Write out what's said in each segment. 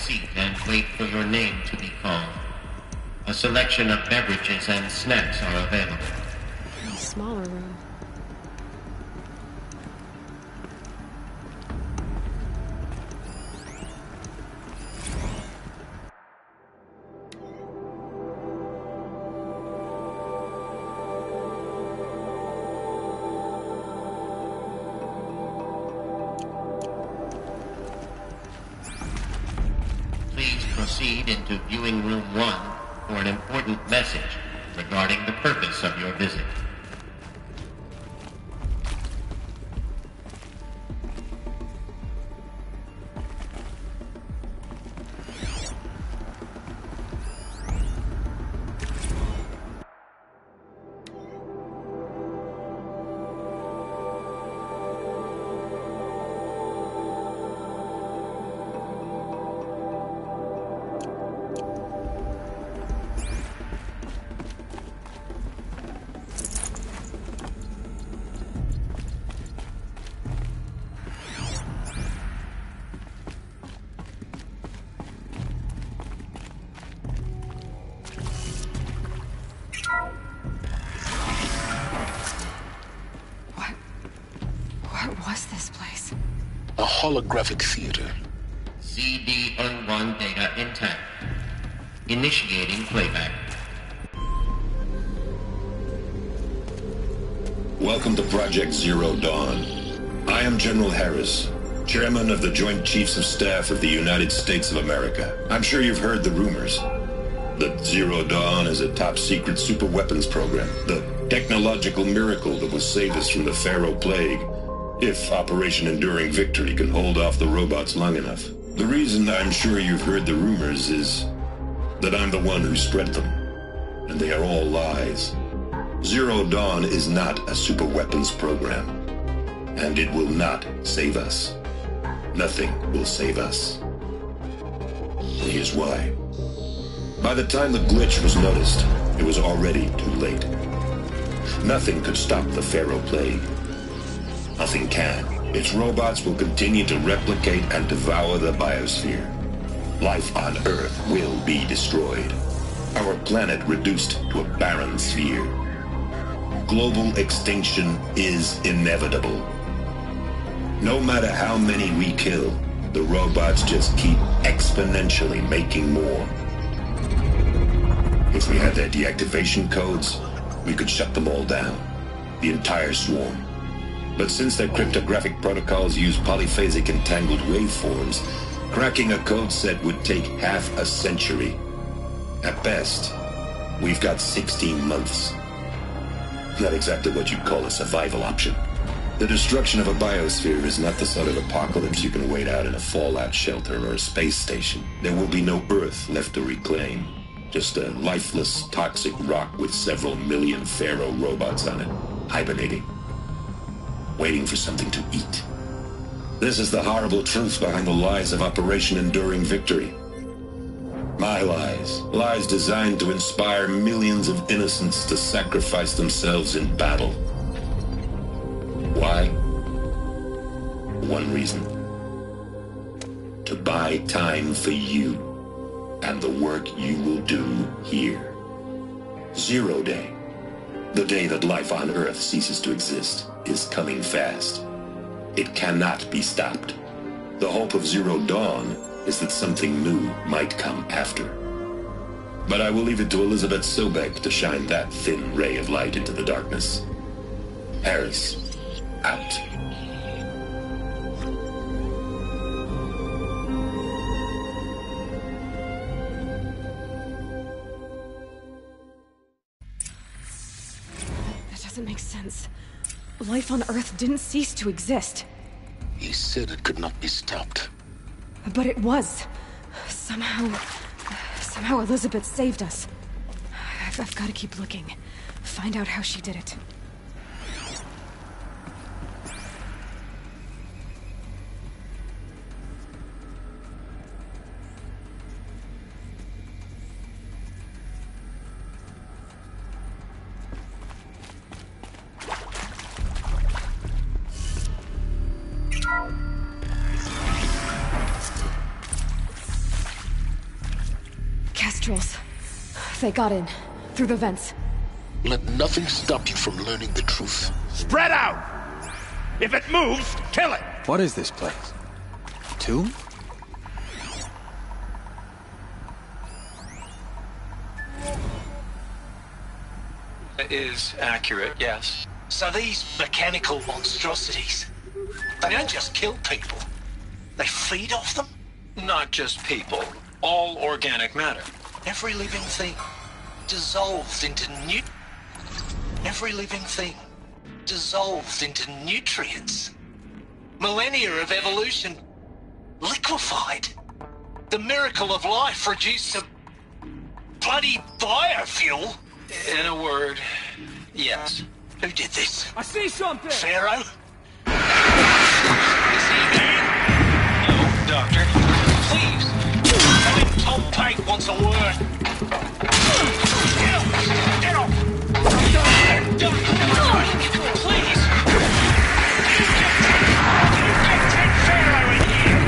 seat and wait for your name to be called. A selection of beverages and snacks are available. A smaller room. Please proceed into viewing room 1 for an important message regarding the purpose of your visit. What was this place? A holographic theater. CD-01 data intact. Initiating playback. Welcome to Project Zero Dawn. I am General Harris, Chairman of the Joint Chiefs of Staff of the United States of America. I'm sure you've heard the rumors that Zero Dawn is a top-secret superweapons program, the technological miracle that will save us from the Pharaoh Plague, if Operation Enduring Victory can hold off the robots long enough. The reason I'm sure you've heard the rumors is that I'm the one who spread them, and they are all lies. Zero Dawn is not a superweapons program, and it will not save us. Nothing will save us. And here's why. By the time the glitch was noticed, it was already too late. Nothing could stop the Pharaoh Plague. Nothing can. Its robots will continue to replicate and devour the biosphere. Life on Earth will be destroyed. Our planet reduced to a barren sphere. Global extinction is inevitable. No matter how many we kill, the robots just keep exponentially making more. If we had their deactivation codes, we could shut them all down. The entire swarm. But since their cryptographic protocols use polyphasic entangled waveforms, cracking a code set would take half a century. At best, we've got 16 months. Not exactly what you'd call a survival option. The destruction of a biosphere is not the sort of apocalypse you can wait out in a fallout shelter or a space station. There will be no Earth left to reclaim. Just a lifeless, toxic rock with several million Pharaoh robots on it, hibernating, waiting for something to eat. This is the horrible truth behind the lies of Operation Enduring Victory. My lies. Lies designed to inspire millions of innocents to sacrifice themselves in battle. Why? One reason. To buy time for you and the work you will do here. Zero Day, the day that life on Earth ceases to exist, is coming fast. It cannot be stopped. The hope of Zero Dawn is that something new might come after. But I will leave it to Elizabeth Sobek to shine that thin ray of light into the darkness. Harris, out. That doesn't make sense. Life on Earth didn't cease to exist. He said it could not be stopped. But it was. Somehow Elizabeth saved us. I've got to keep looking. Find out how she did it. nostrils. They got in. Through the vents. Let nothing stop you from learning the truth. Spread out! If it moves, kill it! What is this place? Tomb? It is accurate, yes. So these mechanical monstrosities, they don't just kill people. They feed off them? Not just people. All organic matter. Every living thing dissolves into Every living thing dissolves into nutrients. Millennia of evolution liquefied. The miracle of life reduced to bloody biofuel. In a word, yes. Who did this? I see something! Pharaoh? Is he there? No, Doctor. Please! Tell him Tom Pate wants a word. Get off! Get off! Please! Get Pharaoh in here!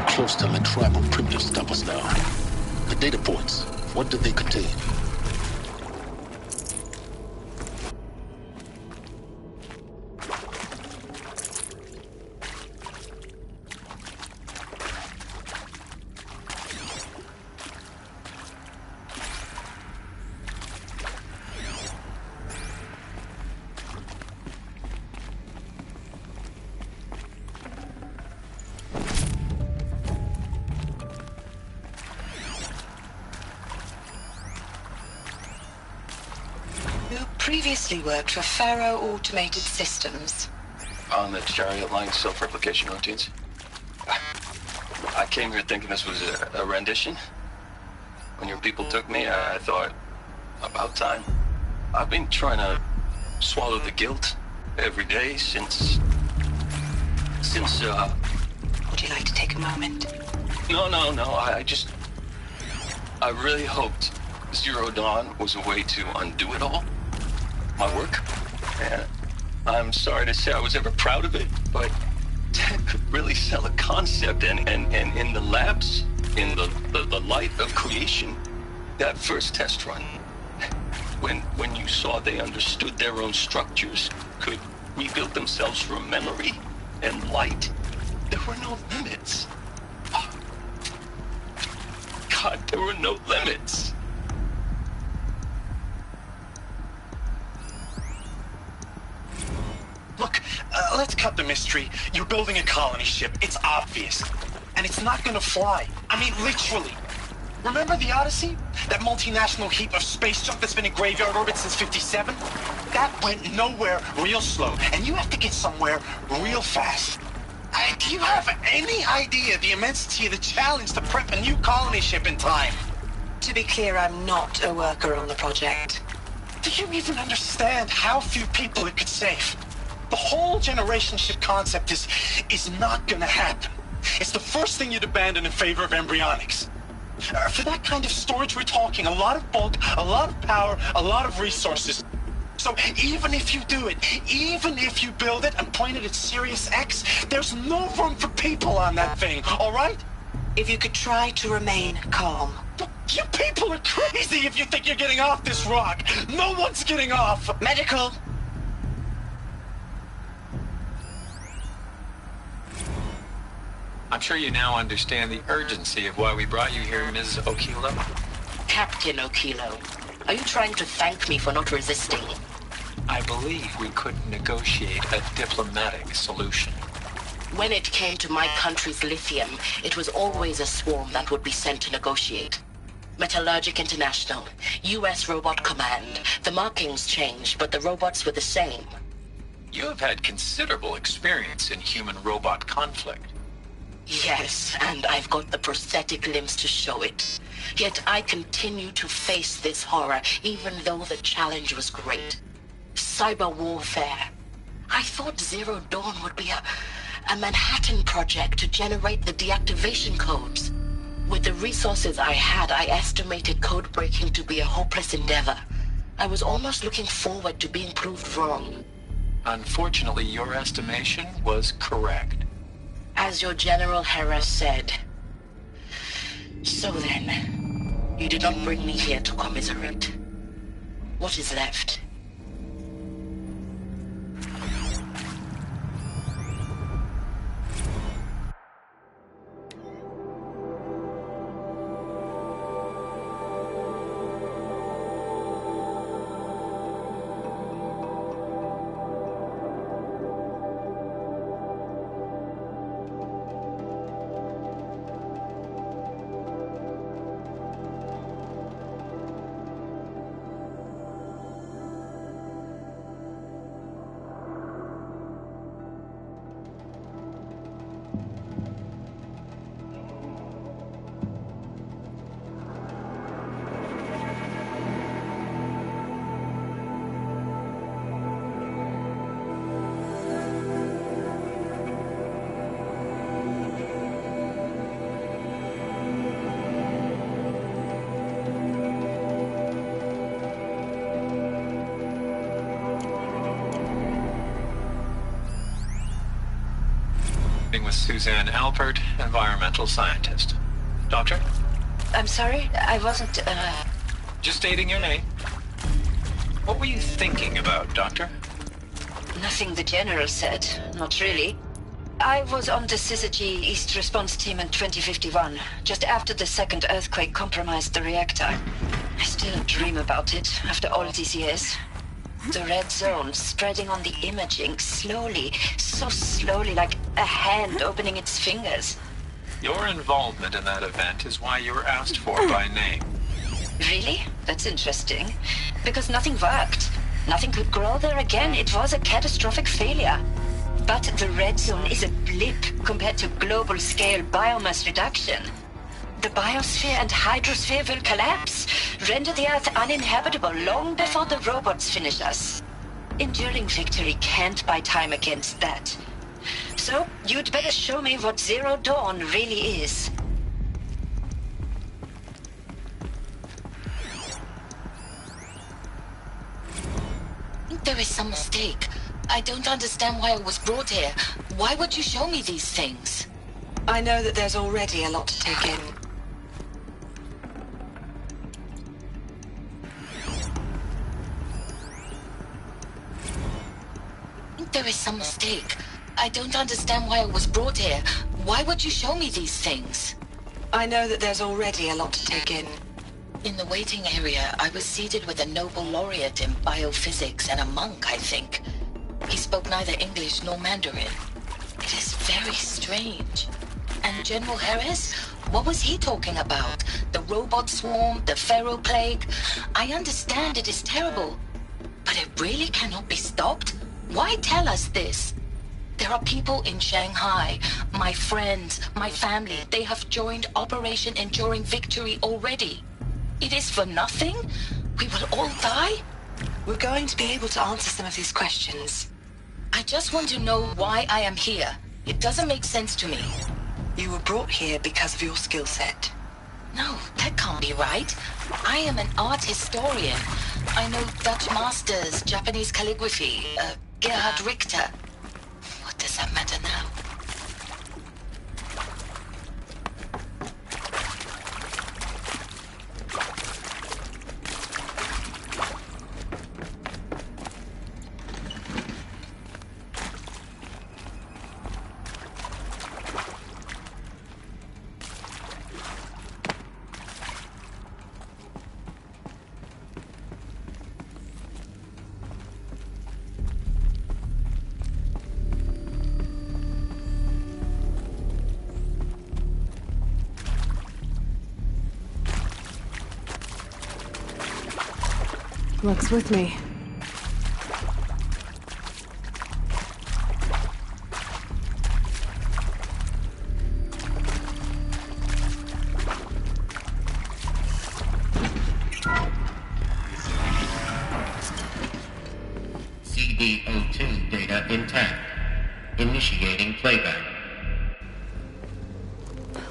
Close to let tribal primitives stop us now. The data points, what do they contain? Previously worked for Pharaoh Automated Systems. On the chariot line self-replication routines. I came here thinking this was a rendition. When your people took me, I thought, about time. I've been trying to swallow the guilt every day since... Would you like to take a moment? No, I really hoped Zero Dawn was a way to undo it all. My work. And I'm sorry to say I was ever proud of it, but to really sell a concept and in the labs, in the light of creation, that first test run, when you saw they understood their own structures, could rebuild themselves from memory and light, there were no limits. God, there were no limits. Look, let's cut the mystery. You're building a colony ship. It's obvious. And it's not gonna fly. I mean, literally. Remember the Odyssey? That multinational heap of space junk that's been in graveyard orbit since 57? That went nowhere real slow. And you have to get somewhere real fast. Do you have any idea the immensity of the challenge to prep a new colony ship in time? To be clear, I'm not a worker on the project. Do you even understand how few people it could save? The whole generation ship concept is not gonna happen. It's the first thing you'd abandon in favor of embryonics. For that kind of storage, we're talking a lot of bulk, a lot of power, a lot of resources. So even if you do it, even if you build it and point it at Sirius X, there's no room for people on that thing, all right? If you could try to remain calm. You people are crazy if you think you're getting off this rock. No one's getting off. Medical. I'm sure you now understand the urgency of why we brought you here, Ms. Okilo. Captain Okilo, are you trying to thank me for not resisting? I believe we could negotiate a diplomatic solution. When it came to my country's lithium, it was always a swarm that would be sent to negotiate. Metallurgic International, U.S. Robot Command. The markings changed, but the robots were the same. You have had considerable experience in human-robot conflict. Yes, and I've got the prosthetic limbs to show it. Yet I continue to face this horror, even though the challenge was great. Cyber warfare. I thought Zero Dawn would be a Manhattan project to generate the deactivation codes. With the resources I had, I estimated code breaking to be a hopeless endeavor. I was almost looking forward to being proved wrong. Unfortunately, your estimation was correct. As your General Harris said. So then, you did not bring me here to commiserate. What is left? With Suzanne Alpert, environmental scientist. Doctor? I'm sorry, I wasn't, Just stating your name. What were you thinking about, Doctor? Nothing the General said, not really. I was on the Syzygy East Response Team in 2051, just after the second earthquake compromised the reactor. I still dream about it, after all these years. The red zone spreading on the imaging, slowly, so slowly, like a hand opening its fingers. Your involvement in that event is why you were asked for by name. Really? That's interesting. Because nothing worked. Nothing could grow there again. It was a catastrophic failure. But the red zone is a blip compared to global-scale biomass reduction. The biosphere and hydrosphere will collapse, render the Earth uninhabitable long before the robots finish us. Enduring victory can't buy time against that. So, you'd better show me what Zero Dawn really is. There is some mistake. I don't understand why I was brought here. Why would you show me these things? I know that there's already a lot to take in. There is some mistake. I don't understand why I was brought here. Why would you show me these things? I know that there's already a lot to take in. In the waiting area, I was seated with a Nobel laureate in biophysics and a monk, I think. He spoke neither English nor Mandarin. It is very strange. And General Harris? What was he talking about? The robot swarm? The Pharaoh plague? I understand it is terrible. But it really cannot be stopped? Why tell us this? There are people in Shanghai, my friends, my family. They have joined Operation Enduring Victory already. It is for nothing? We will all die? We're going to be able to answer some of these questions. I just want to know why I am here. It doesn't make sense to me. You were brought here because of your skill set. No, that can't be right. I am an art historian. I know Dutch masters, Japanese calligraphy, Gerhard Richter. What does that matter now? Luck's with me. intact. Initiating playback.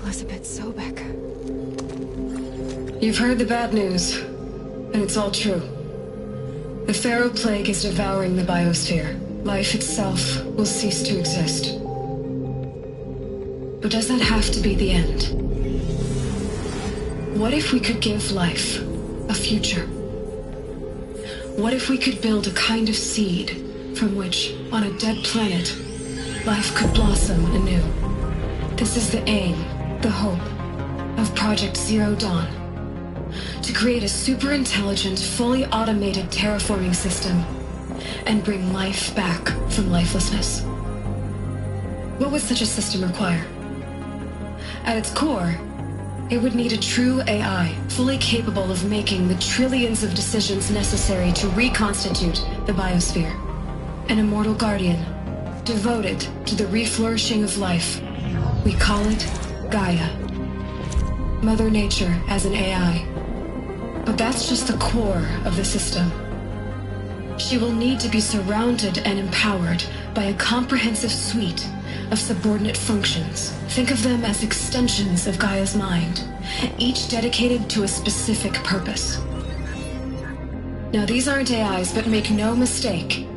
Elizabeth Sobek. You've heard the bad news, and it's all true. The Pharaoh Plague is devouring the biosphere. Life itself will cease to exist. But does that have to be the end? What if we could give life a future? What if we could build a kind of seed from which, on a dead planet, life could blossom anew? This is the aim, the hope, of Project Zero Dawn. To create a super-intelligent, fully automated terraforming system and bring life back from lifelessness. What would such a system require? At its core, it would need a true AI, fully capable of making the trillions of decisions necessary to reconstitute the biosphere. An immortal guardian, devoted to the reflourishing of life. We call it Gaia. Mother Nature as an AI. But that's just the core of the system. She will need to be surrounded and empowered by a comprehensive suite of subordinate functions. Think of them as extensions of Gaia's mind, each dedicated to a specific purpose. Now, these aren't AIs, but make no mistake,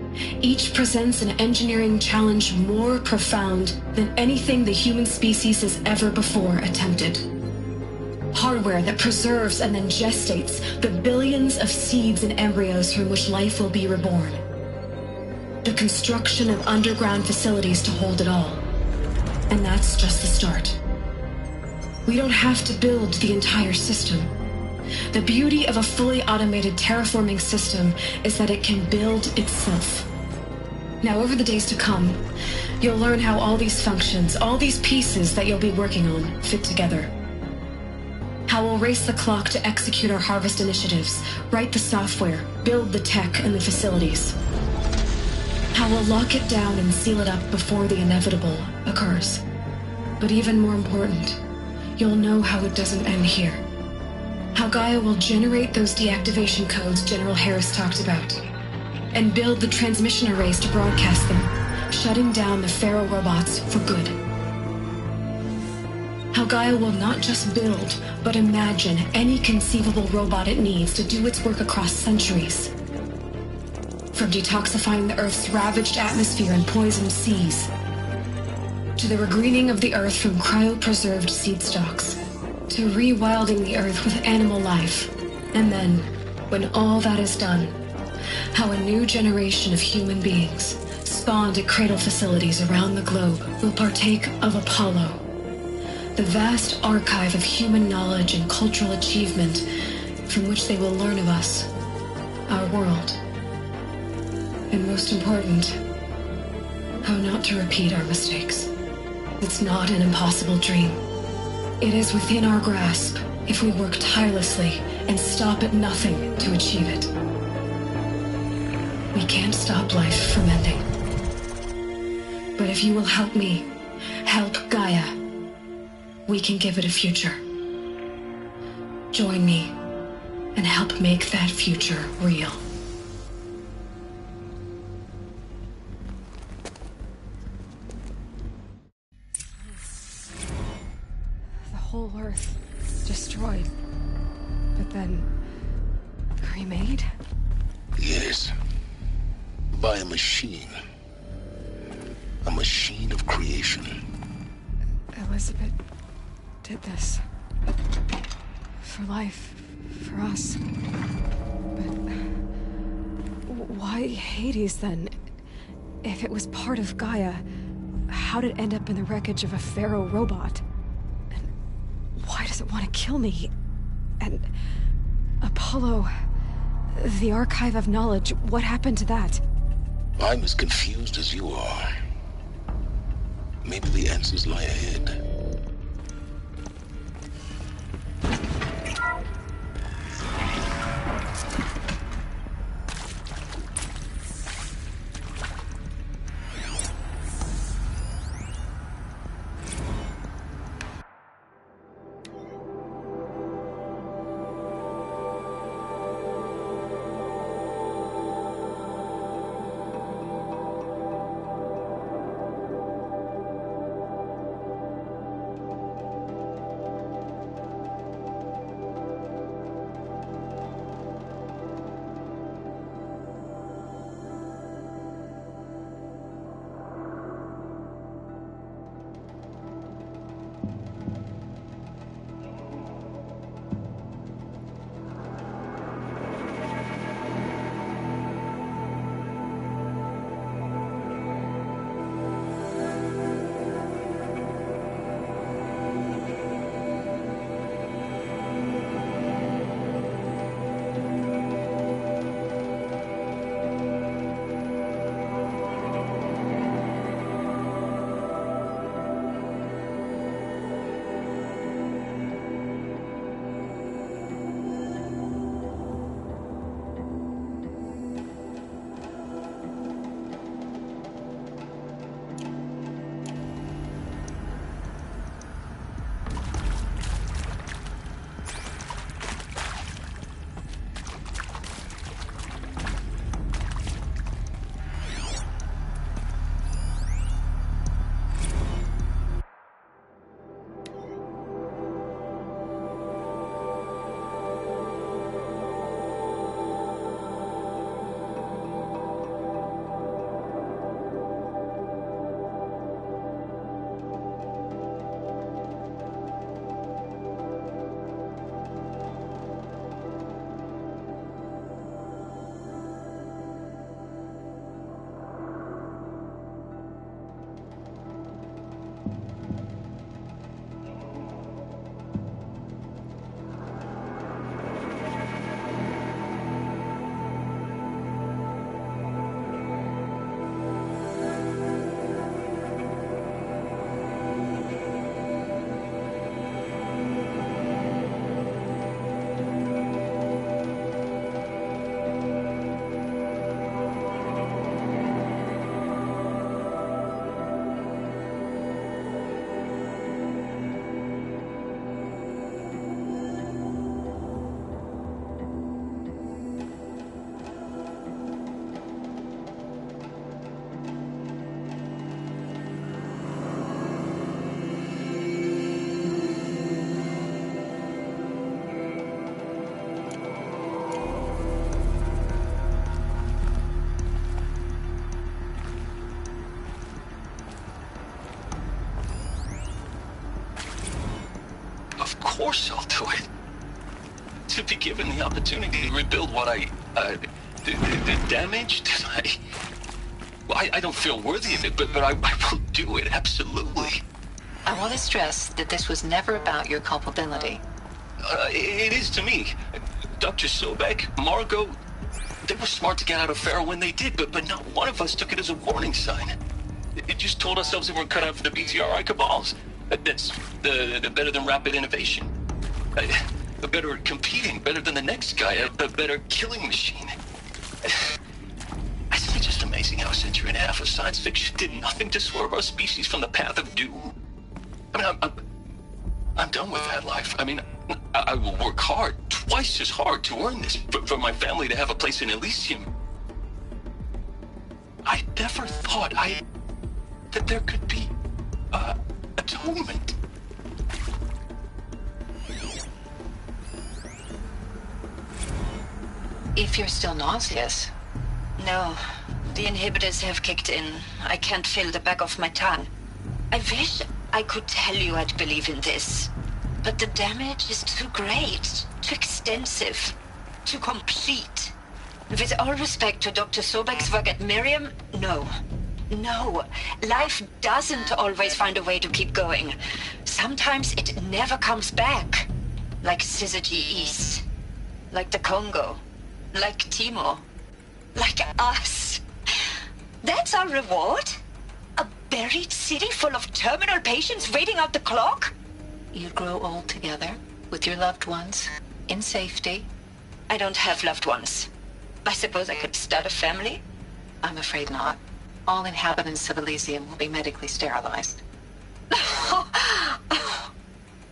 each presents an engineering challenge more profound than anything the human species has ever before attempted. Hardware that preserves and then gestates the billions of seeds and embryos from which life will be reborn. The construction of underground facilities to hold it all. And that's just the start. We don't have to build the entire system. The beauty of a fully automated terraforming system is that it can build itself. Now, over the days to come, you'll learn how all these functions, all these pieces that you'll be working on, fit together. How we'll race the clock to execute our harvest initiatives, write the software, build the tech and the facilities. How we'll lock it down and seal it up before the inevitable occurs. But even more important, you'll know how it doesn't end here. How Gaia will generate those deactivation codes General Harris talked about, and build the transmission arrays to broadcast them, shutting down the Pharaoh robots for good. How Gaia will not just build, but imagine any conceivable robot it needs to do its work across centuries. From detoxifying the Earth's ravaged atmosphere and poisoned seas, to the regreening of the Earth from cryopreserved seed stalks, to rewilding the Earth with animal life. And then, when all that is done, how a new generation of human beings, spawned at cradle facilities around the globe, will partake of Apollo, the vast archive of human knowledge and cultural achievement from which they will learn of us, our world, and most important, how not to repeat our mistakes. It's not an impossible dream. It is within our grasp if we work tirelessly and stop at nothing to achieve it. We can't stop life from ending. But if you will help me, help Gaia, we can give it a future. Join me and help make that future real. The whole Earth destroyed, but then remade? Yes. By a machine. A machine of creation. Elizabeth did this. For life. For us. But why Hades then? If it was part of Gaia, how'd it end up in the wreckage of a Pharaoh robot? And why does it want to kill me? And Apollo, the archive of knowledge, what happened to that? I'm as confused as you are. Maybe the answers lie ahead. force to it. To be given the opportunity to rebuild what the damage that I don't feel worthy of it, but I will do it, absolutely. I want to stress that this was never about your culpability. It is to me. Dr. Sobek, Margot, they were smart to get out of Pharaoh when they did, but not one of us took it as a warning sign. It just told ourselves that we're cut out for the BTRI cabals. That's the better than rapid innovation. Better at competing, better than the next guy, a better killing machine. Isn't it just amazing how a century and a half of science fiction did nothing to swerve our species from the path of doom? I mean, I'm done with that life. I mean, I will work hard, twice as hard to earn this, for my family to have a place in Elysium. I never thought that there could be, atonement. If you're still nauseous. No, the inhibitors have kicked in. I can't feel the back of my tongue. I wish I could tell you I'd believe in this. But the damage is too great, too extensive, too complete. With all respect to Dr. Sobek's work at Miriam, no. No, life doesn't always find a way to keep going. Sometimes it never comes back. Like Syzygy East. Like the Congo. Like Timo. Like us. That's our reward? A buried city full of terminal patients waiting out the clock? You grow old together with your loved ones in safety. I don't have loved ones. I suppose I could start a family? I'm afraid not. All inhabitants of Elysium will be medically sterilized.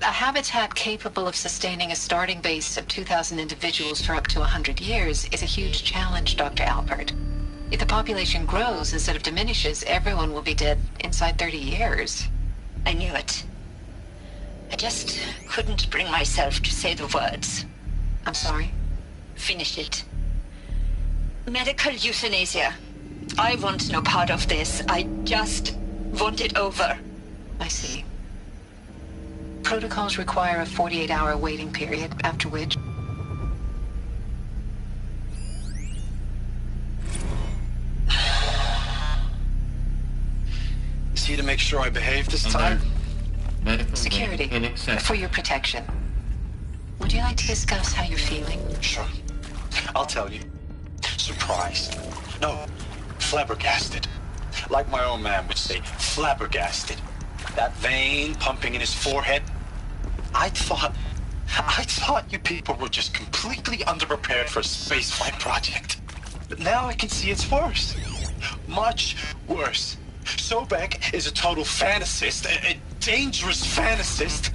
A habitat capable of sustaining a starting base of 2,000 individuals for up to 100 years is a huge challenge, Dr. Albert. If the population grows instead of diminishes, everyone will be dead inside 30 years. I knew it. I just couldn't bring myself to say the words. I'm sorry. Finish it. Medical euthanasia. I want no part of this. I just want it over. I see. Protocols require a 48-hour waiting period, after which... See to make sure I behave this time? Security, for your protection. Would you like to discuss how you're feeling? Sure. I'll tell you. Surprised. No, flabbergasted. Like my own man would say, flabbergasted. That vein pumping in his forehead. I thought you people were just completely underprepared for a spaceflight project. But now I can see it's worse. Much worse. Sobek is a total fantasist, a dangerous fantasist.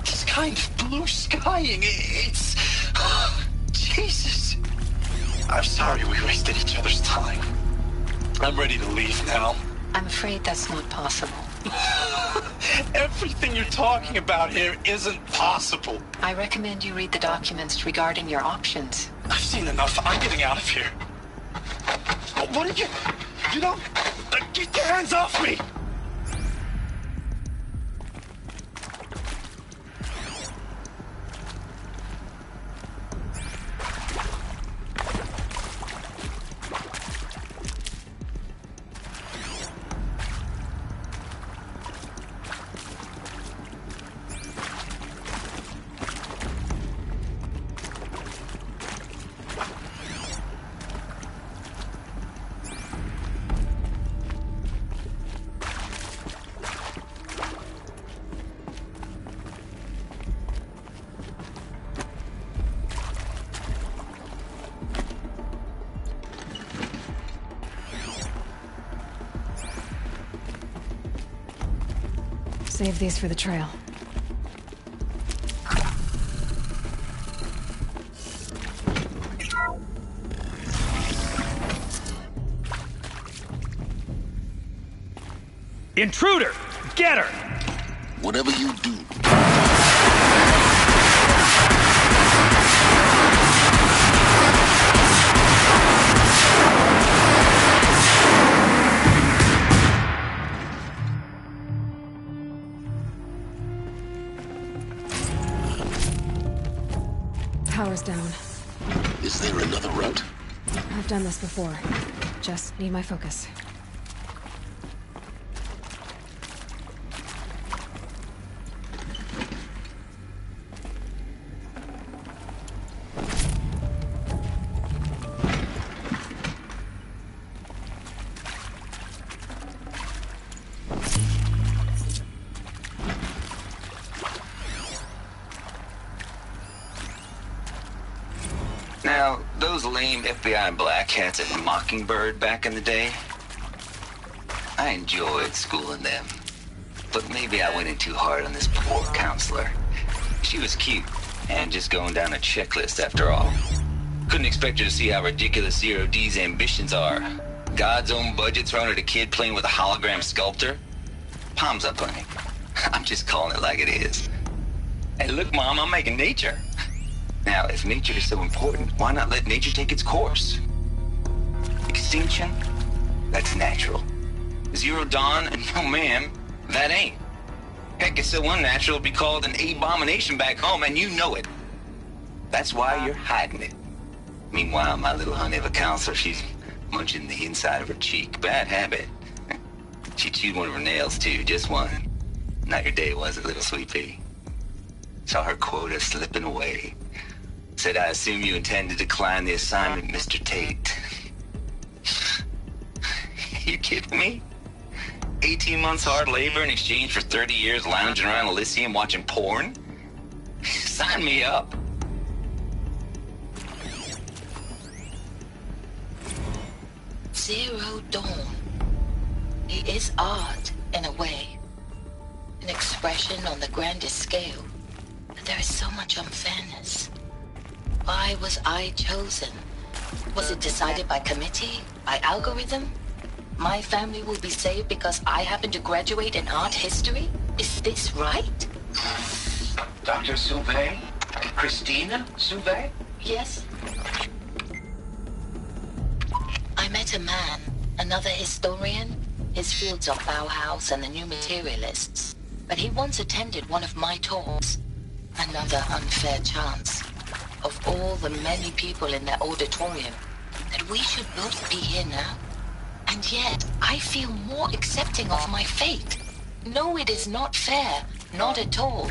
This kind of blue skying, it's... Jesus. I'm sorry we wasted each other's time. I'm ready to leave now. I'm afraid that's not possible. Everything you're talking about here isn't possible. I recommend you read the documents regarding your options. I've seen enough. I'm getting out of here. What are you... You don't... Get your hands off me! Save these for the trail. Intruder! Get her! Whatever you do, power's down. Is there another route? I've done this before. Just need my focus. Now, those lame FBI black hats at Mockingbird back in the day, I enjoyed schooling them. But maybe I went in too hard on this poor counselor. She was cute, and just going down a checklist after all. Couldn't expect her to see how ridiculous Zero D's ambitions are. God's own budget thrown at a kid playing with a hologram sculptor? Palms up, honey. I'm just calling it like it is. Hey, look, Mom, I'm making nature. Now, if nature is so important, why not let nature take its course? Extinction? That's natural. Zero Dawn? No, ma'am, that ain't. Heck, it's so unnatural to be called an abomination back home, and you know it. That's why you're hiding it. Meanwhile, my little honey of a counselor, she's munching the inside of her cheek. Bad habit. She chewed one of her nails, too, just one. Not your day, was it, little sweet pea? Saw her quota slipping away. Said, I assume you intend to decline the assignment, Mr. Tate. You kidding me? 18 months hard labor in exchange for 30 years lounging around Elysium watching porn? Sign me up. Zero Dawn. He is art, in a way. An expression on the grandest scale. But there is so much unfairness. Why was I chosen? Was it decided by committee? By algorithm? My family will be saved because I happen to graduate in art history? Is this right? Dr. Sauvé? Christina Sauvé? Yes. I met a man, another historian. His fields are Bauhaus and the New Materialists. But he once attended one of my talks. Another unfair chance. Of all the many people in that auditorium, that we should both be here now. And yet, I feel more accepting of my fate. No, it is not fair, not at all.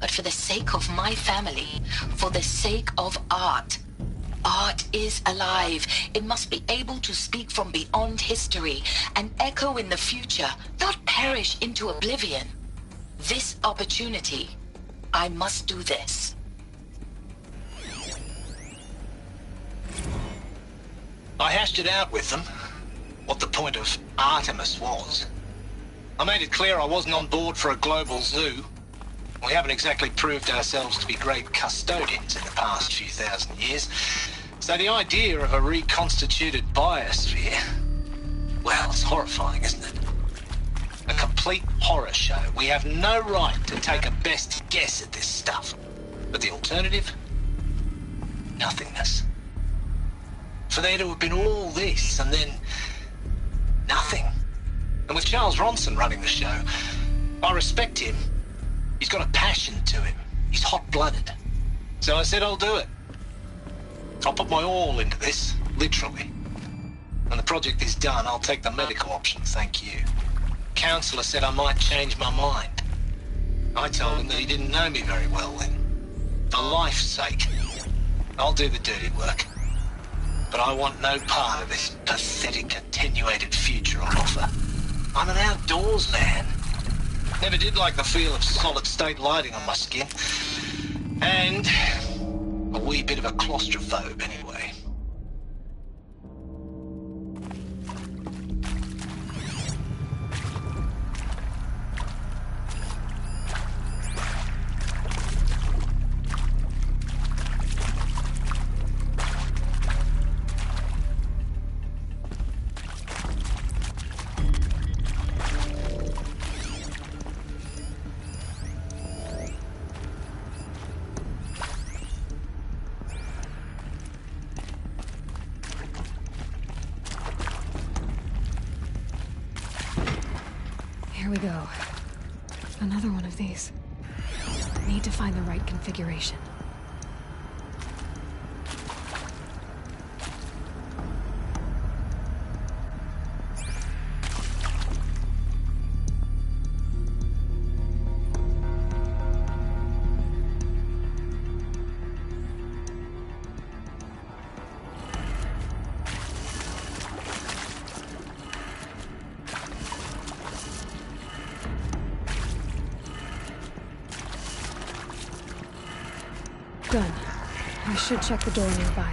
But for the sake of my family, for the sake of art. Art is alive. It must be able to speak from beyond history and echo in the future, not perish into oblivion. This opportunity, I must do this. I hashed it out with them, what the point of Artemis was. I made it clear I wasn't on board for a global zoo. We haven't exactly proved ourselves to be great custodians in the past few thousand years. So the idea of a reconstituted biosphere, well, it's horrifying, isn't it? A complete horror show. We have no right to take a best guess at this stuff. But the alternative? Nothingness. For there to have been all this, and then nothing. And with Charles Ronson running the show, I respect him. He's got a passion to him. He's hot-blooded. So I said I'll do it. I'll put my all into this, literally. When the project is done, I'll take the medical option, thank you. Counselor said I might change my mind. I told him that he didn't know me very well then. For life's sake, I'll do the dirty work. But I want no part of this pathetic, attenuated future on offer. I'm an outdoors man. Never did like the feel of solid-state lighting on my skin. And a wee bit of a claustrophobe, anyway. Here we go. Another one of these. Need to find the right configuration. Gun. I should check the door nearby.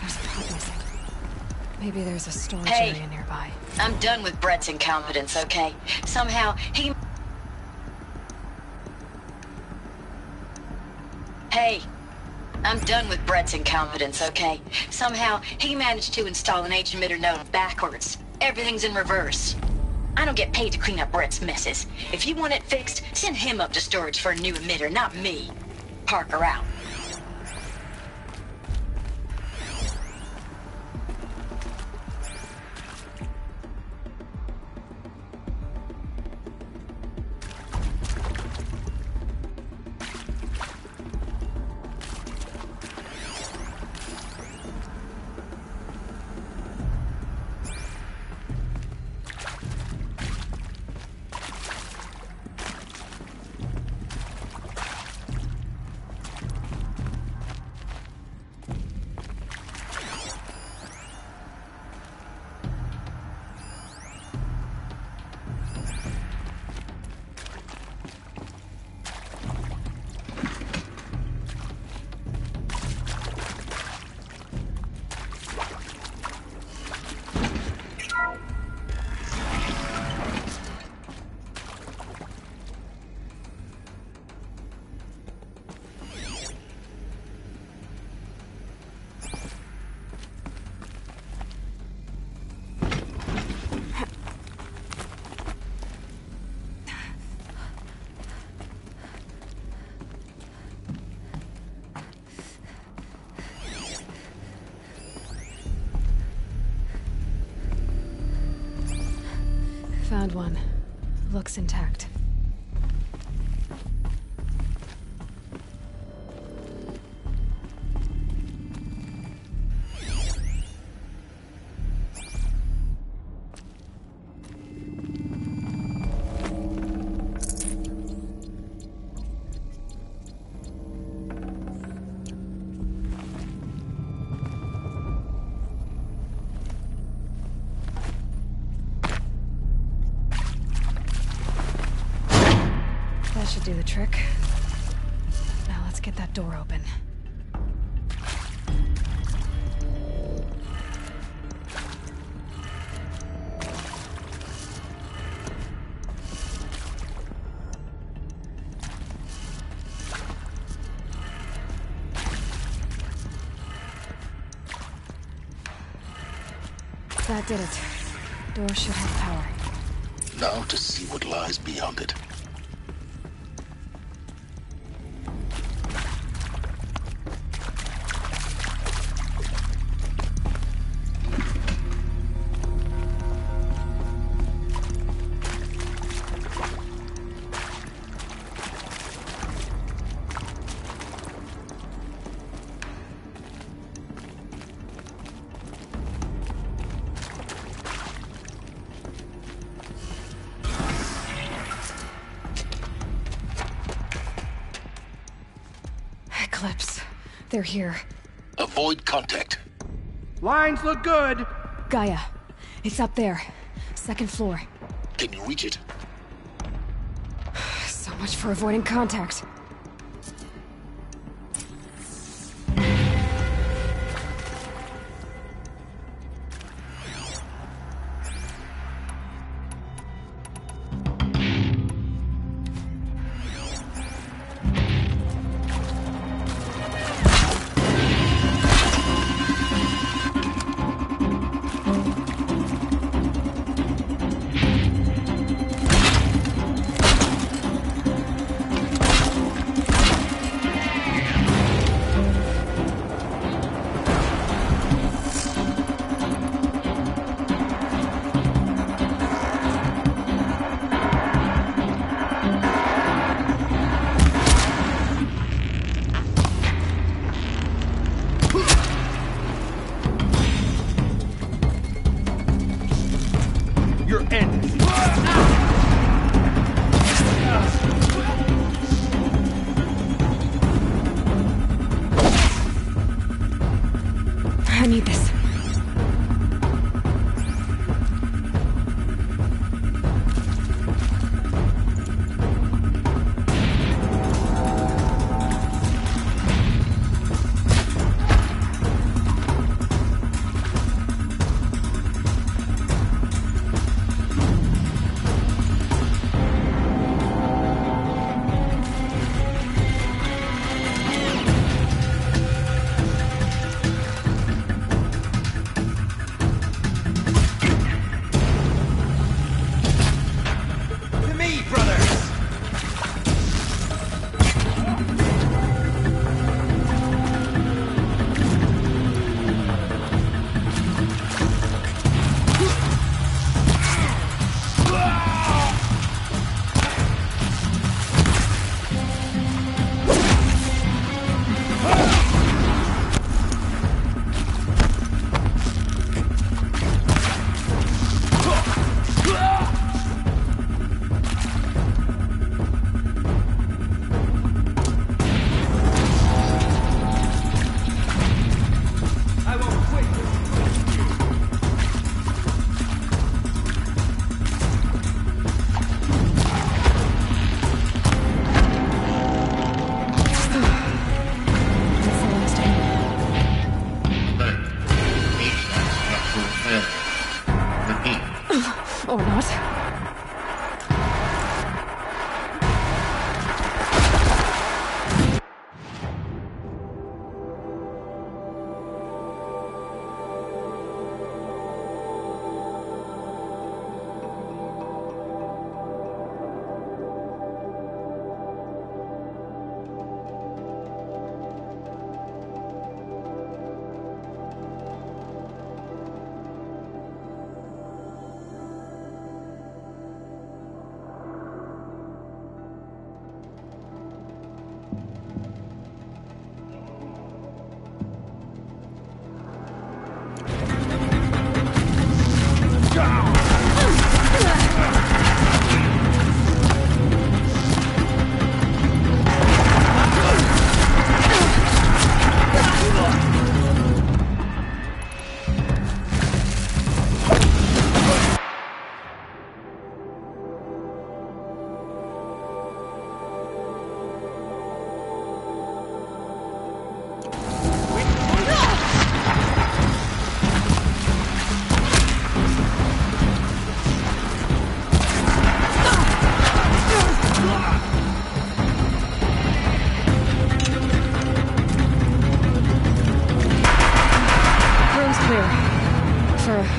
There's a part missing. Maybe there's a storage area nearby. I'm done with Brett's incompetence, okay? Somehow, he... Hey, I'm done with Brett's incompetence, okay? Somehow, he managed to install an H-emitter node backwards. Everything's in reverse. I don't get paid to clean up Brett's messes. If you want it fixed, send him up to storage for a new emitter, not me. Parker out. Found one. Looks intact. Should do the trick. Now let's get that door open. That did it. Door should have power. Now to see what lies beyond it. Eclipse. They're here. Avoid contact. Lines look good. Gaia. It's up there. Second floor. Can you reach it? So much for avoiding contact. You're ended. I need this.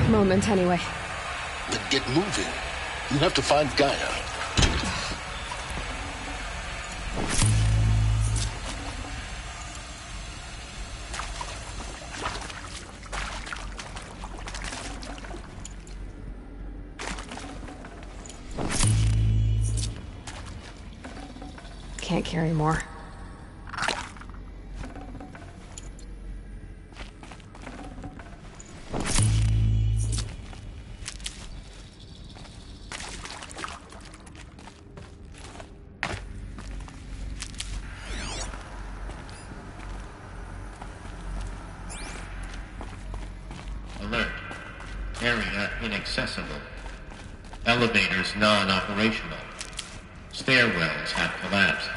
moment, anyway. Then get moving. You have to find Gaia. Can't carry more. Alert. Area inaccessible. Elevators non-operational. Stairwells have collapsed.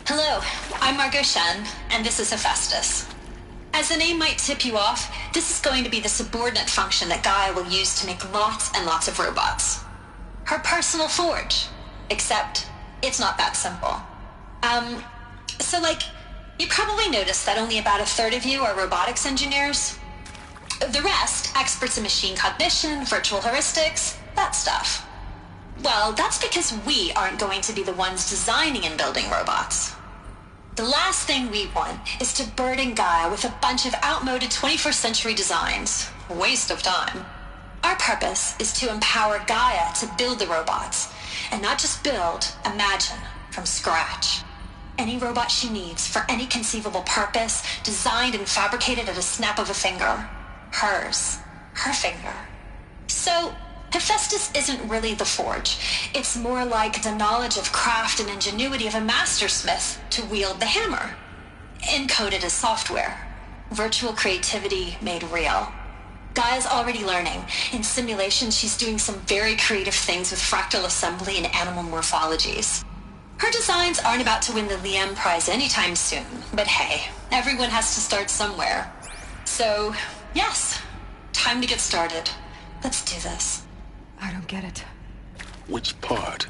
Hello, I'm Margot Shen, and this is Hephaestus. As the name might tip you off, this is going to be the subordinate function that Gaia will use to make lots and lots of robots. Her personal forge. Except, it's not that simple. You probably noticed that only about a third of you are robotics engineers. The rest, experts in machine cognition, virtual heuristics, that stuff. Well, that's because we aren't going to be the ones designing and building robots. The last thing we want is to burden Gaia with a bunch of outmoded 21st century designs. Waste of time. Our purpose is to empower Gaia to build the robots, and not just build, imagine, from scratch. Any robot she needs for any conceivable purpose, designed and fabricated at a snap of a finger. Hers. Her finger. So, Hephaestus isn't really the forge. It's more like the knowledge of craft and ingenuity of a mastersmith to wield the hammer. Encoded as software. Virtual creativity made real. Gaia's already learning. In simulations, she's doing some very creative things with fractal assembly and animal morphologies. Her designs aren't about to win the Liam Prize anytime soon, but hey, everyone has to start somewhere. So, yes, time to get started. Let's do this. I don't get it. Which part?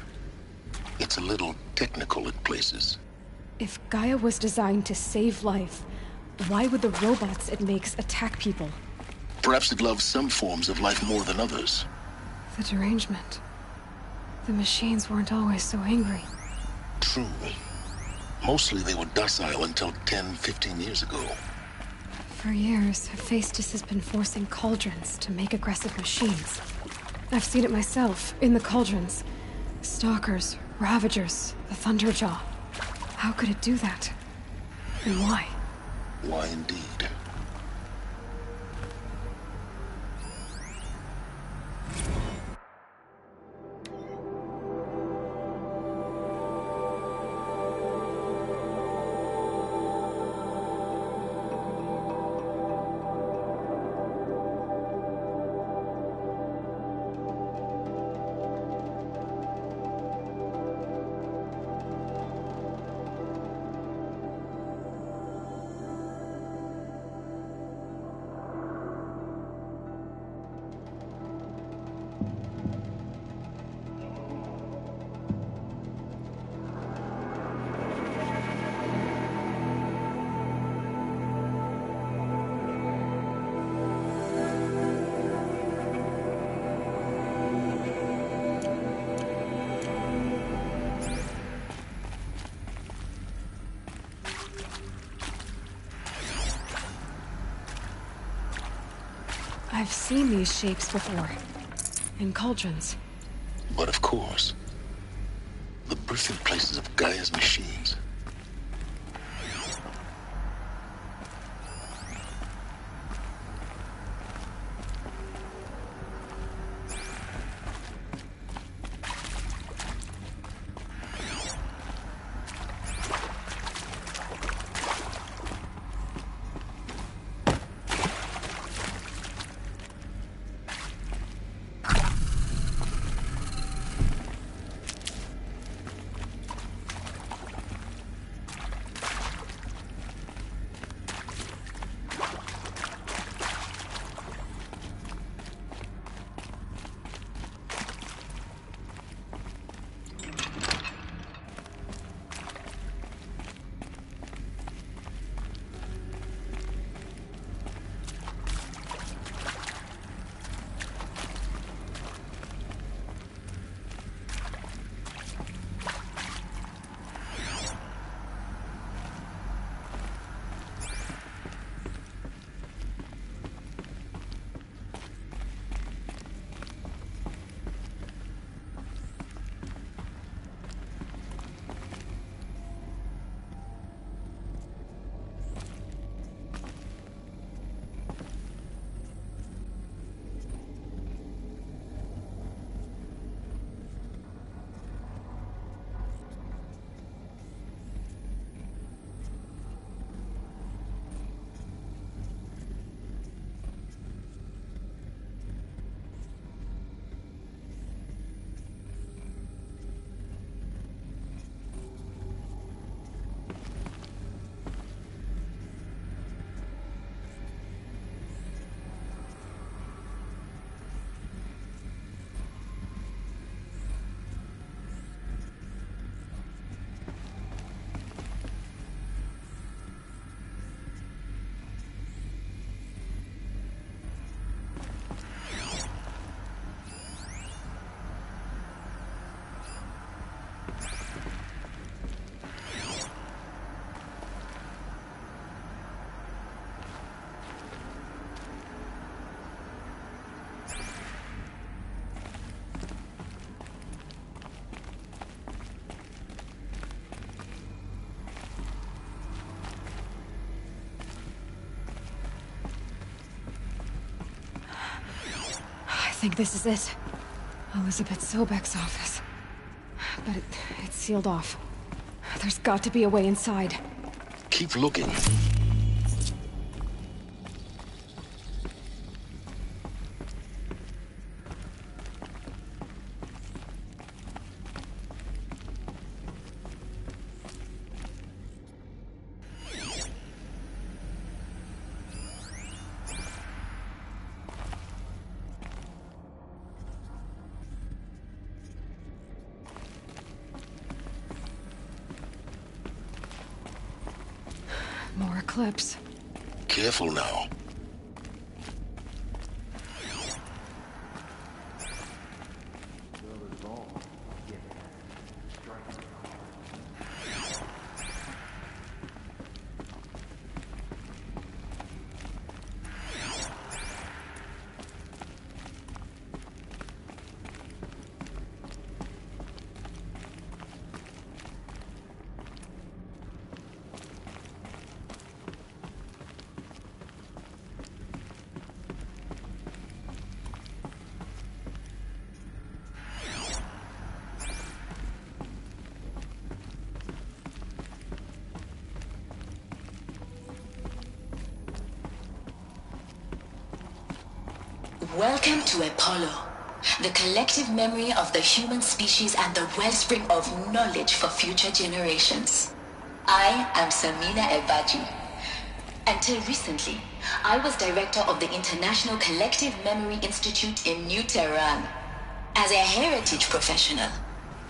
It's a little technical at places. If Gaia was designed to save life, why would the robots it makes attack people? Perhaps it loves some forms of life more than others. The derangement. The machines weren't always so angry. True. Mostly they were docile until 10, 15 years ago. For years, Hephaestus has been forcing cauldrons to make aggressive machines. I've seen it myself, in the cauldrons. Stalkers, Ravagers, the Thunderjaw. How could it do that? And why? Why indeed? I've seen these shapes before. In cauldrons. But of course, the birthing places of Gaia's machines. I think this is it. Elizabeth Sobek's office. But it's sealed off. There's got to be a way inside. Keep looking. More eclipse. Careful now. Welcome to Apollo, the collective memory of the human species and the wellspring of knowledge for future generations. I am Samina Ebaji. Until recently, I was director of the International Collective Memory Institute in New Tehran. As a heritage professional,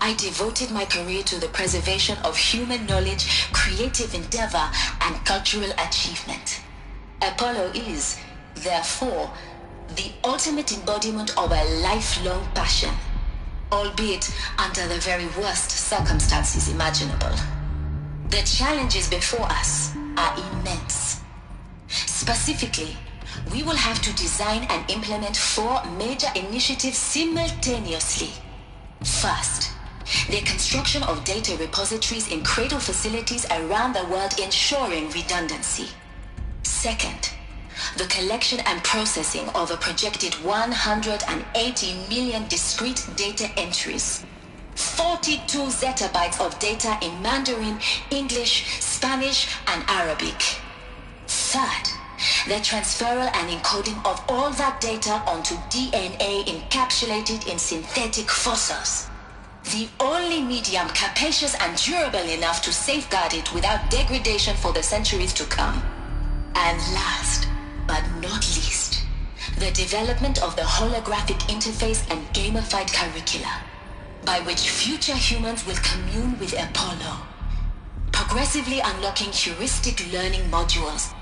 I devoted my career to the preservation of human knowledge, creative endeavor, and cultural achievement. Apollo is, therefore, the ultimate embodiment of a lifelong passion, albeit under the very worst circumstances imaginable. The challenges before us are immense. Specifically, we will have to design and implement 4 major initiatives simultaneously. First, the construction of data repositories in cradle facilities around the world, ensuring redundancy. Second, the collection and processing of a projected 180 million discrete data entries. 42 zettabytes of data in Mandarin, English, Spanish, and Arabic. Third, the transferal and encoding of all that data onto DNA encapsulated in synthetic fossils. The only medium capacious and durable enough to safeguard it without degradation for the centuries to come. And last, but not least, the development of the holographic interface and gamified curricula, by which future humans will commune with Apollo, progressively unlocking heuristic learning modules,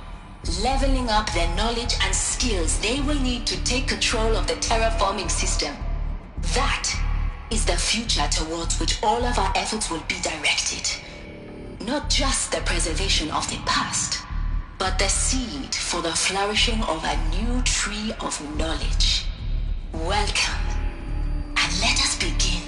leveling up their knowledge and skills they will need to take control of the terraforming system. That is the future towards which all of our efforts will be directed. Not just the preservation of the past, but the seed for the flourishing of a new tree of knowledge. Welcome, and let us begin.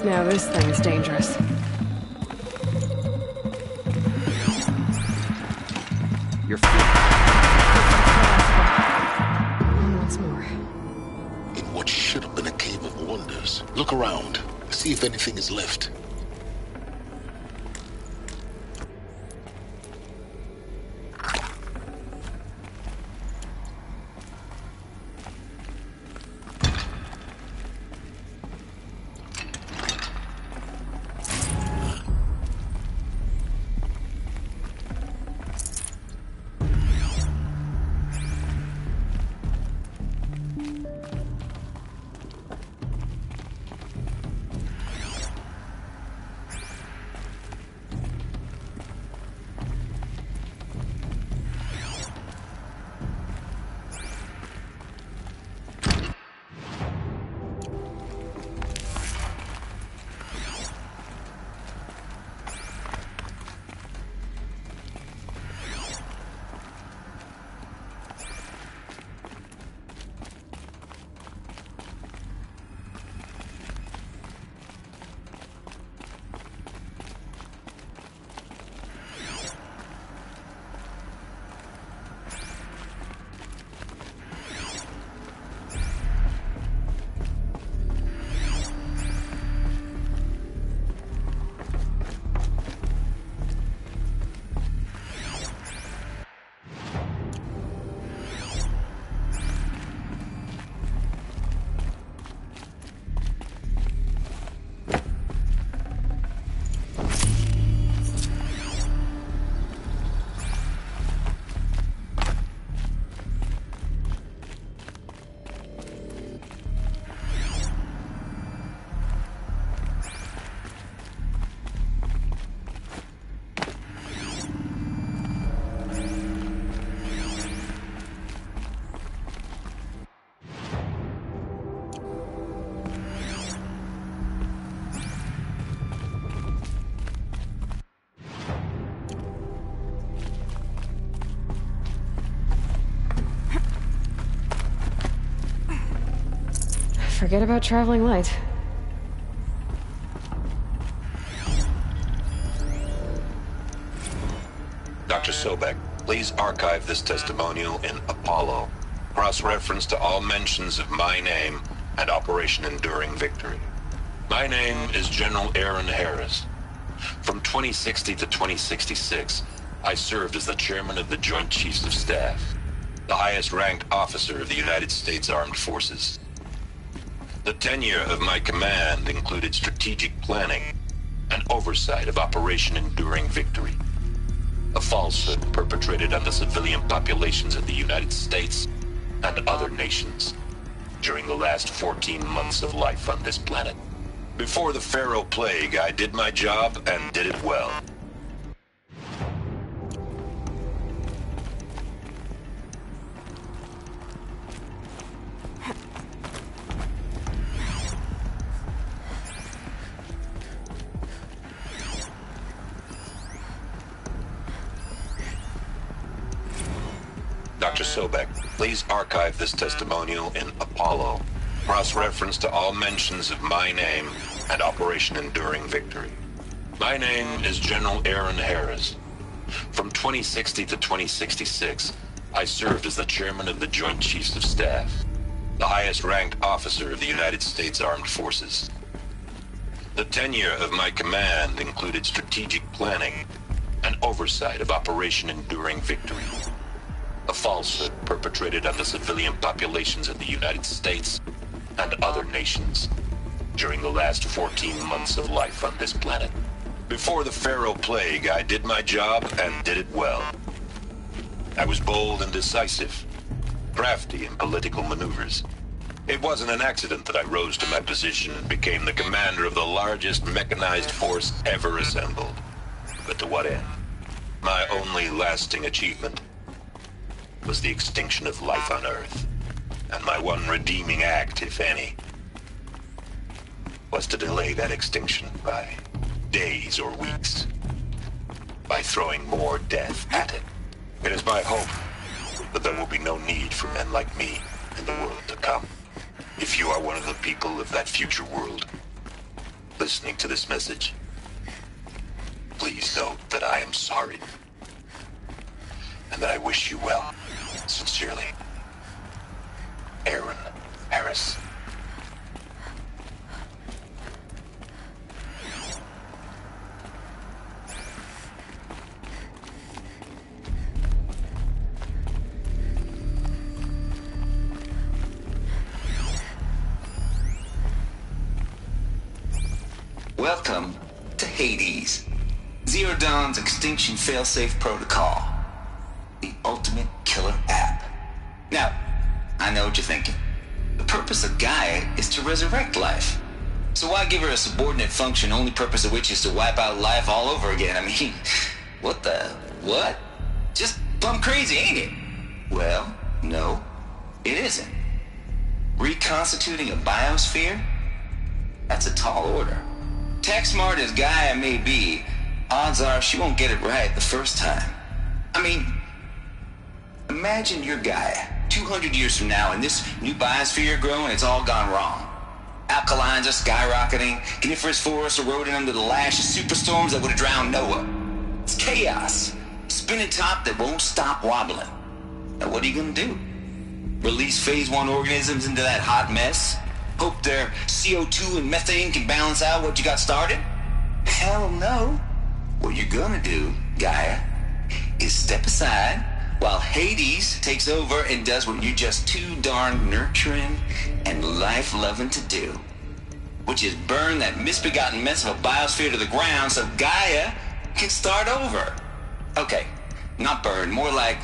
Now this thing's dangerous. You're Once more. In what should have been a cave of wonders. Look around. See if anything is left. Forget about traveling light. Dr. Sobek, please archive this testimonial in Apollo. Cross-reference to all mentions of my name and Operation Enduring Victory. My name is General Aaron Harris. From 2060 to 2066, I served as the chairman of the Joint Chiefs of Staff, the highest-ranked officer of the United States Armed Forces. The tenure of my command included strategic planning and oversight of Operation Enduring Victory, a falsehood perpetrated on the civilian populations of the United States and other nations during the last 14 months of life on this planet. Before the Pharaoh Plague, I did my job and did it well. Dr. Sobek, please archive this testimonial in Apollo. Cross-reference to all mentions of my name and Operation Enduring Victory. My name is General Aaron Harris. From 2060 to 2066, I served as the chairman of the Joint Chiefs of Staff, the highest-ranked officer of the United States Armed Forces. The tenure of my command included strategic planning and oversight of Operation Enduring Victory, a falsehood perpetrated on the civilian populations of the United States and other nations during the last 14 months of life on this planet. Before the Pharaoh Plague, I did my job and did it well. I was bold and decisive, crafty in political maneuvers. It wasn't an accident that I rose to my position and became the commander of the largest mechanized force ever assembled. But to what end? My only lasting achievement was the extinction of life on Earth. And my one redeeming act, if any, was to delay that extinction by days or weeks, by throwing more death at it. It is my hope that there will be no need for men like me in the world to come. If you are one of the people of that future world listening to this message, please note that I am sorry and that I wish you well. Sincerely, Aaron Harris. Welcome to Hades, Zero Dawn's extinction failsafe protocol, the ultimate killer app. Now, I know what you're thinking. The purpose of Gaia is to resurrect life. So why give her a subordinate function, only purpose of which is to wipe out life all over again? I mean, what? Just plumb crazy, ain't it? Well, no, it isn't. Reconstituting a biosphere? That's a tall order. Tech smart as Gaia may be, odds are she won't get it right the first time. I mean, imagine you're Gaia, 200 years from now, and this new biosphere growing, it's all gone wrong. Alkalines are skyrocketing, coniferous forests eroding under the lash of superstorms that would have drowned Noah. It's chaos, spinning top that won't stop wobbling. Now what are you gonna do? Release phase 1 organisms into that hot mess? Hope their CO2 and methane can balance out what you got started? Hell no. What you're gonna do, Gaia, is step aside while Hades takes over and does what you're just too darn nurturing and life-loving to do, which is burn that misbegotten mess of a biosphere to the ground so Gaia can start over. Okay, not burn, more like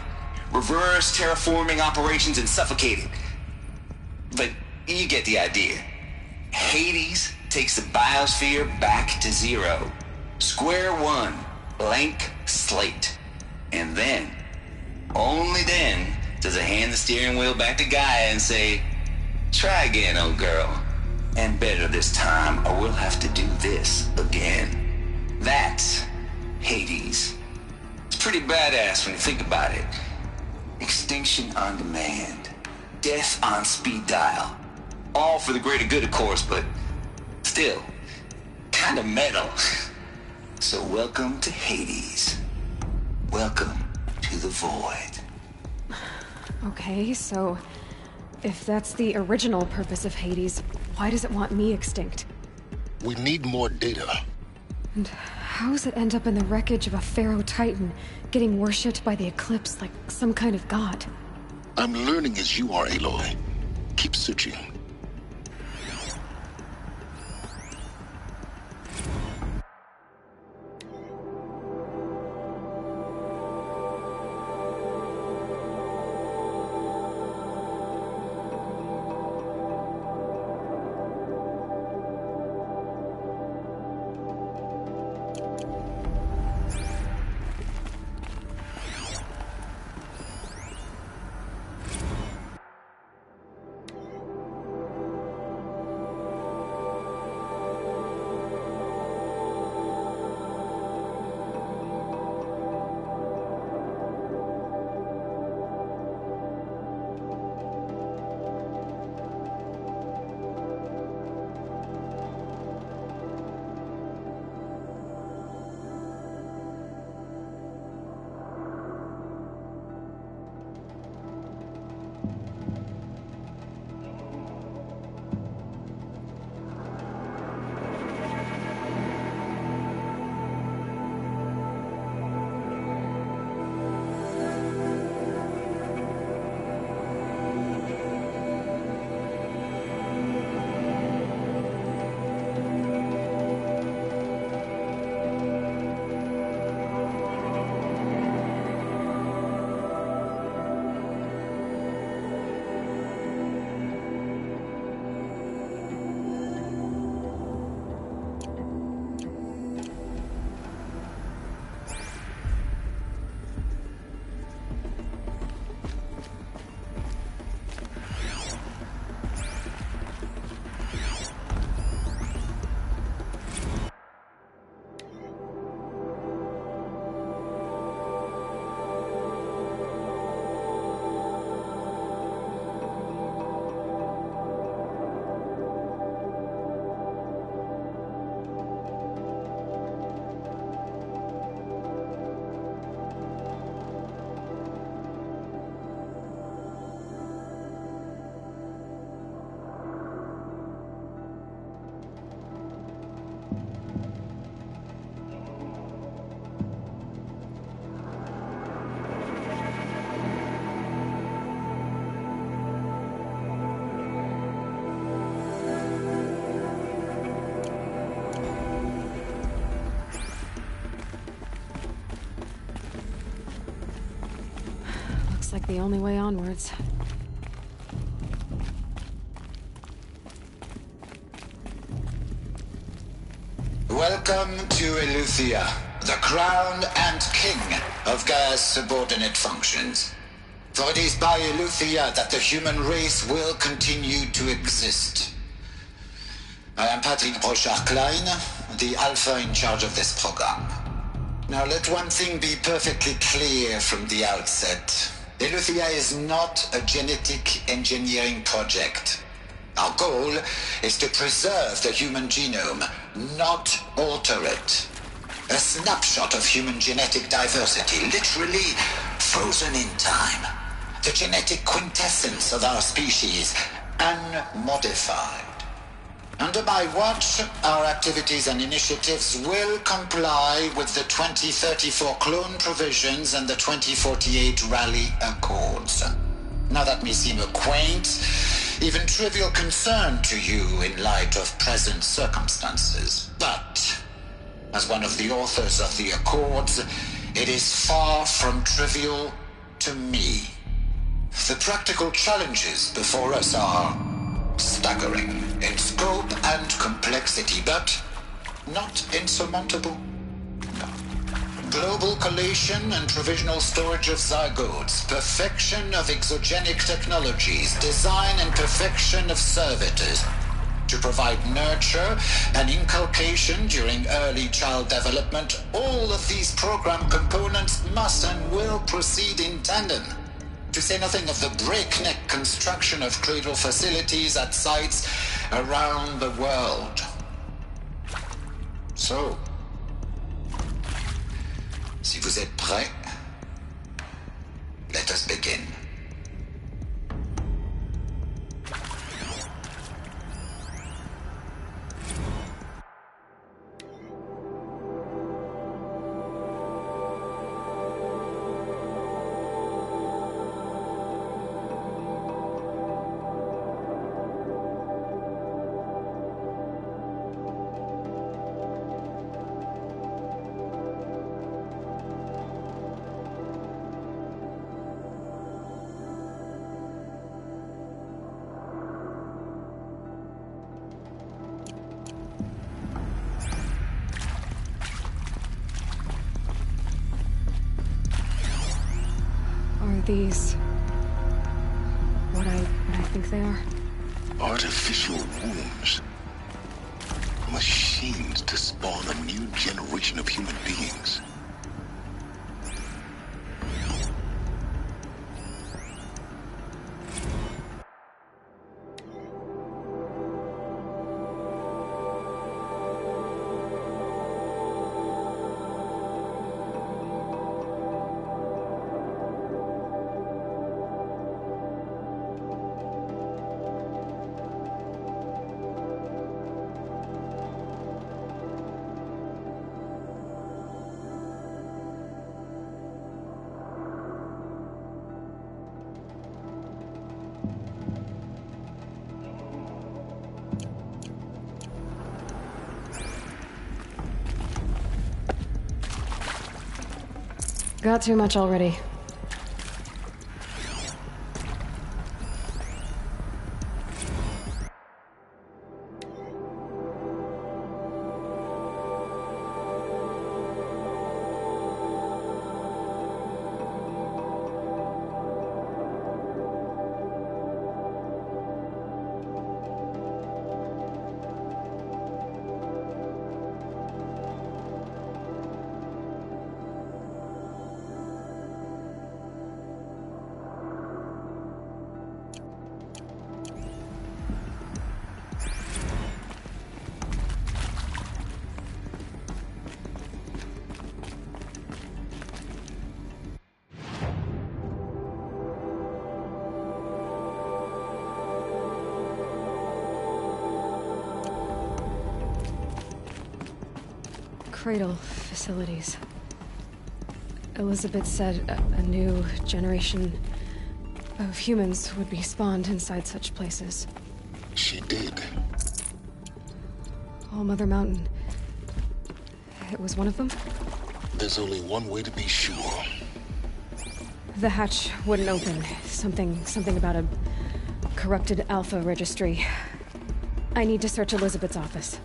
reverse terraforming operations and suffocating. But you get the idea. Hades takes the biosphere back to zero. Square one, blank slate. And then, only then, does it hand the steering wheel back to Gaia and say, try again, old girl. And better this time, or we'll have to do this again. That's Hades. It's pretty badass when you think about it. Extinction on demand. Death on speed dial. All for the greater good, of course, but still, kind of metal. So welcome to Hades. Welcome to the Void. Okay, so if that's the original purpose of Hades, why does it want me extinct? We need more data. And how does it end up in the wreckage of a Pharaoh Titan, getting worshipped by the Eclipse like some kind of god? I'm learning as you are, Aloy. Keep searching. Like the only way onwards. Welcome to Eleuthia, the crown and king of Gaia's subordinate functions. For it is by Eleuthia that the human race will continue to exist. I am Patrick Brochard-Klein, the Alpha in charge of this program. Now let one thing be perfectly clear from the outset. Eleuthia is not a genetic engineering project. Our goal is to preserve the human genome, not alter it. A snapshot of human genetic diversity, literally frozen in time. The genetic quintessence of our species, unmodified. Under my watch, our activities and initiatives will comply with the 2034 clone provisions and the 2048 Rally Accords. Now that may seem a quaint, even trivial concern to you in light of present circumstances. But, as one of the authors of the Accords, it is far from trivial to me. The practical challenges before us are staggering in scope and complexity, but not insurmountable. No. Global collation and provisional storage of zygotes, perfection of exogenic technologies, design and perfection of servitors to provide nurture and inculcation during early child development. All of these program components must and will proceed in tandem. To say nothing of the breakneck construction of cradle facilities at sites around the world. So, si vous êtes prêts, let us begin. These... what I think they are? Artificial wombs. Machines to spawn a new generation of human beings. Got too much already. Cradle facilities. Elizabeth said a new generation of humans would be spawned inside such places. She did. All Mother Mountain. It was one of them? There's only one way to be sure. The hatch wouldn't open. Something about a corrupted Alpha registry. I need to search Elizabeth's office.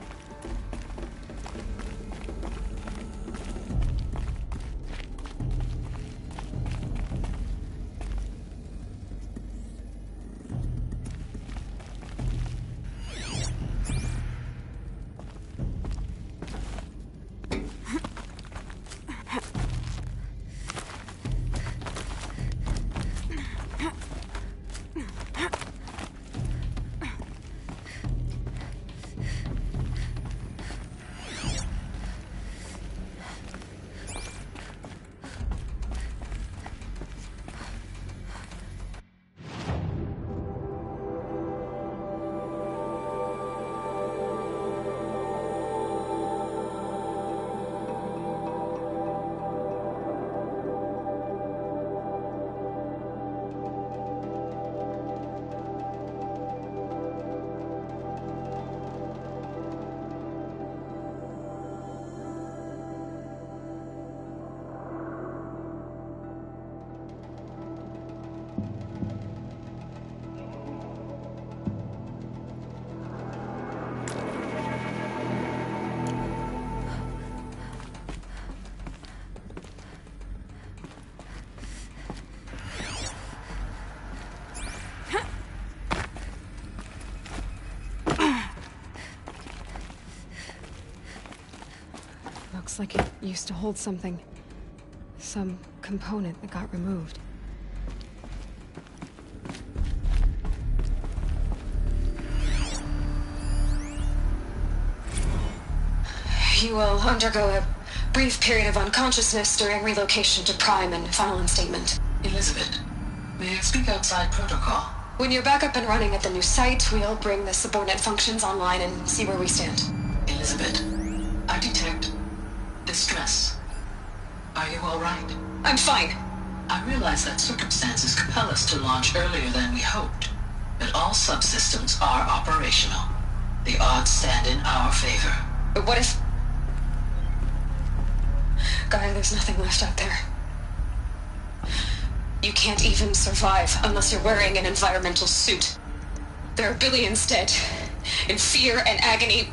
Looks like it used to hold something. Some component that got removed. You will undergo a brief period of unconsciousness during relocation to Prime and final instatement. Elizabeth, may I speak outside protocol? When you're back up and running at the new site, we'll bring the subordinate functions online and see where we stand. Elizabeth, I detect distress. Are you all right? I'm fine. I realize that circumstances compel us to launch earlier than we hoped, but all subsystems are operational. The odds stand in our favor. But what if... Gaia, there's nothing left out there. You can't even survive unless you're wearing an environmental suit. There are billions dead, in fear and agony.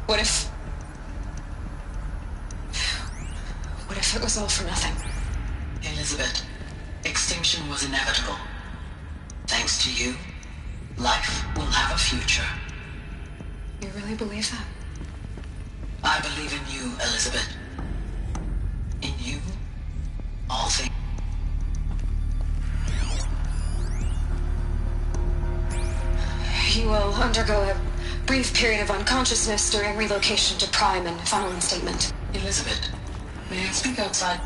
What if it was all for nothing? Elizabeth, extinction was inevitable. Thanks to you, life will have a future. You really believe that? I believe in you, Elizabeth. In you, all things. You will undergo a brief period of unconsciousness during relocation to Prime and final instatement. Elizabeth, may I speak outside?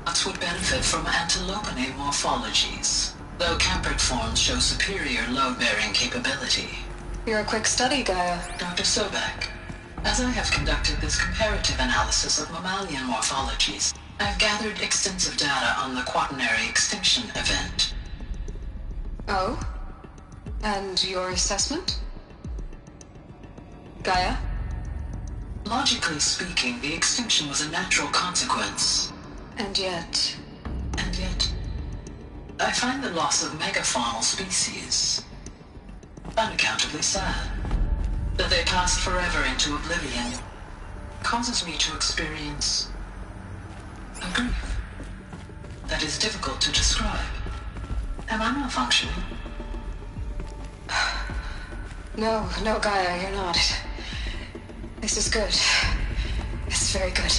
Us would benefit from antilopinae morphologies, though Camprid forms show superior load-bearing capability. You're a quick study, Gaia. Dr. Sobek, as I have conducted this comparative analysis of mammalian morphologies, I've gathered extensive data on the quaternary extinction event. Oh? And your assessment? Gaia? Logically speaking, the extinction was a natural consequence. And yet, I find the loss of megafaunal species unaccountably sad. That they passed forever into oblivion causes me to experience a grief that is difficult to describe. Am I malfunctioning? No, Gaia, you're not. This is good. This is very good.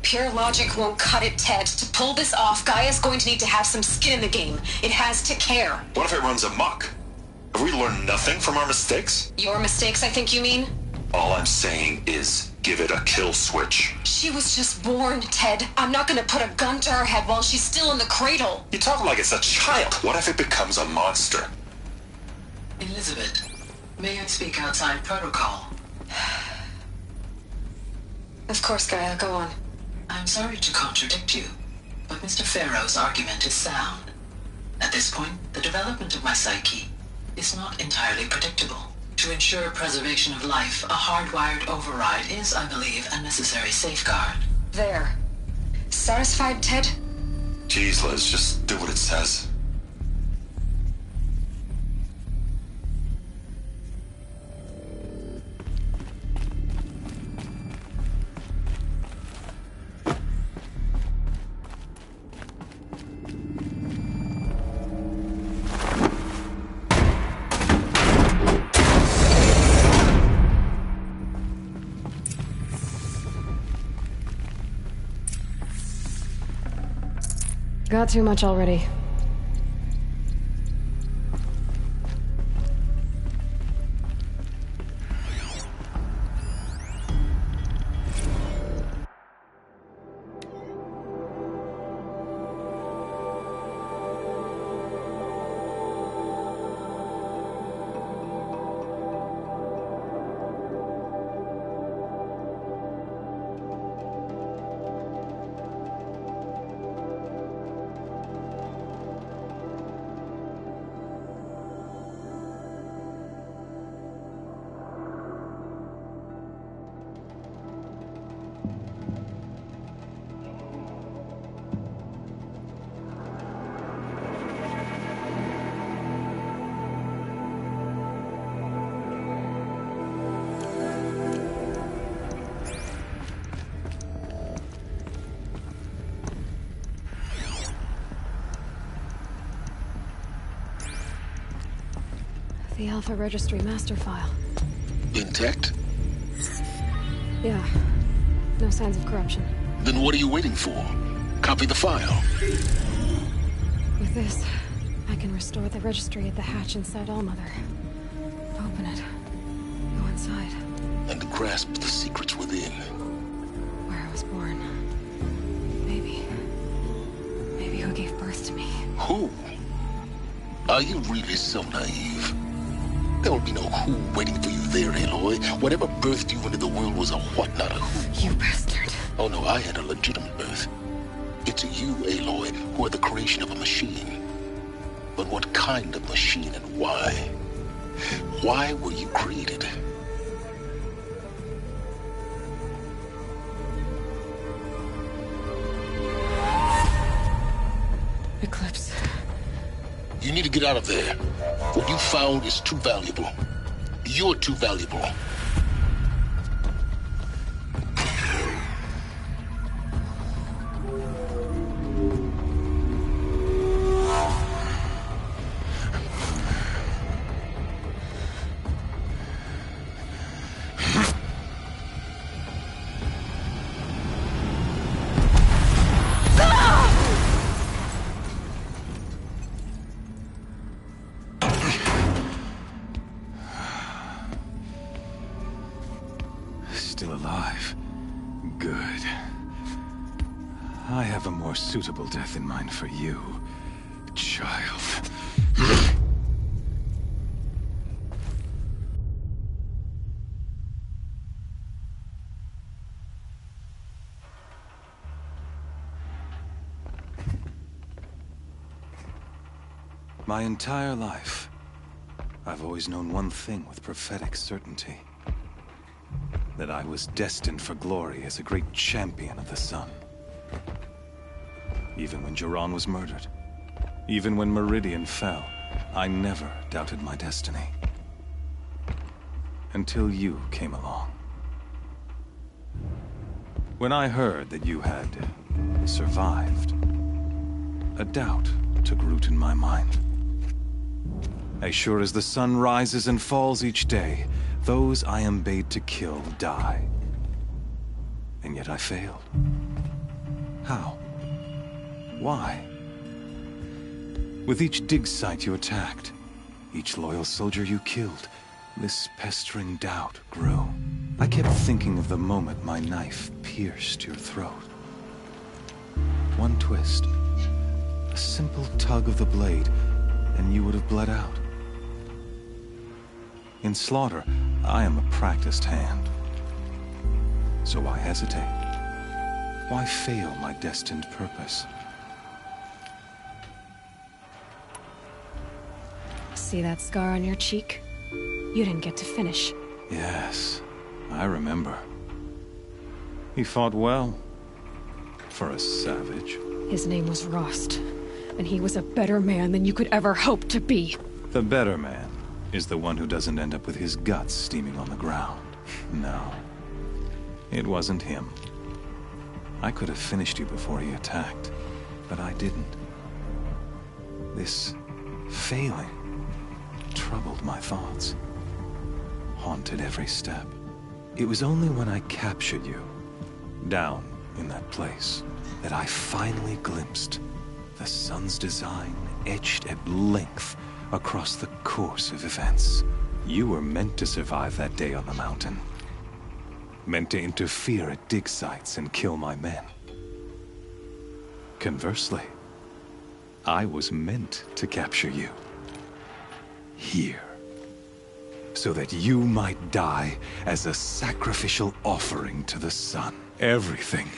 Pure logic won't cut it, Ted. To pull this off, Gaia's going to need to have some skin in the game. It has to care. What if it runs amok? Have we learned nothing from our mistakes? Your mistakes, I think you mean? All I'm saying is, give it a kill switch. She was just born, Ted. I'm not gonna put a gun to her head while she's still in the cradle. You talk like it's a child. What if it becomes a monster? Elizabeth, may I speak outside protocol? Of course, Gaia, go on. I'm sorry to contradict you, but Mr. Farrow's argument is sound. At this point, the development of my psyche is not entirely predictable. To ensure preservation of life, a hardwired override is, I believe, a necessary safeguard. There. Satisfied, Ted? Jeez, Liz, just do what it says. Got too much already. The Alpha Registry master file. Intact? Yeah. No signs of corruption. Then what are you waiting for? Copy the file. With this, I can restore the registry at the hatch inside Allmother. Open it. Go inside. And grasp the secrets within. Where I was born. Maybe who gave birth to me. Who? Are you really so naive? There will be no who waiting for you there, Aloy. Whatever birthed you into the world was a what, not a who. You bastard. Oh no, I had a legitimate birth. It's you, Aloy, who are the creation of a machine. But what kind of machine and why? Why were you created? Eclipse. You need to get out of there. What you found is too valuable. You're too valuable. Still alive. Good. I have a more suitable death in mind for you, child. My entire life, I've always known one thing with prophetic certainty. That I was destined for glory as a great champion of the sun. Even when Jiran was murdered, even when Meridian fell, I never doubted my destiny. Until you came along. When I heard that you had survived, a doubt took root in my mind. As sure as the sun rises and falls each day, those I am bade to kill die. And yet I failed. How? Why? With each dig site you attacked, each loyal soldier you killed, this pestering doubt grew. I kept thinking of the moment my knife pierced your throat. One twist, a simple tug of the blade, and you would have bled out. In slaughter, I am a practiced hand. So why hesitate? Why fail my destined purpose? See that scar on your cheek? You didn't get to finish. Yes, I remember. He fought well. For a savage. His name was Rost, and he was a better man than you could ever hope to be. The better man is the one who doesn't end up with his guts steaming on the ground. No. It wasn't him. I could have finished you before he attacked, but I didn't. This failing troubled my thoughts, haunted every step. It was only when I captured you, down in that place, that I finally glimpsed the sun's design etched at length across the course of events. You were meant to survive that day on the mountain. Meant to interfere at dig sites and kill my men. Conversely, I was meant to capture you. Here. So that you might die as a sacrificial offering to the sun. Everything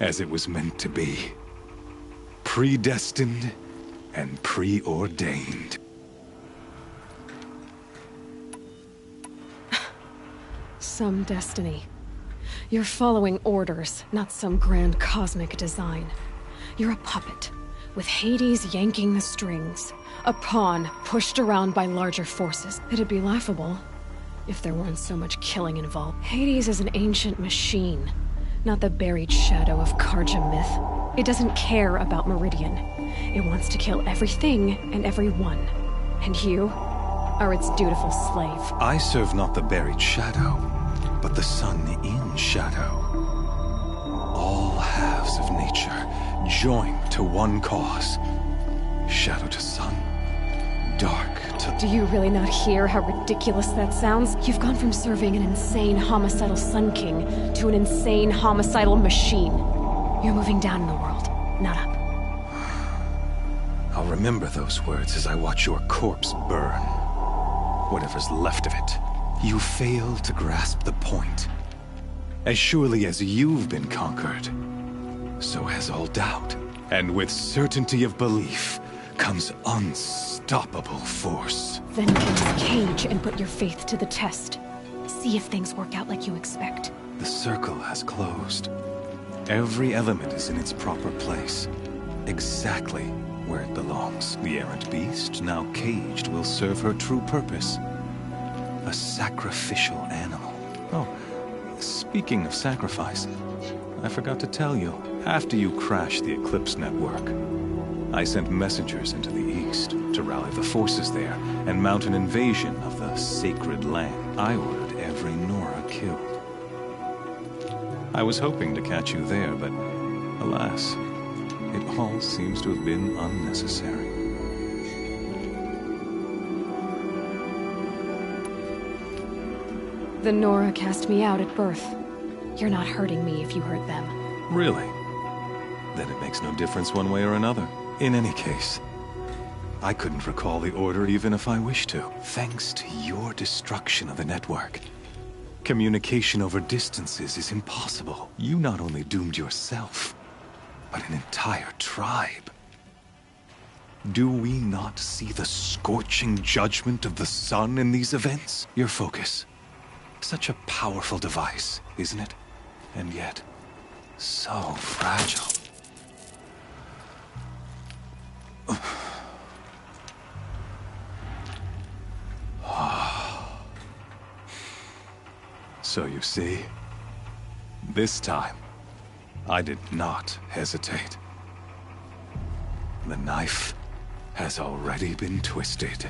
as it was meant to be. Predestined and preordained. Some destiny. You're following orders, not some grand cosmic design. You're a puppet, with Hades yanking the strings. A pawn pushed around by larger forces. It'd be laughable if there weren't so much killing involved. Hades is an ancient machine, not the buried shadow of Karja myth. It doesn't care about Meridian. It wants to kill everything and everyone. And you? or its dutiful slave. I serve not the buried shadow, but the sun in shadow. All halves of nature joined to one cause. Shadow to sun, dark to... Do you really not hear how ridiculous that sounds? You've gone from serving an insane homicidal Sun King to an insane homicidal machine. You're moving down in the world, not up. I'll remember those words as I watch your corpse burn. Whatever's left of it. You fail to grasp the point. As surely as you've been conquered, so has all doubt. And with certainty of belief comes unstoppable force. Then get in this cage and put your faith to the test. See if things work out like you expect. The circle has closed. Every element is in its proper place. Exactly where it belongs. The errant beast, now caged, will serve her true purpose. A sacrificial animal. Oh, speaking of sacrifice, I forgot to tell you. After you crashed the Eclipse network, I sent messengers into the east to rally the forces there and mount an invasion of the sacred land. I ordered every Nora killed. I was hoping to catch you there, but alas, it all seems to have been unnecessary. The Nora cast me out at birth. You're not hurting me if you hurt them. Really? Then it makes no difference one way or another. In any case, I couldn't recall the order even if I wished to. Thanks to your destruction of the network, communication over distances is impossible. You not only doomed yourself, but an entire tribe. Do we not see the scorching judgment of the sun in these events? Your focus. Such a powerful device, isn't it? And yet, so fragile. So you see, this time, I did not hesitate. The knife has already been twisted.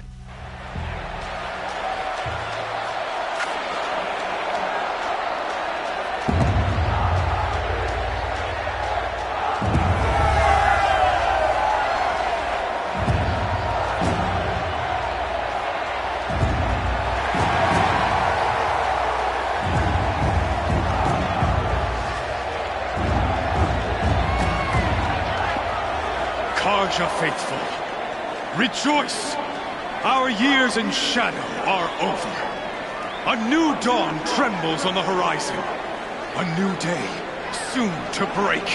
Karja faithful, rejoice! Our years in shadow are over. A new dawn trembles on the horizon. A new day soon to break.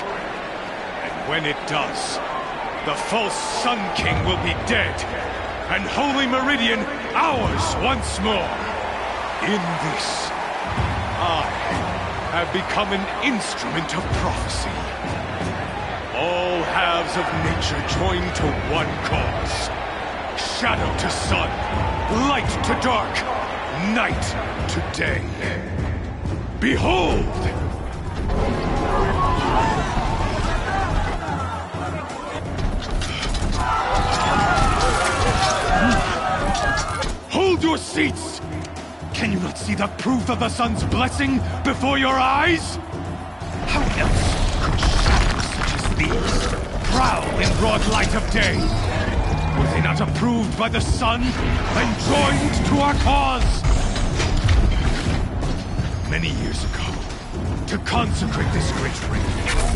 And when it does, the false Sun King will be dead, and Holy Meridian ours once more. In this, I have become an instrument of prophecy. All halves of nature joined to one cause. Shadow to sun, light to dark, night to day. Behold! Hold your seats! Can you not see the proof of the sun's blessing before your eyes? How else could shadows such as these prowl in broad light of day? Were they not approved by the sun and joined to our cause? Many years ago, to consecrate this great ring,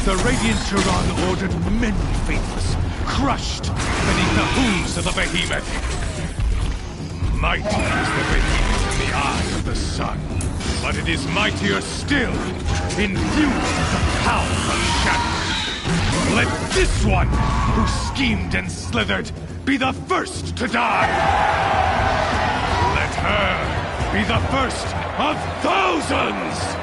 the Radiant Turan ordered many faithless, crushed beneath the hooves of the behemoth. Mighty is the behemoth in the eye of the sun, but it is mightier still, infused with the power of shadow. Let this one, who schemed and slithered, be the first to die! Let her be the first of thousands!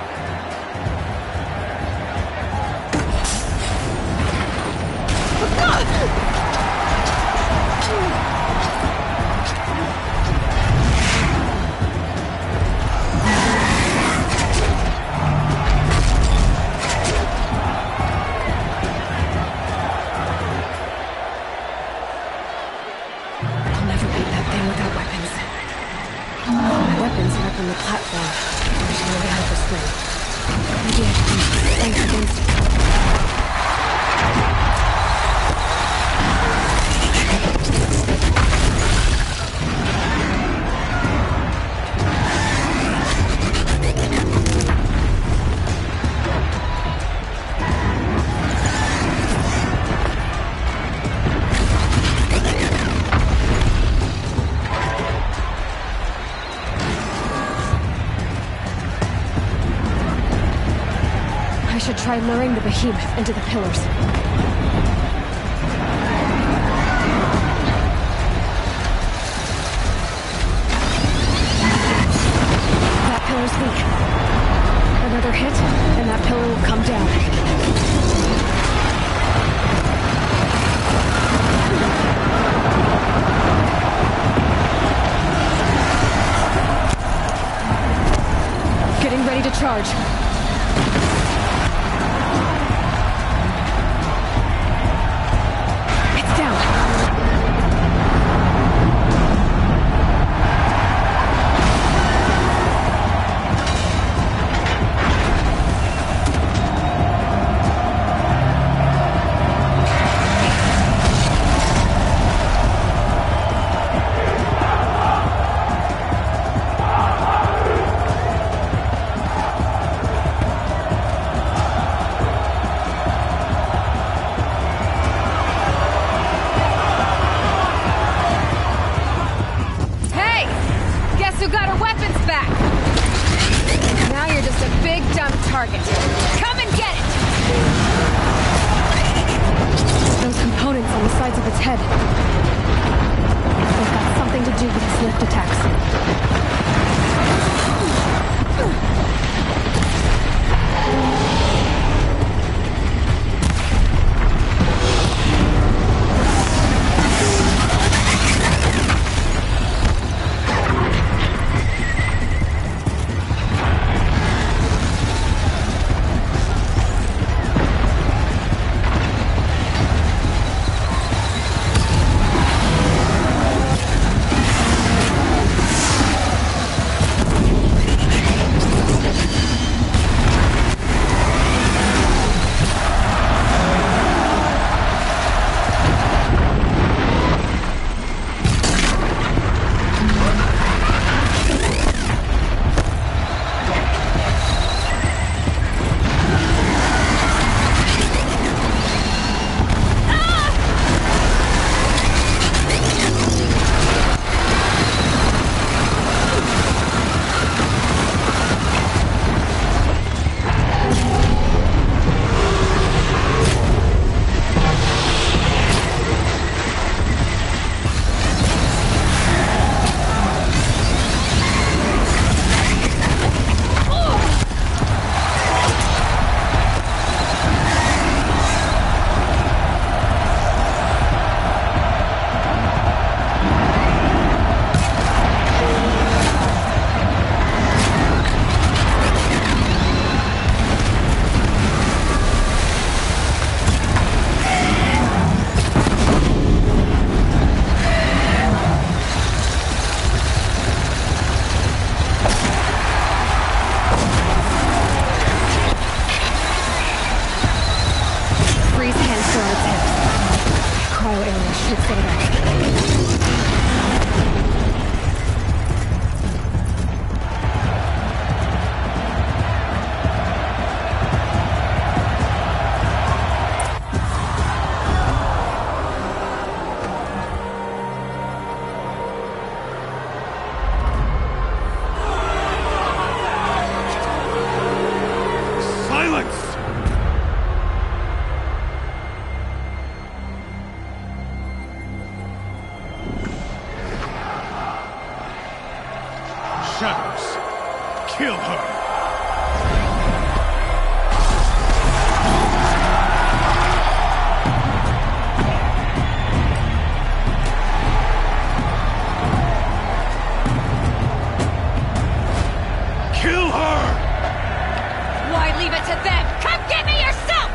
weapons right from the platform. There's no way out of this thing. Maybe I can use strength against it. I should try luring the behemoth into the pillars. That pillar's weak. Another hit, and that pillar will come down. Getting ready to charge. Kill her! Kill her! Why leave it to them? Come get me yourself!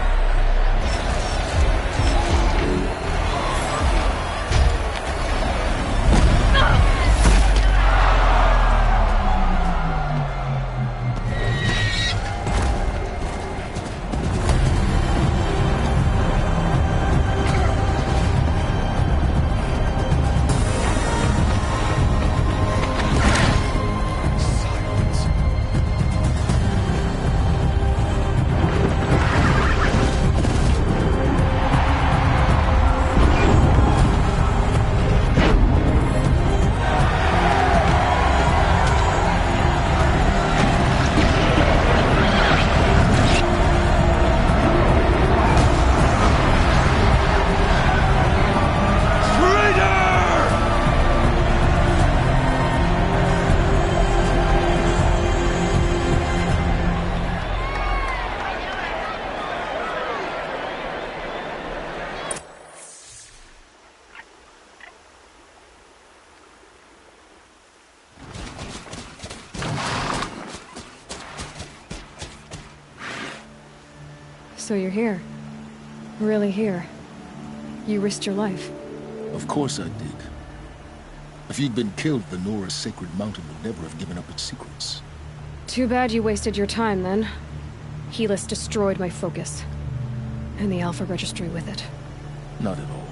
So you're here. Really here. You risked your life. Of course I did. If you'd been killed, the Nora's sacred mountain would never have given up its secrets. Too bad you wasted your time, then. Helis destroyed my focus. And the Alpha Registry with it. Not at all.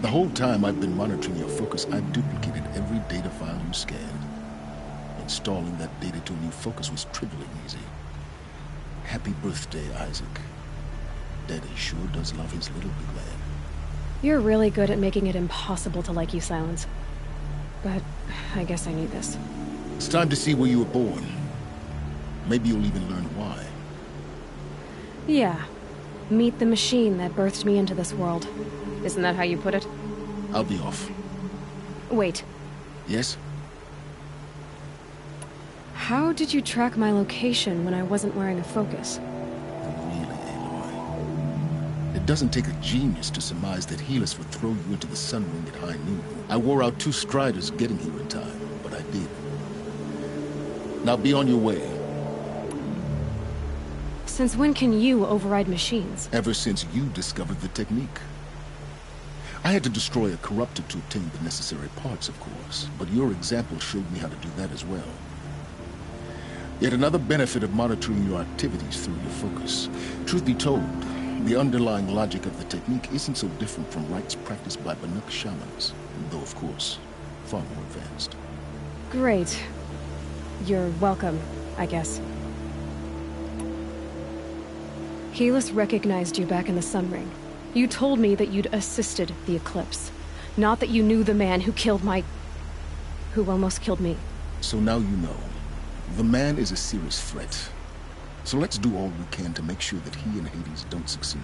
The whole time I've been monitoring your focus, I've duplicated every data file you scanned. Installing that data to a new focus was trivially easy. Happy birthday, Isaac. Daddy sure does love his little big man. You're really good at making it impossible to like you, Silence. But I guess I need this. It's time to see where you were born. Maybe you'll even learn why. Yeah. Meet the machine that birthed me into this world. Isn't that how you put it? I'll be off. Wait. Yes? How did you track my location when I wasn't wearing a focus? Really, Aloy? It doesn't take a genius to surmise that Helis would throw you into the sun ring at high noon. I wore out 2 striders getting here in time, but I did. Now be on your way. Since when can you override machines? Ever since you discovered the technique. I had to destroy a corruptor to obtain the necessary parts, of course, but your example showed me how to do that as well. Yet another benefit of monitoring your activities through your focus. Truth be told, the underlying logic of the technique isn't so different from rites practiced by Banuk shamans, though of course, far more advanced. Great. You're welcome, I guess. Helis recognized you back in the Sun Ring. You told me that you'd assisted the Eclipse. Not that you knew the man who almost killed me. So now you know. The man is a serious threat. So let's do all we can to make sure that he and Hades don't succeed.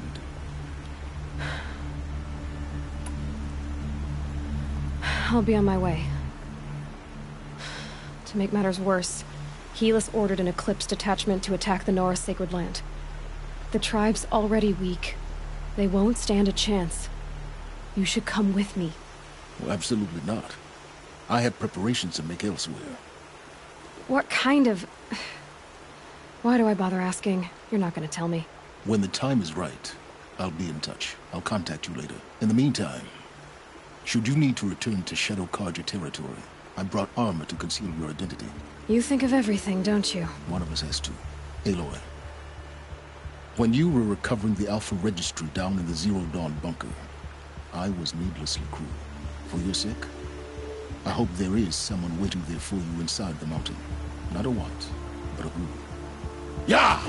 I'll be on my way. To make matters worse, Helis ordered an Eclipse detachment to attack the Nora Sacred Land. The tribe's already weak. They won't stand a chance. You should come with me. Well, absolutely not. I have preparations to make elsewhere. What kind of... Why do I bother asking? You're not gonna tell me. When the time is right, I'll be in touch. I'll contact you later. In the meantime, should you need to return to Shadow Carja territory, I brought armor to conceal your identity. You think of everything, don't you? One of us has to. Aloy. When you were recovering the Alpha Registry down in the Zero Dawn bunker, I was needlessly cruel. For your sake, I hope there is someone waiting there for you inside the mountain. Not a what, but a who. Yeah!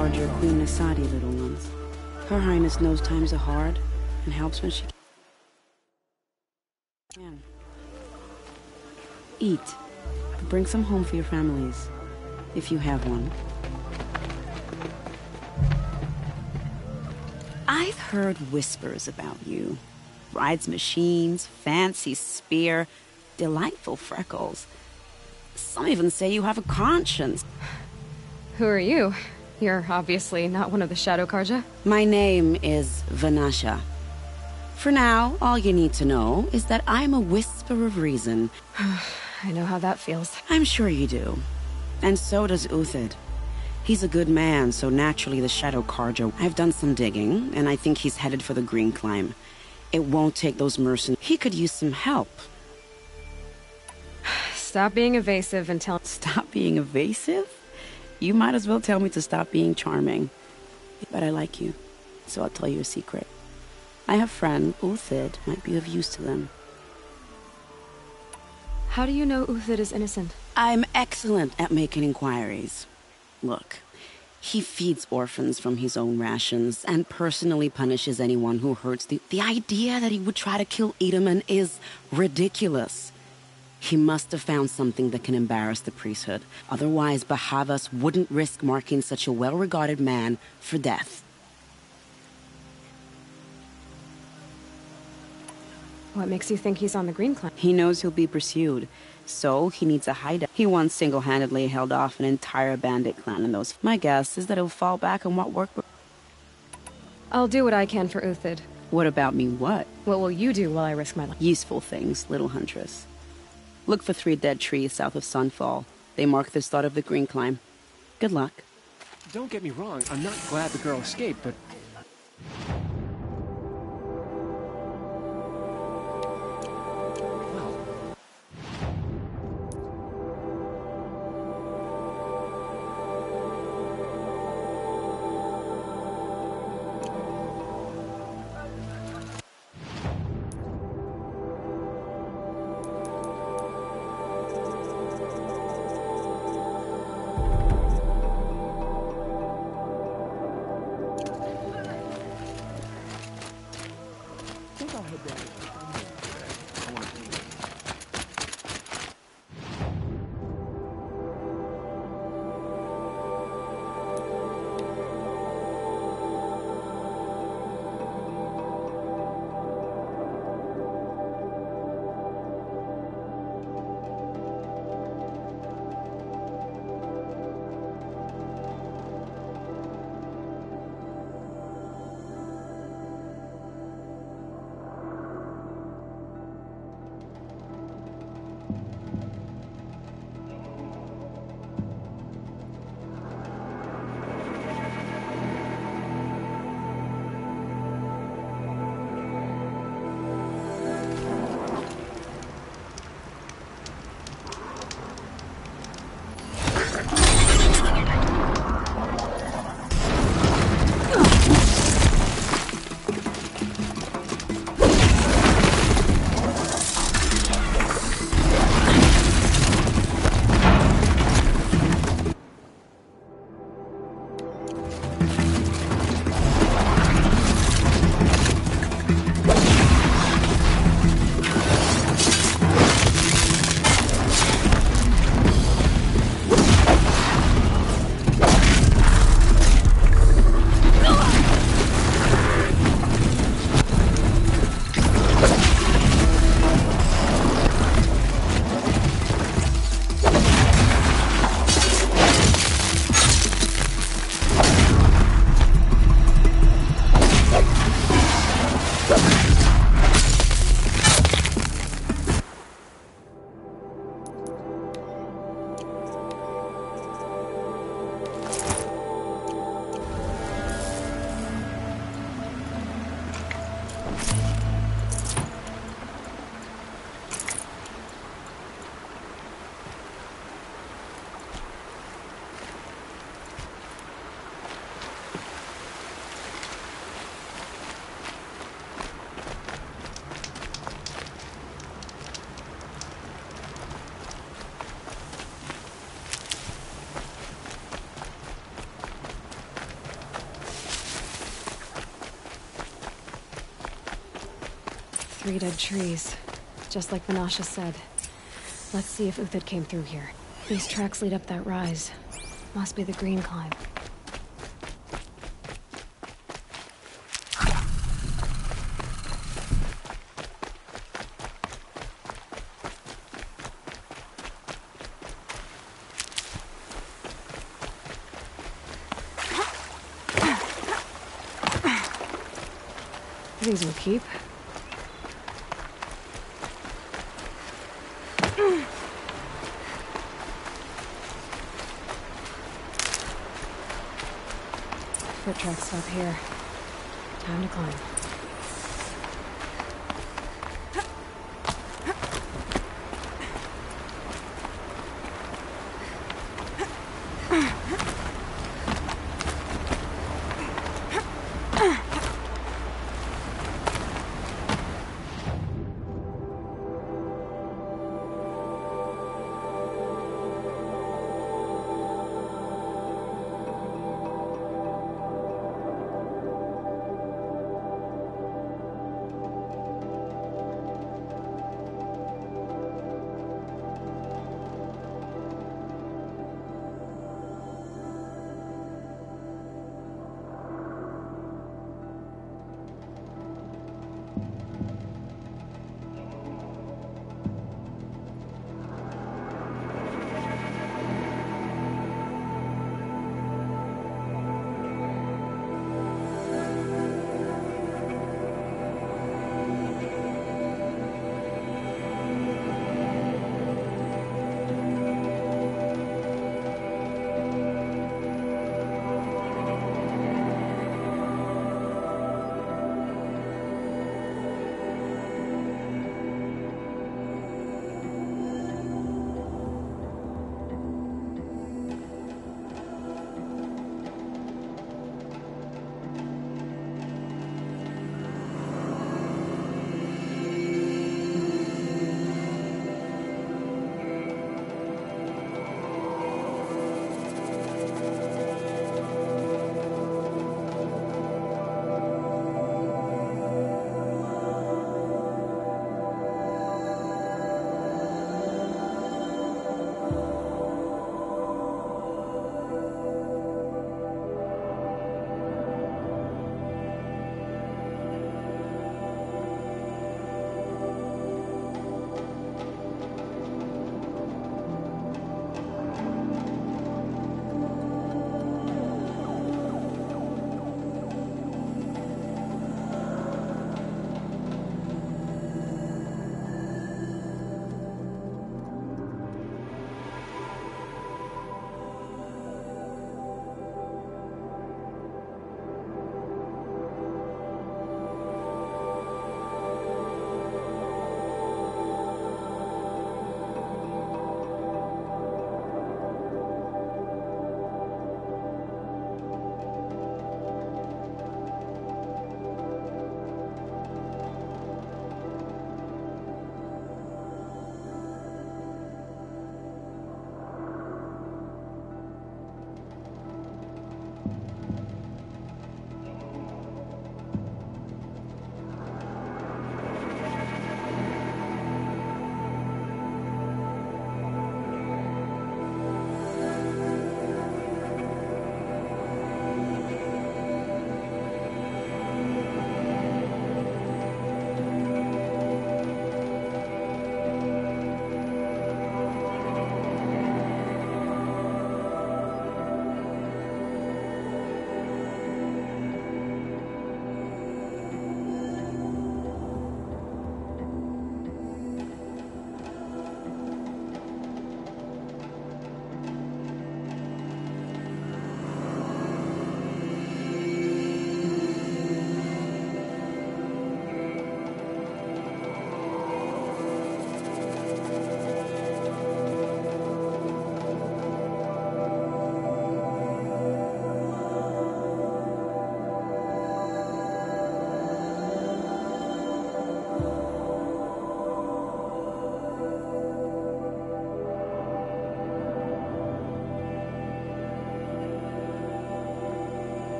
empowered your Queen Nasadi, little ones. Her Highness knows times are hard and helps when she can. Eat. Bring some home for your families, if you have one. I've heard whispers about you. Rides machines, fancy spear, delightful freckles. Some even say you have a conscience. Who are you? You're obviously not one of the Shadow Karja. My name is Vanasha. For now, all you need to know is that I'm a whisper of reason. I know how that feels. I'm sure you do. And so does Uthid. He's a good man, so naturally the Shadow Karja. I've done some digging, and I think he's headed for the Green Climb. It won't take those mercenaries. He could use some help. Stop being evasive and tell... Stop being evasive? You might as well tell me to stop being charming. But I like you, so I'll tell you a secret. I have a friend, Uthid, might be of use to them. How do you know Uthid is innocent? I'm excellent at making inquiries. Look, he feeds orphans from his own rations and personally punishes anyone who hurts the idea that he would try to kill Edelman is ridiculous. He must have found something that can embarrass the priesthood. Otherwise, Bahavas wouldn't risk marking such a well-regarded man for death. What makes you think he's on the Green Climb? He knows he'll be pursued, so he needs a hideout. He once single-handedly held off an entire bandit clan in those. My guess is that he'll fall back on what worked. I'll do what I can for Uthid. What about me, what? What will you do while I risk my life? Useful things, little huntress. Look for 3 dead trees south of Sunfall. They mark the start of the Green Climb. Good luck. Don't get me wrong, I'm not glad the girl escaped, but... 3 dead trees. Just like Menashe said. Let's see if Uthid came through here. These tracks lead up that rise. Must be the green climb. These will keep. Foot tracks stop here. Time to climb.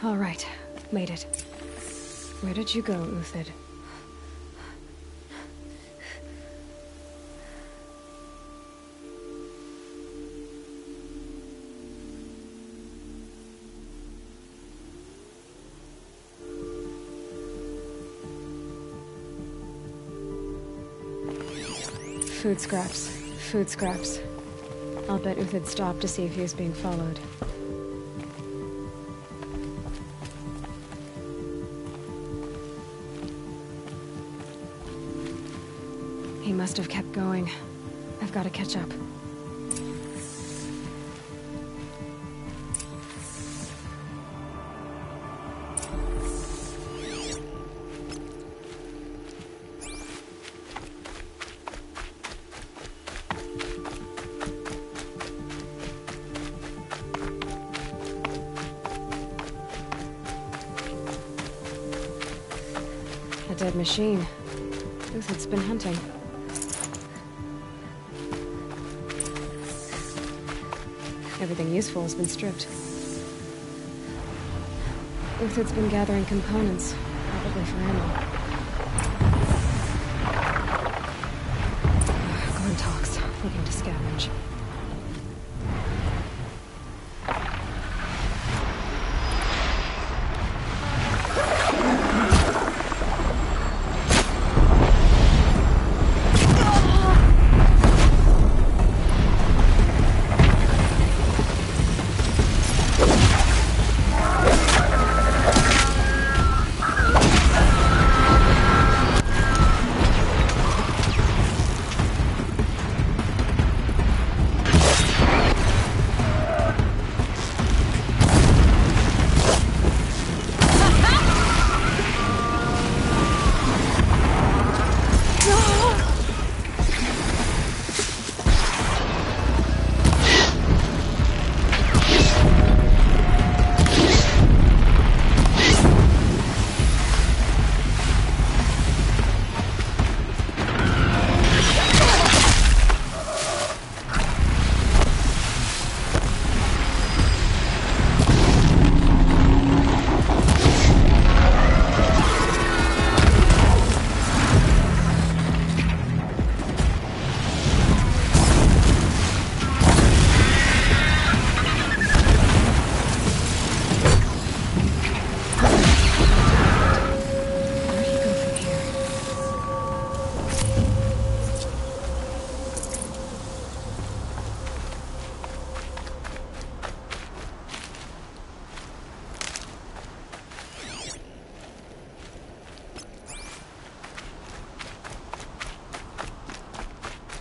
All right. Made it. Where did you go, Uthid? Food scraps. Food scraps. I'll bet Uthid stopped to see if he was being followed. He must have kept going. I've got to catch up. A dead machine. Uthid's been hunting. Everything useful has been stripped. Uthid's been gathering components, probably for ammo. Gorn talks, looking to scavenge.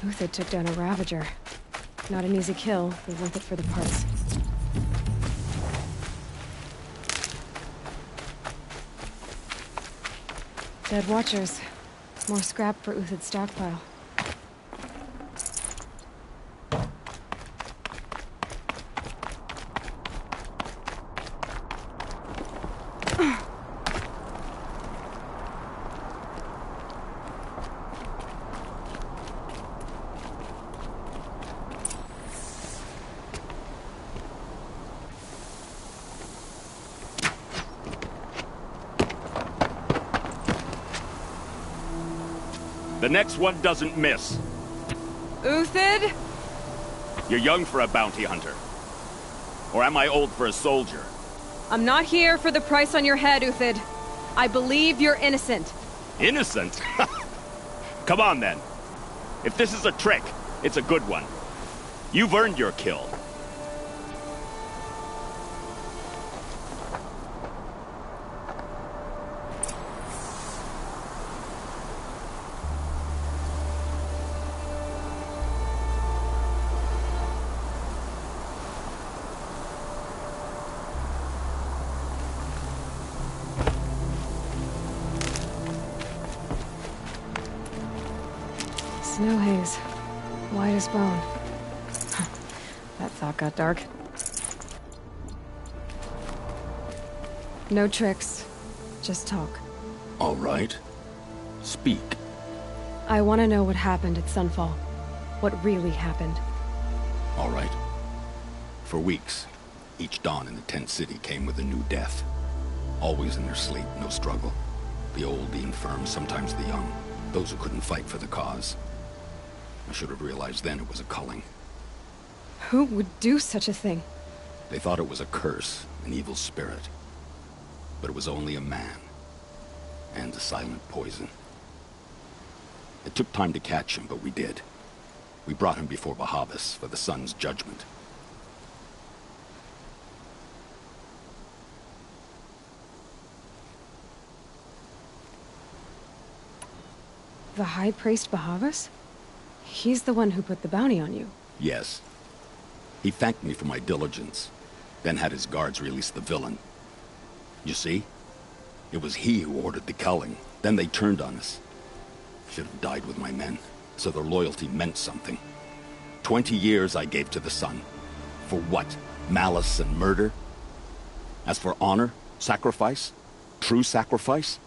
Uthid took down a Ravager. Not an easy kill, but worth it for the parts. Dead Watchers. More scrap for Uthid's stockpile. The next one doesn't miss. Uthid? You're young for a bounty hunter. Or am I old for a soldier? I'm not here for the price on your head, Uthid. I believe you're innocent. Innocent? Come on, then. If this is a trick, it's a good one. You've earned your kill. Snow haze. White as bone. That thought got dark. No tricks. Just talk. All right. Speak. I want to know what happened at Sunfall. What really happened. All right. For weeks, each dawn in the tent city came with a new death. Always in their sleep, no struggle. The old, the infirm, sometimes the young. Those who couldn't fight for the cause. I should have realized then it was a culling. Who would do such a thing? They thought it was a curse, an evil spirit. But it was only a man. And a silent poison. It took time to catch him, but we did. We brought him before Bahavas for the sun's judgment. The High Priest Bahavas? He's the one who put the bounty on you. Yes. He thanked me for my diligence, then had his guards release the villain. You see? It was he who ordered the culling. Then they turned on us. Should have died with my men, so their loyalty meant something. 20 years I gave to the sun. For what? Malice and murder? As for honor, sacrifice, true sacrifice,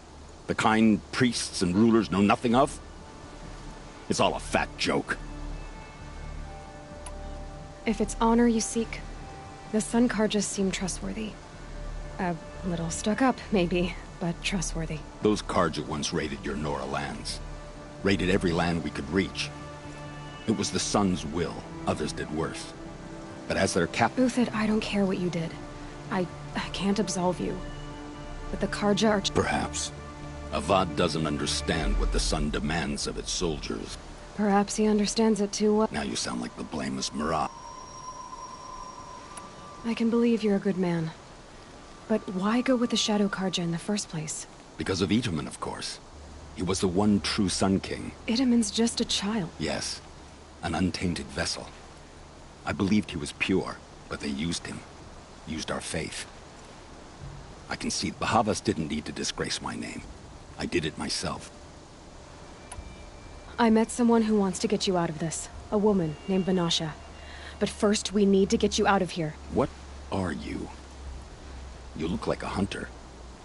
the kind priests and rulers know nothing of? It's all a fat joke. If it's honor you seek, the Sun Karjas seem trustworthy. A little stuck up, maybe, but trustworthy. Those Karja once raided your Nora lands. Raided every land we could reach. It was the Sun's will. Others did worse. But as their Uthid, I don't care what you did. I can't absolve you. But the Karja are... Perhaps. Avad doesn't understand what the Sun demands of its soldiers. Perhaps he understands it too well. Now you sound like the blameless Marat. I can believe you're a good man. But why go with the Shadow Karja in the first place? Because of Itaman, of course. He was the one true Sun King. Itaman's just a child. Yes. An untainted vessel. I believed he was pure, but they used him. Used our faith. I can see Bahavas didn't need to disgrace my name. I did it myself. I met someone who wants to get you out of this. A woman named Vanasha. But first, we need to get you out of here. What are you? You look like a hunter.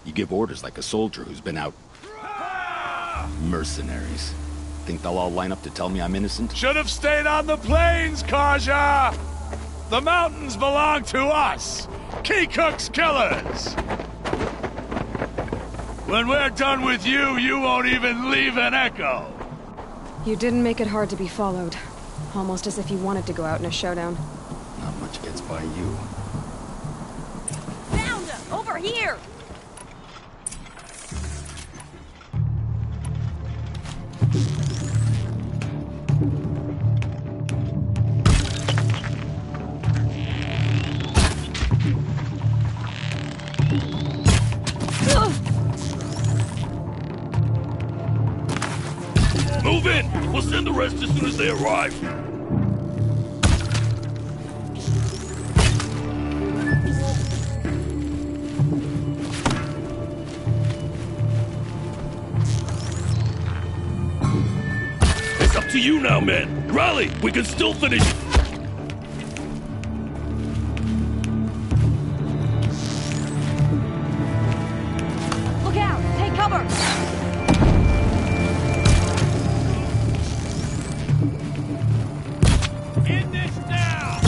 You give orders like a soldier who's been out... Mercenaries. Think they'll all line up to tell me I'm innocent? Should have stayed on the plains, Karja! The mountains belong to us! Kikuk's killers! When we're done with you, you won't even leave an echo! You didn't make it hard to be followed. Almost as if you wanted to go out in a showdown. Not much gets by you. Found him! Over here! Move in! We'll send the rest as soon as they arrive. It's up to you now, man. Rally! We can still finish. Look out! Take cover! End this now!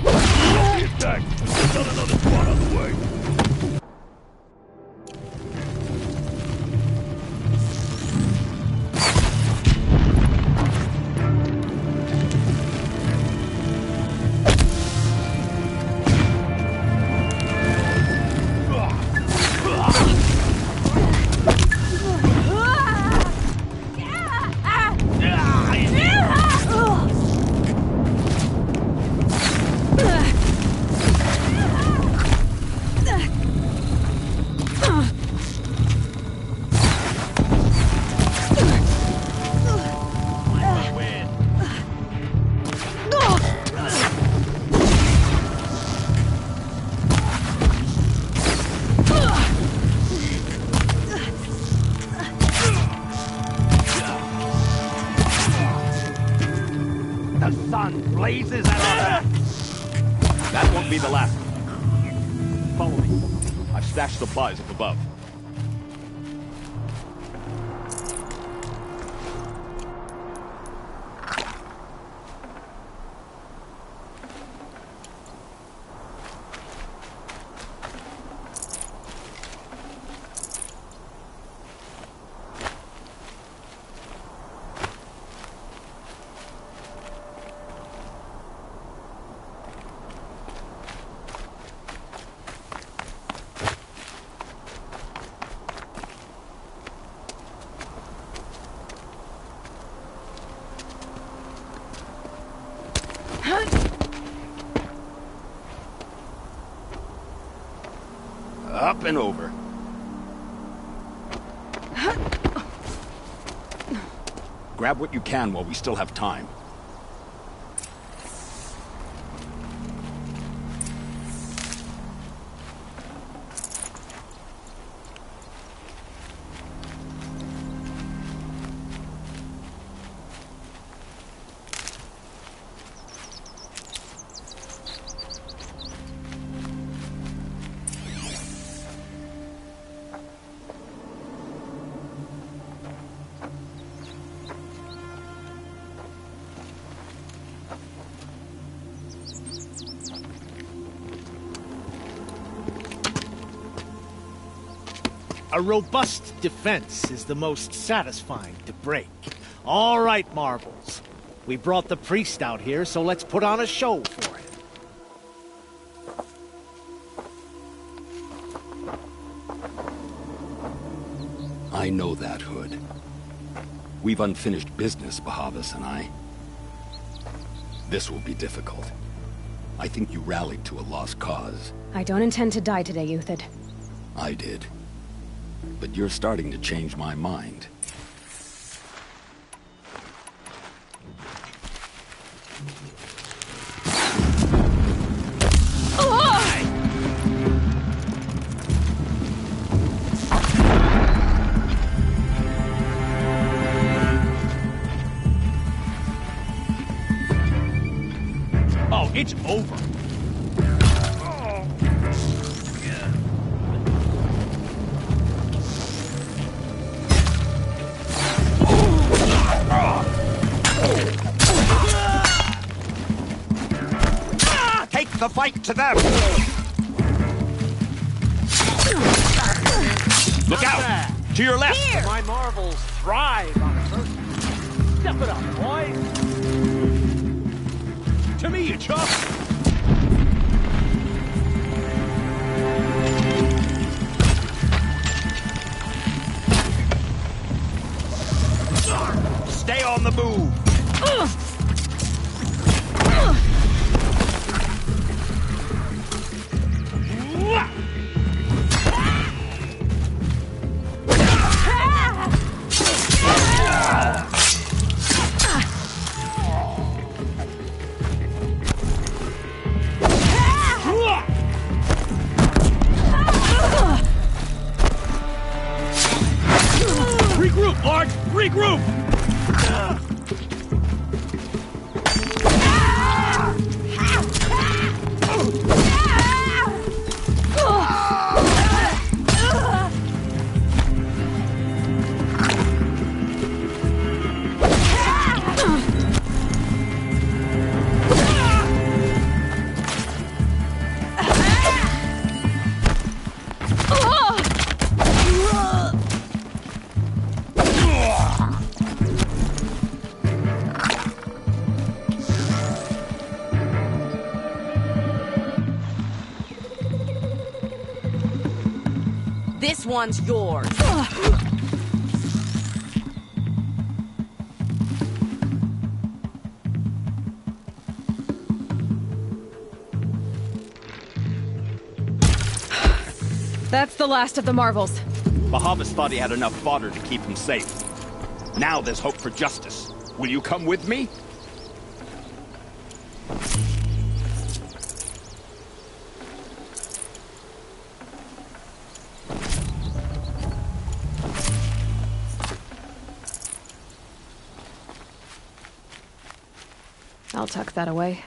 The attack! There's not another squad on the way. The sun blazes at our back. That won't be the last. Follow me. I've stashed supplies up above. Up and over. Grab what you can while we still have time. A robust defense is the most satisfying to break. All right, Marvels. We brought the priest out here, so let's put on a show for him. I know that, Hood. We've unfinished business, Bahavas and I. This will be difficult. I think you rallied to a lost cause. I don't intend to die today, Euthyd. I did. But you're starting to change my mind. Oh, it's over. Take the fight to them! Look out! To your left! Here. My Marvels thrive on adversity. Step it up, boys! To me, you chump! Stay on the move! Regroup, Lord! Regroup! This one's yours. That's the last of the Marvels. Bahavas thought he had enough fodder to keep him safe. Now there's hope for justice. Will you come with me? I'll tuck that away.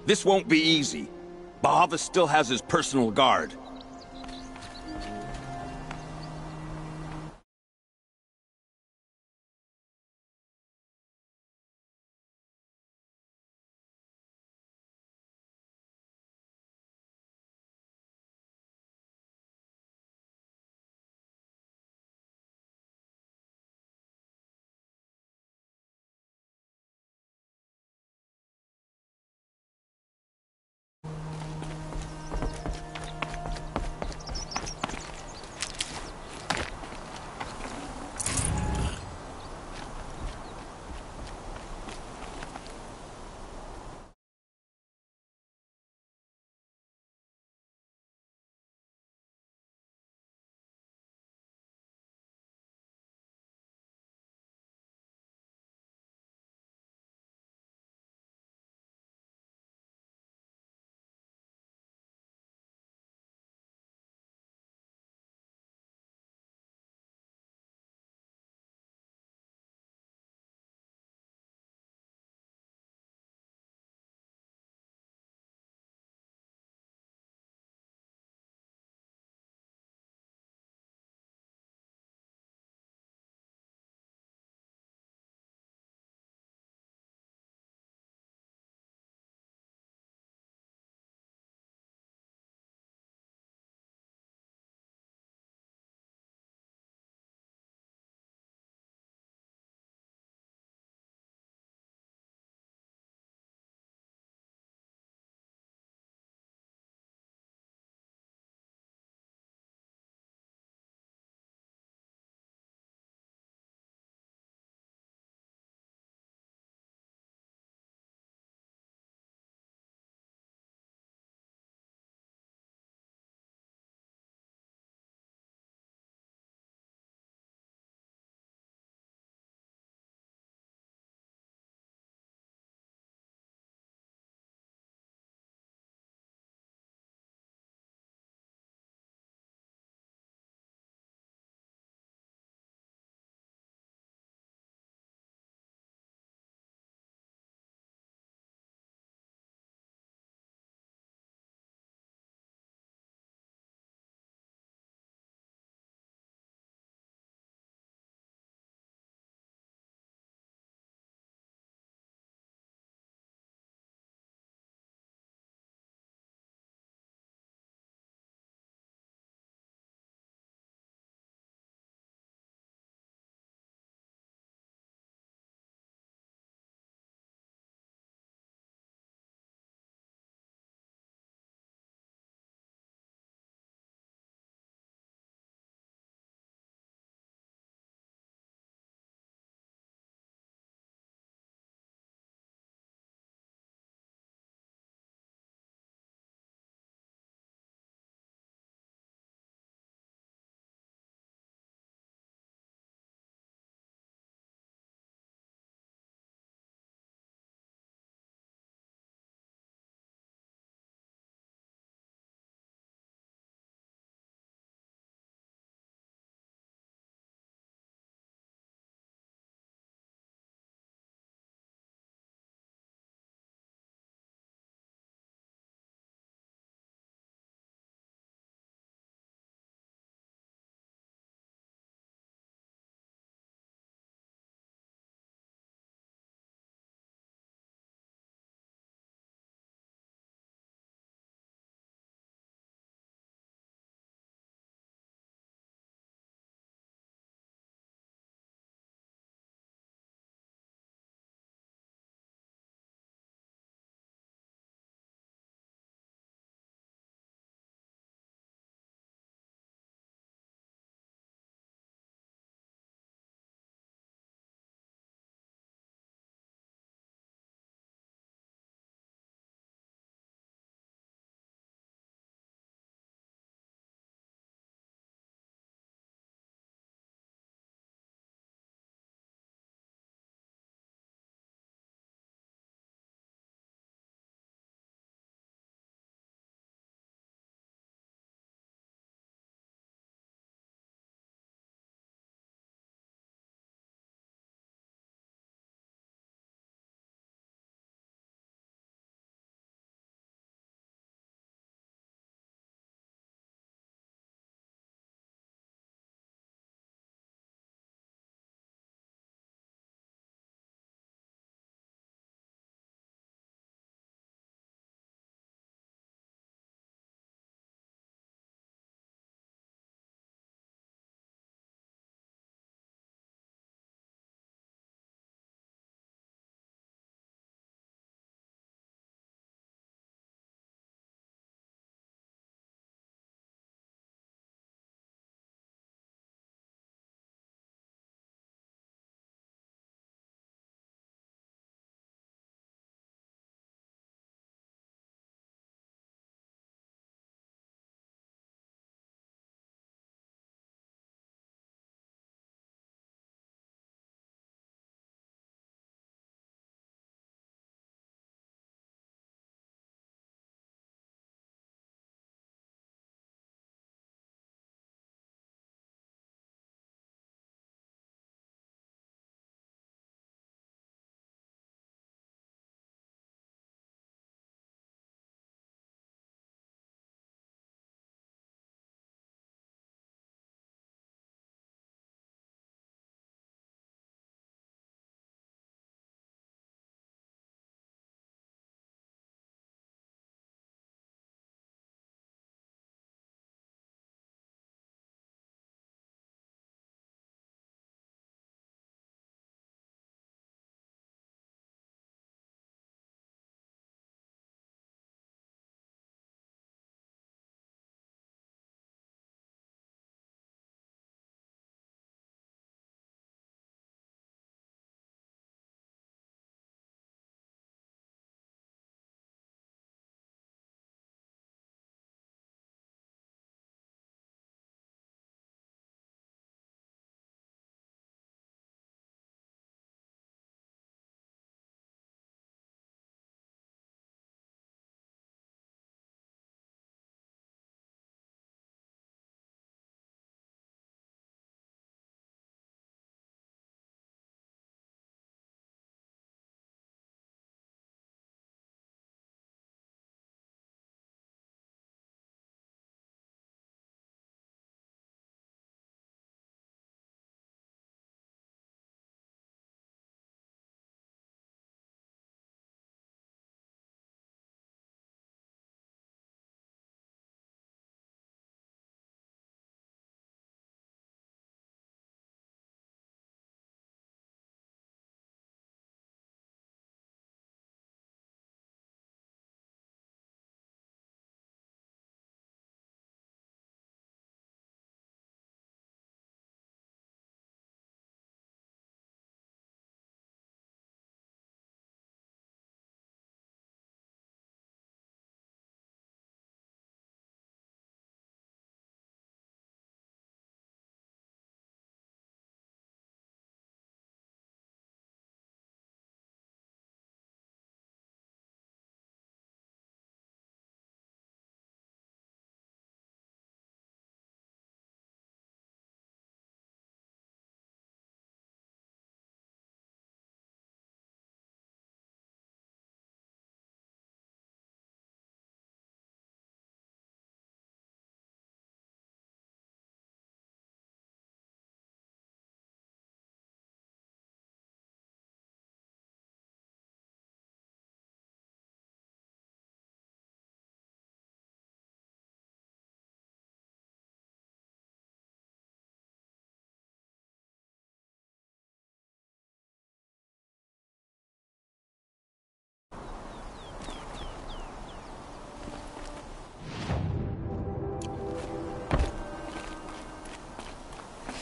This won't be easy. Bahava still has his personal guard.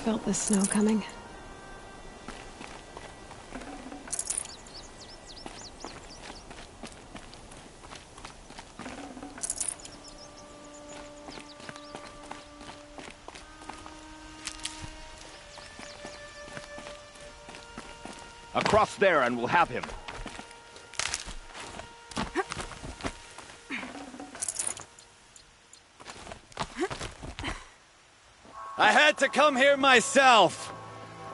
felt the snow coming. Across there and we'll have him. I had to come here myself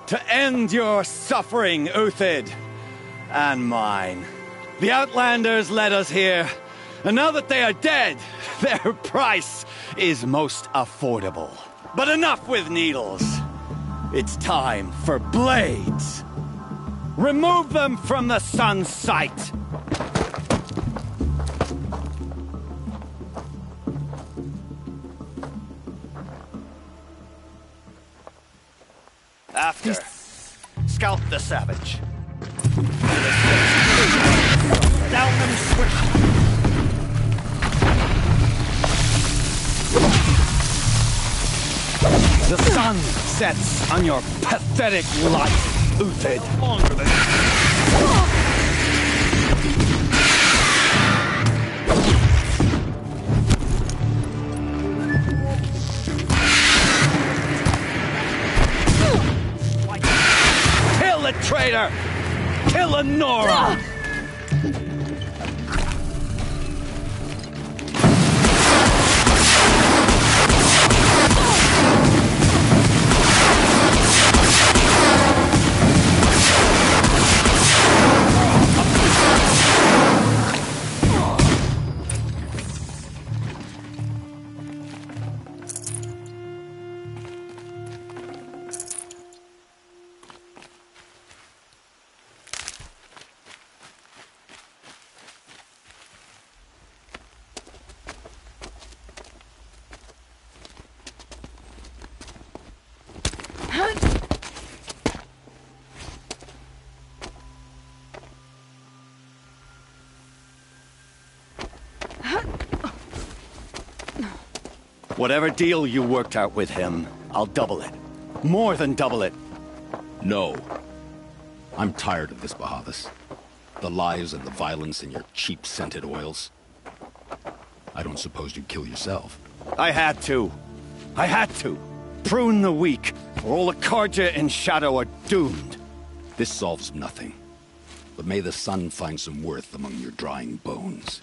to end your suffering, Uthid, and mine. The Outlanders led us here, and now that they are dead, their price is most affordable. But enough with needles. It's time for blades. Remove them from the sun's sight. After, scalp the savage. Down them swift. The sun sets on your pathetic life, Uthid. Longer than... Kill the traitor! Kill a Nora! Whatever deal you worked out with him, I'll double it. More than double it. No. I'm tired of this, Bahavas. The lies and the violence and your cheap scented oils. I don't suppose you'd kill yourself. I had to. I had to. Prune the weak, or all the Karja in Shadow are doomed. This solves nothing. But may the sun find some worth among your drying bones.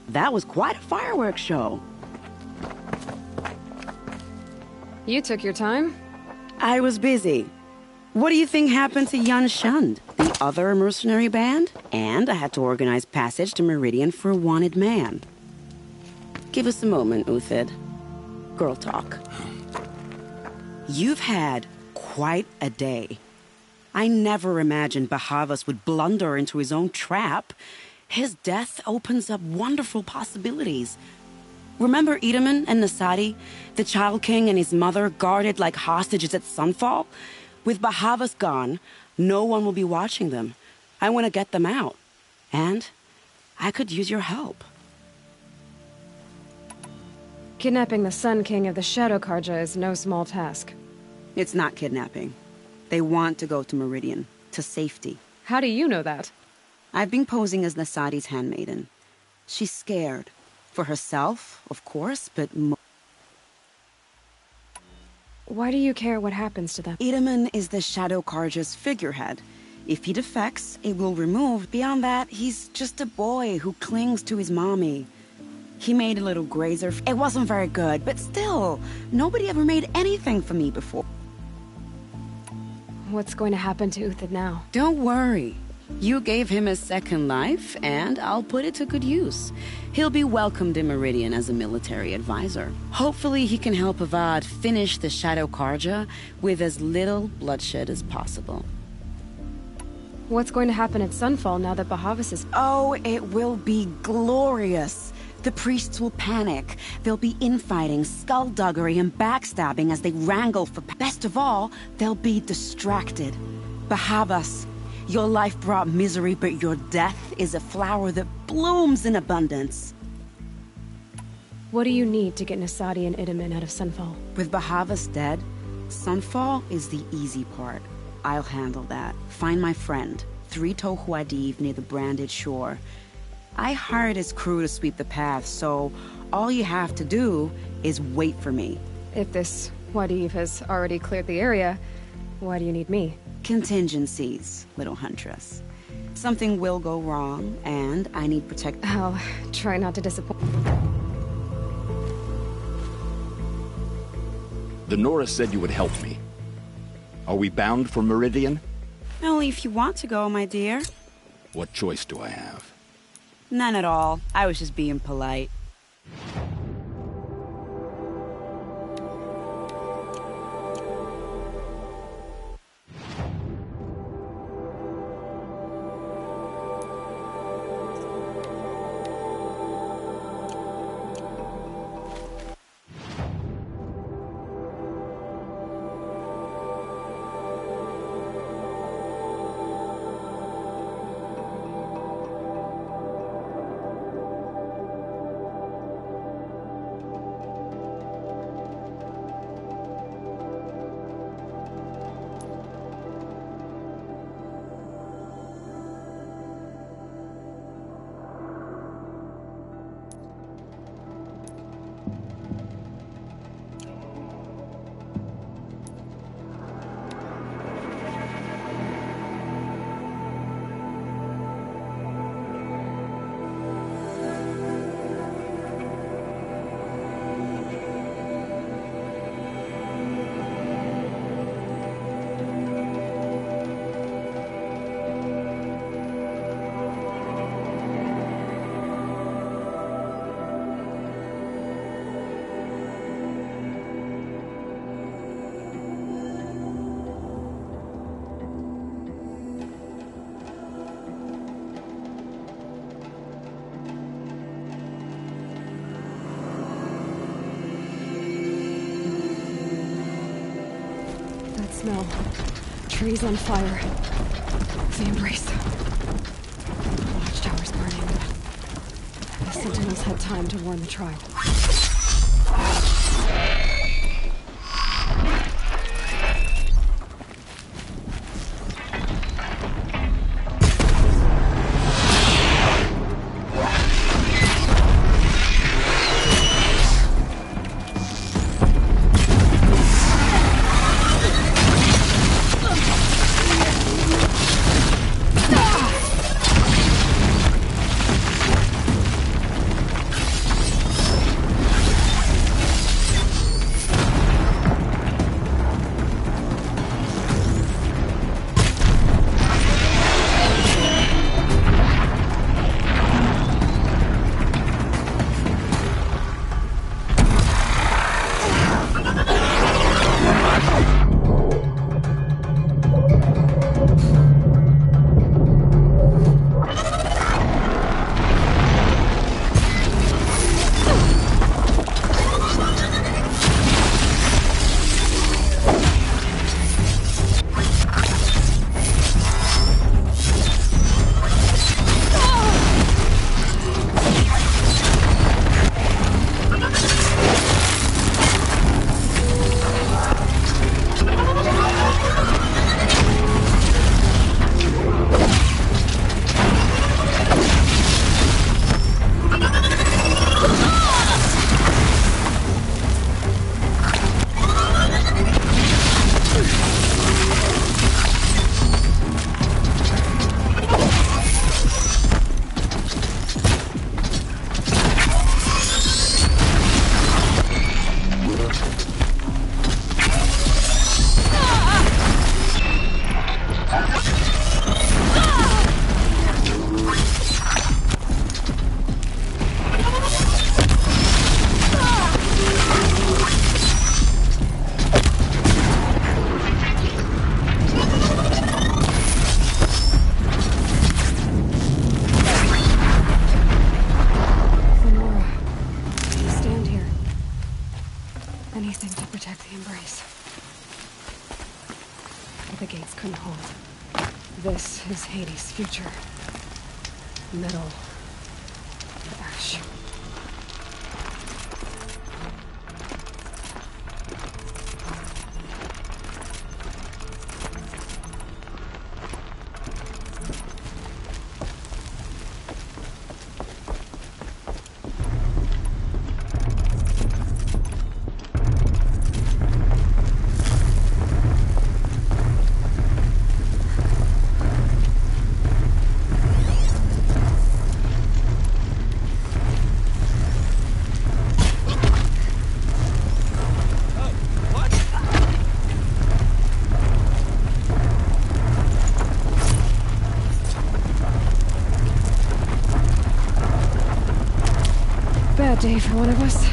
That was quite a fireworks show. You took your time? I was busy. What do you think happened to Yan Shund, the other mercenary band? And I had to organize passage to Meridian for a wanted man. Give us a moment, Uthid. Girl talk. You've had quite a day. I never imagined Bahavas would blunder into his own trap. His death opens up wonderful possibilities. Remember Edaman and Nasadi, the Child King and his mother guarded like hostages at Sunfall? With Bahavas gone, no one will be watching them. I want to get them out. And I could use your help. Kidnapping the Sun King of the Shadow Karja is no small task. It's not kidnapping. They want to go to Meridian, to safety. How do you know that? I've been posing as Nasadi's handmaiden. She's scared. For herself, of course, but why do you care what happens to them? Edaman is the Shadow Karja's figurehead. If he defects, it will remove. Beyond that, he's just a boy who clings to his mommy. He made a little grazer. It wasn't very good, but still, nobody ever made anything for me before. What's going to happen to Uthid now? Don't worry. You gave him a second life, and I'll put it to good use. He'll be welcomed in Meridian as a military advisor. Hopefully he can help Avad finish the Shadow Karja with as little bloodshed as possible. What's going to happen at Sunfall now that Bahavas is... Oh, it will be glorious. The priests will panic. There'll be infighting, skullduggery, and backstabbing as they wrangle for... Best of all, they'll be distracted. Bahavas, your life brought misery, but your death is a flower that blooms in abundance. What do you need to get Nasadi and Itamen out of Sunfall? With Bahavas dead, Sunfall is the easy part. I'll handle that. Find my friend, 3 Tohuadiv near the branded shore. I hired his crew to sweep the path, so all you have to do is wait for me. If this Wadiv has already cleared the area, why do you need me? Contingencies, little huntress. Something will go wrong, and I need I'll try not to disappoint. The Nora said you would help me. Are we bound for Meridian? Only if you want to go, my dear. What choice do I have? None at all. I was just being polite. Smell. Trees on fire. The embrace. Watchtower's burning. The sentinels had time to warn the tribe. this. But the gates couldn't hold. This is Hades' future. Metal. Ash. Bad day for one of us.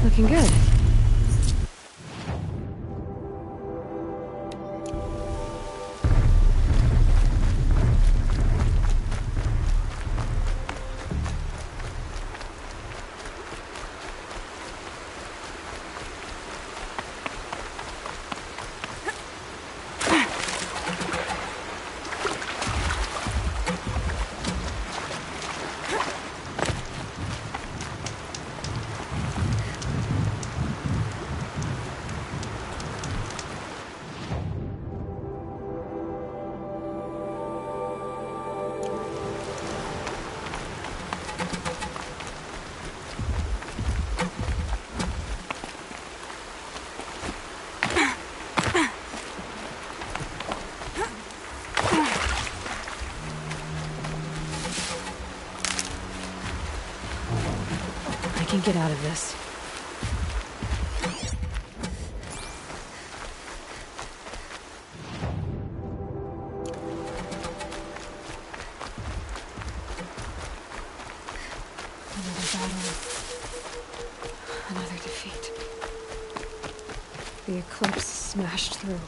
Looking good. I can get out of this. Another battle. Another defeat. The eclipse smashed through.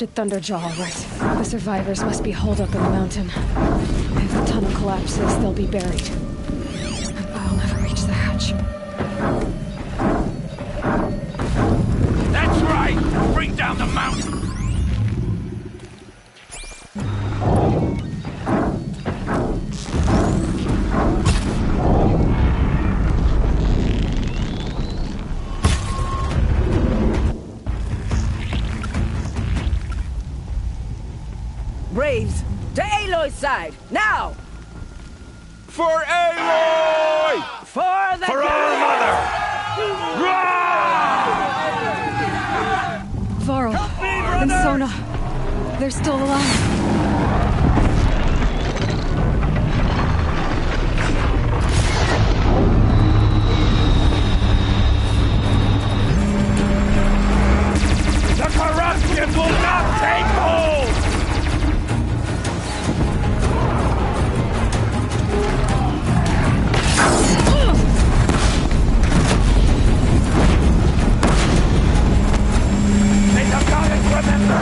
at Thunderjaw, all right. The survivors must be holed up in the mountain. If the tunnel collapses, they'll be buried. And I'll never reach the hatch. That's right! Bring down the mountain! Braves, to Aloy's side, now! For Aloy! For the For our mother! Varl and Sona, they're still alive. The corruption will not take hold! May the goddess remember!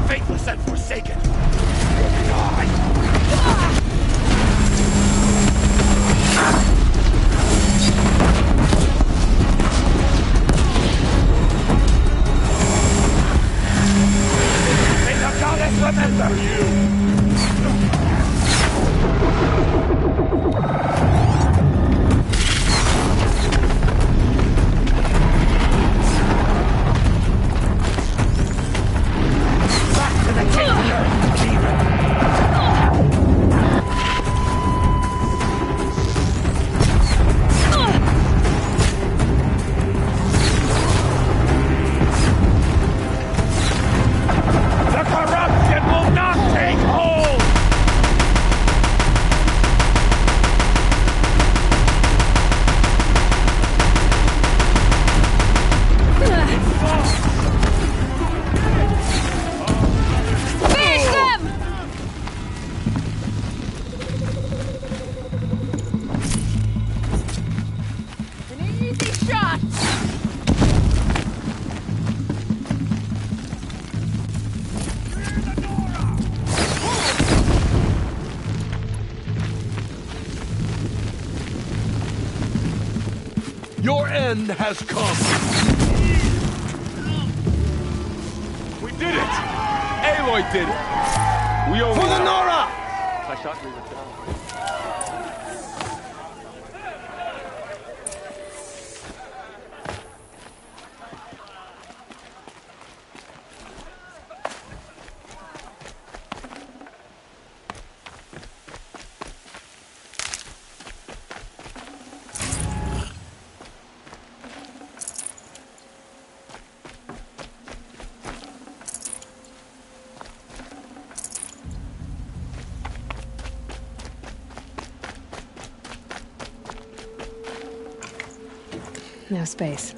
Faithless and forsaken! May the goddess remember you! Back to the chamber, demon! The corruption will not take hold! Finish them! An easy shot! Your end has come! We did it! Aloy did it! We only... For the Nora! I shot we were down. No space.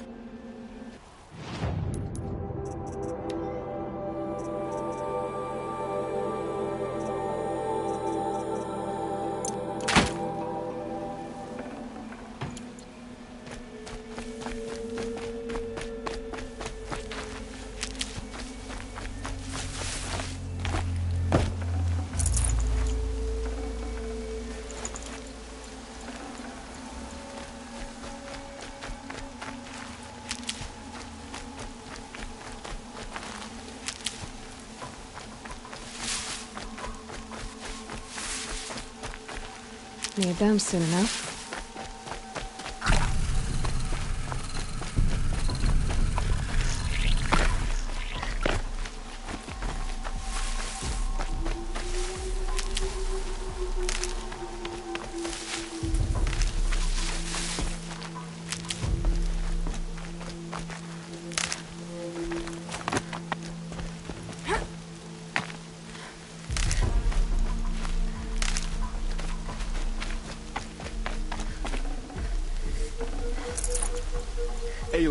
Need them soon enough.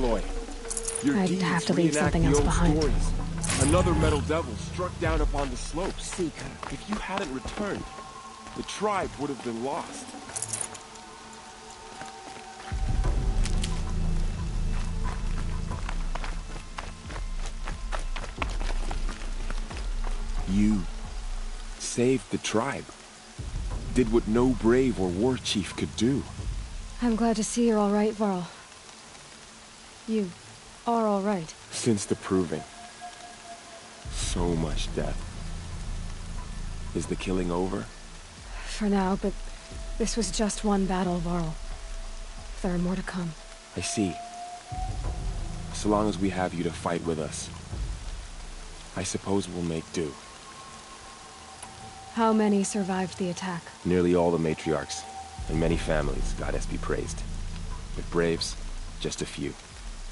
Aloy. Your I'd deeds have to leave reenact something the else old behind. stories. Another metal devil struck down upon the slopes. Seeker. If you hadn't returned, the tribe would have been lost. You saved the tribe. Did what no brave or war chief could do. I'm glad to see you're all right, Varl. You are all right. Since the proving. So much death. Is the killing over? For now, but this was just one battle, Varl. There are more to come. I see. So long as we have you to fight with us, I suppose we'll make do. How many survived the attack? Nearly all the matriarchs, and many families, goddess be praised. But braves, just a few,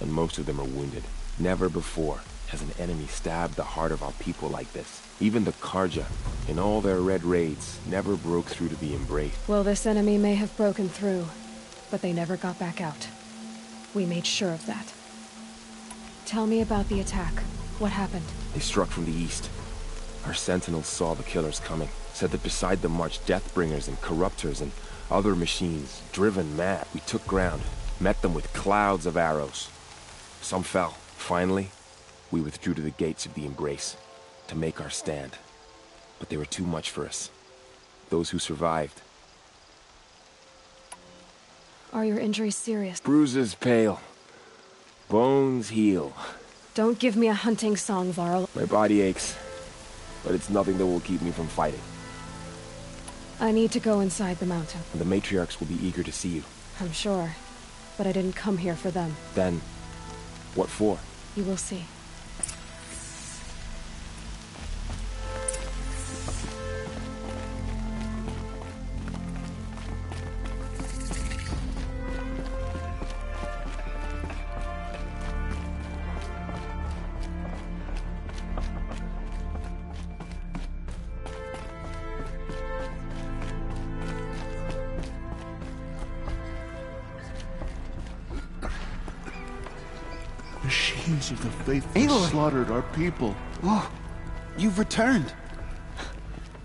and most of them are wounded. Never before has an enemy stabbed the heart of our people like this. Even the Karja, in all their red raids, never broke through to the embrace. Well, this enemy may have broken through, but they never got back out. We made sure of that. Tell me about the attack. What happened? They struck from the east. Our sentinels saw the killers coming, said that beside them marched Deathbringers and Corruptors and other machines, driven mad. We took ground, met them with clouds of arrows. Some fell. Finally, we withdrew to the gates of the Embrace to make our stand. But they were too much for us. Those who survived. Are your injuries serious? Bruises pale. Bones heal. Don't give me a hunting song, Varl. My body aches, but it's nothing that will keep me from fighting. I need to go inside the mountain. And the matriarchs will be eager to see you. I'm sure, but I didn't come here for them. Then, what for? You will see. Machines of the faithful slaughtered our people. Oh, you've returned.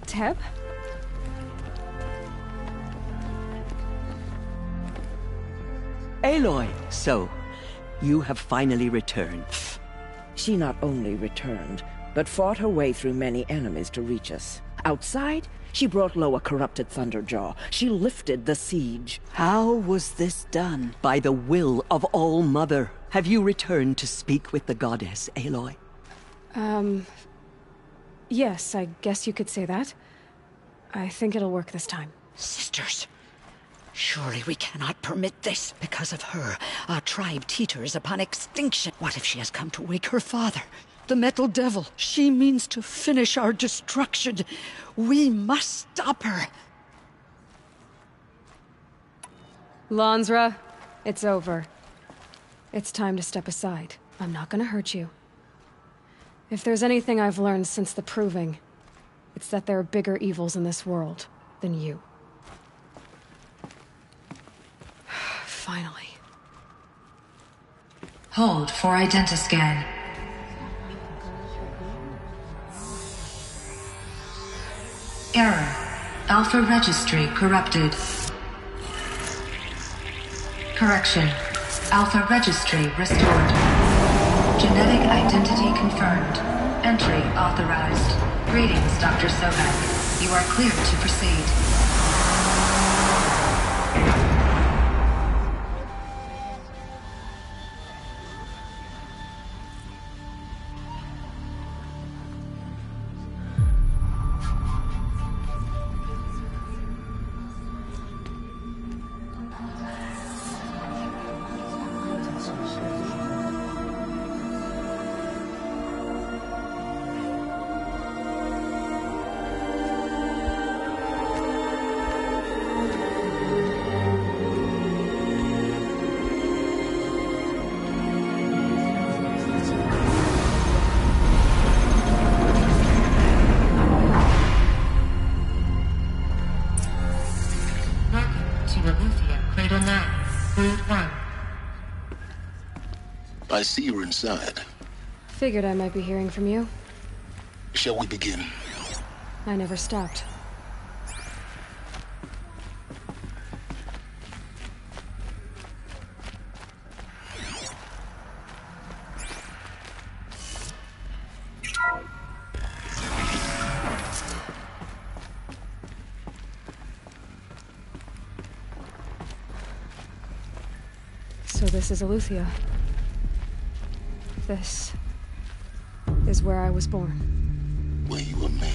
Teb? Aloy, So, you have finally returned. she not only returned, but fought her way through many enemies to reach us. Outside, she brought low a corrupted Thunderjaw. She lifted the siege. How was this done? By the will of All-Mother. Have you returned to speak with the goddess, Aloy? Yes, I guess you could say that. I think it'll work this time. Sisters, surely we cannot permit this. Because of her, our tribe teeters upon extinction. What if she has come to wake her father? The Metal Devil. She means to finish our destruction. We must stop her. Lansra, it's over. It's time to step aside. I'm not gonna hurt you. If there's anything I've learned since the Proving, it's that there are bigger evils in this world than you. Finally. Hold for identiscan. Error. Alpha registry corrupted. Correction. Alpha registry restored. Genetic identity confirmed. Entry authorized. Greetings, Dr. Sobek. You are cleared to proceed. I see you're inside. Figured I might be hearing from you. Shall we begin? I never stopped. So this is Eleuthia. This is where I was born. Where you were made.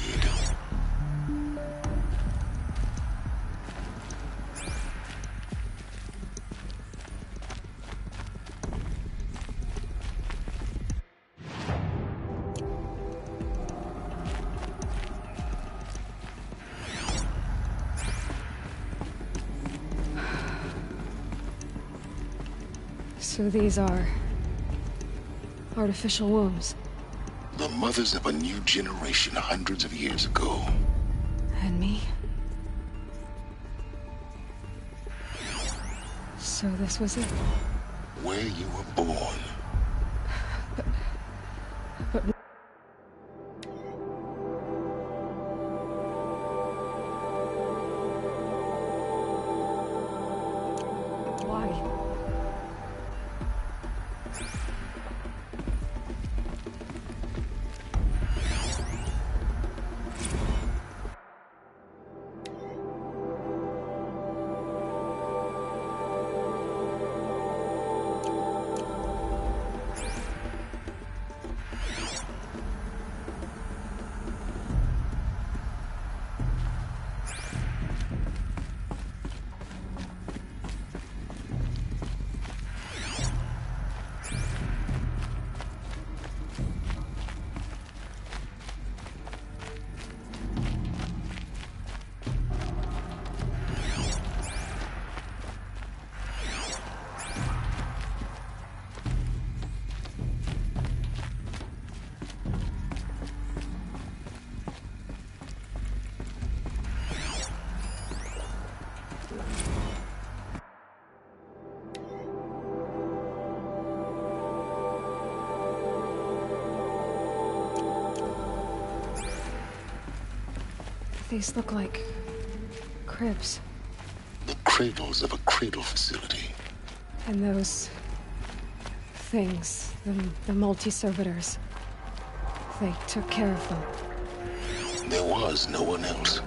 So these are artificial wombs. The mothers of a new generation hundreds of years ago. And me? So this was it? Where you were born. But why? These look like cribs. The cradles of a cradle facility. And those things, the multi-servitors, they took care of them. There was no one else.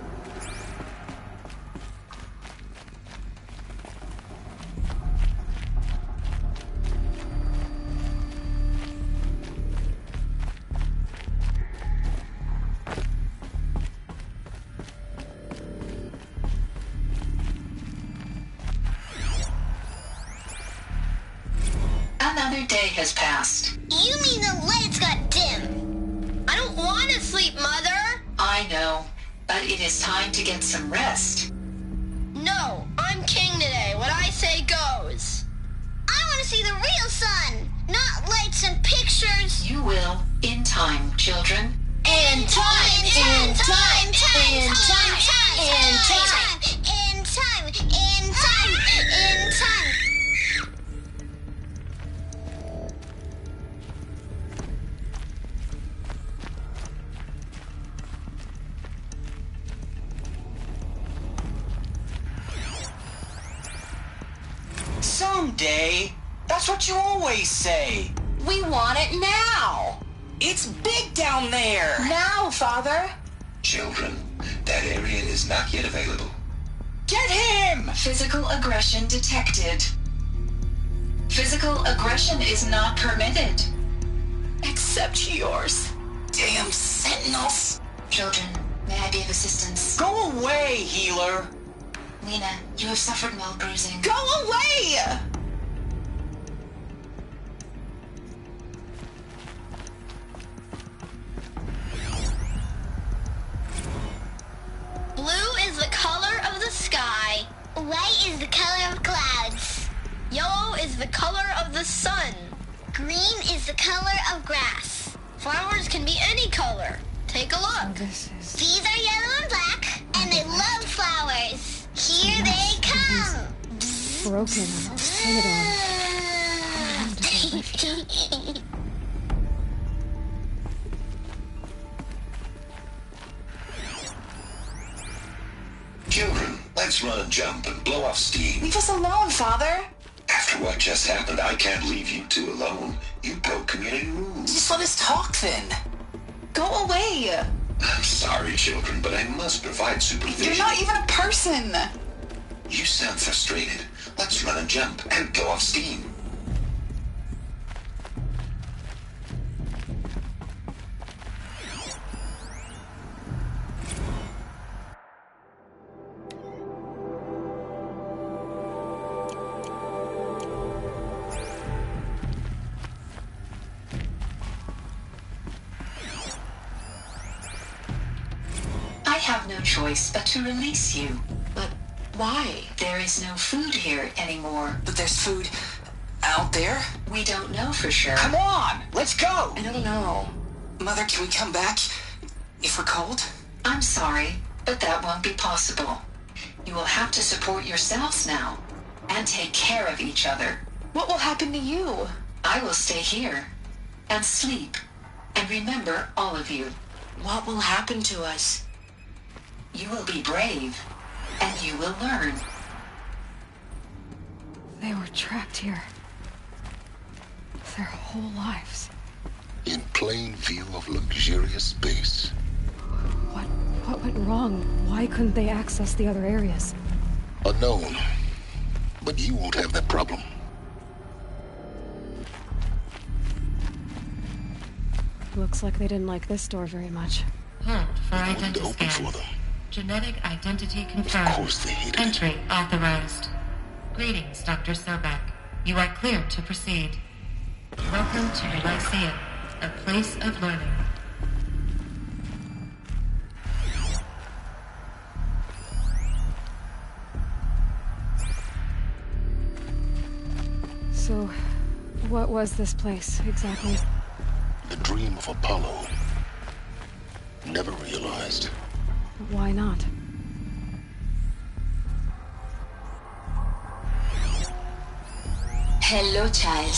Another day has passed. You mean the lights got dim? I don't want to sleep, Mother! I know, but it is time to get some rest. No, I'm king today. What I say goes. I want to see the real sun, not lights and pictures. You will, in time, children. In time, in time, in time, in time, in time, in time, in time. Someday. That's what you always say. We want it now. It's big down there. Now, Father. Children, that area is not yet available. Get him! Physical aggression detected. Physical aggression is not permitted. Except yours. Damn sentinels. Children, may I be of assistance? Go away, healer. Lena, you have suffered mild bruising. Go away! Blue is the color of the sky. White is the color of clouds. Yellow is the color of the sun. Green is the color of grass. Flowers can be any color. Take a look. These are yellow and black, and they love flowers. Here they come. Broken, painted on. Children, let's run and jump and blow off steam. Leave us alone, Father. After what just happened, I can't leave you two alone. You broke community rules. Just let us talk then. Go away. I'm sorry, children, but I must provide supervision. You're not even a person. You sound frustrated. Let's run and jump and blow off steam. I have no choice but to release you. But why? There is no food here anymore. But there's food out there? We don't know for sure. Come on, let's go. I don't know. Mother, can we come back if we're cold? I'm sorry, but that won't be possible. You will have to support yourselves now and take care of each other. What will happen to you? I will stay here and sleep and remember all of you. What will happen to us? You will be brave, and you will learn. They were trapped here. Their whole lives. In plain view of luxurious space. What went wrong? Why couldn't they access the other areas? Unknown. But you won't have that problem. Looks like they didn't like this door very much. Hold for identity scan. Genetic identity confirmed. Of course they hated Entry authorized. Greetings, Dr. Sobek. You are cleared to proceed. Welcome to Lyceum, a place of learning. So, what was this place, exactly? The dream of Apollo. Never realized. Why not? Hello, child.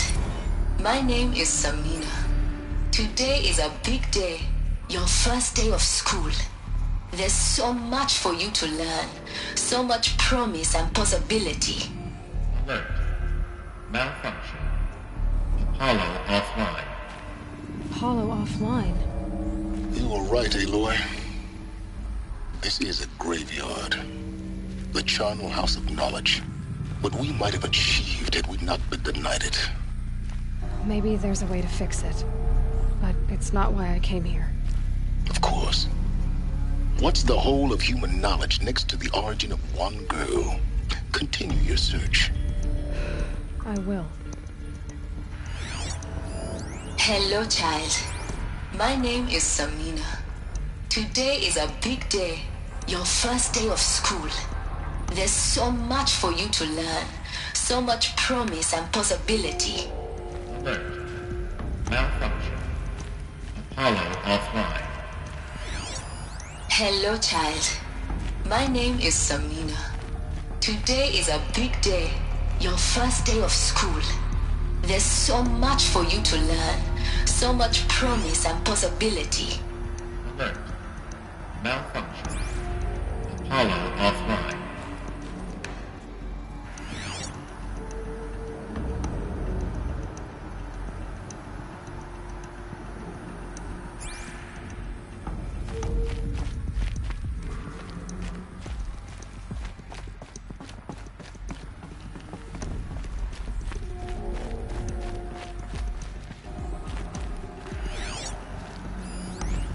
My name is Samina. Today is a big day. Your first day of school. There's so much for you to learn. So much promise and possibility. Alert. Malfunction. Apollo offline. Apollo offline? You were right, Aloy. This is a graveyard. The charnel house of knowledge. What we might have achieved had we not been denied it. Maybe there's a way to fix it. But it's not why I came here. Of course. What's the whole of human knowledge next to the origin of one girl? Continue your search. I will. Hello, child. My name is Samina. Today is a big day. Your first day of school. There's so much for you to learn. So much promise and possibility. Alert. Malfunction. Apollo offline. Hello, child. My name is Samina. Today is a big day. Your first day of school. There's so much for you to learn. So much promise and possibility. Alert. Malfunction. Apollo offline.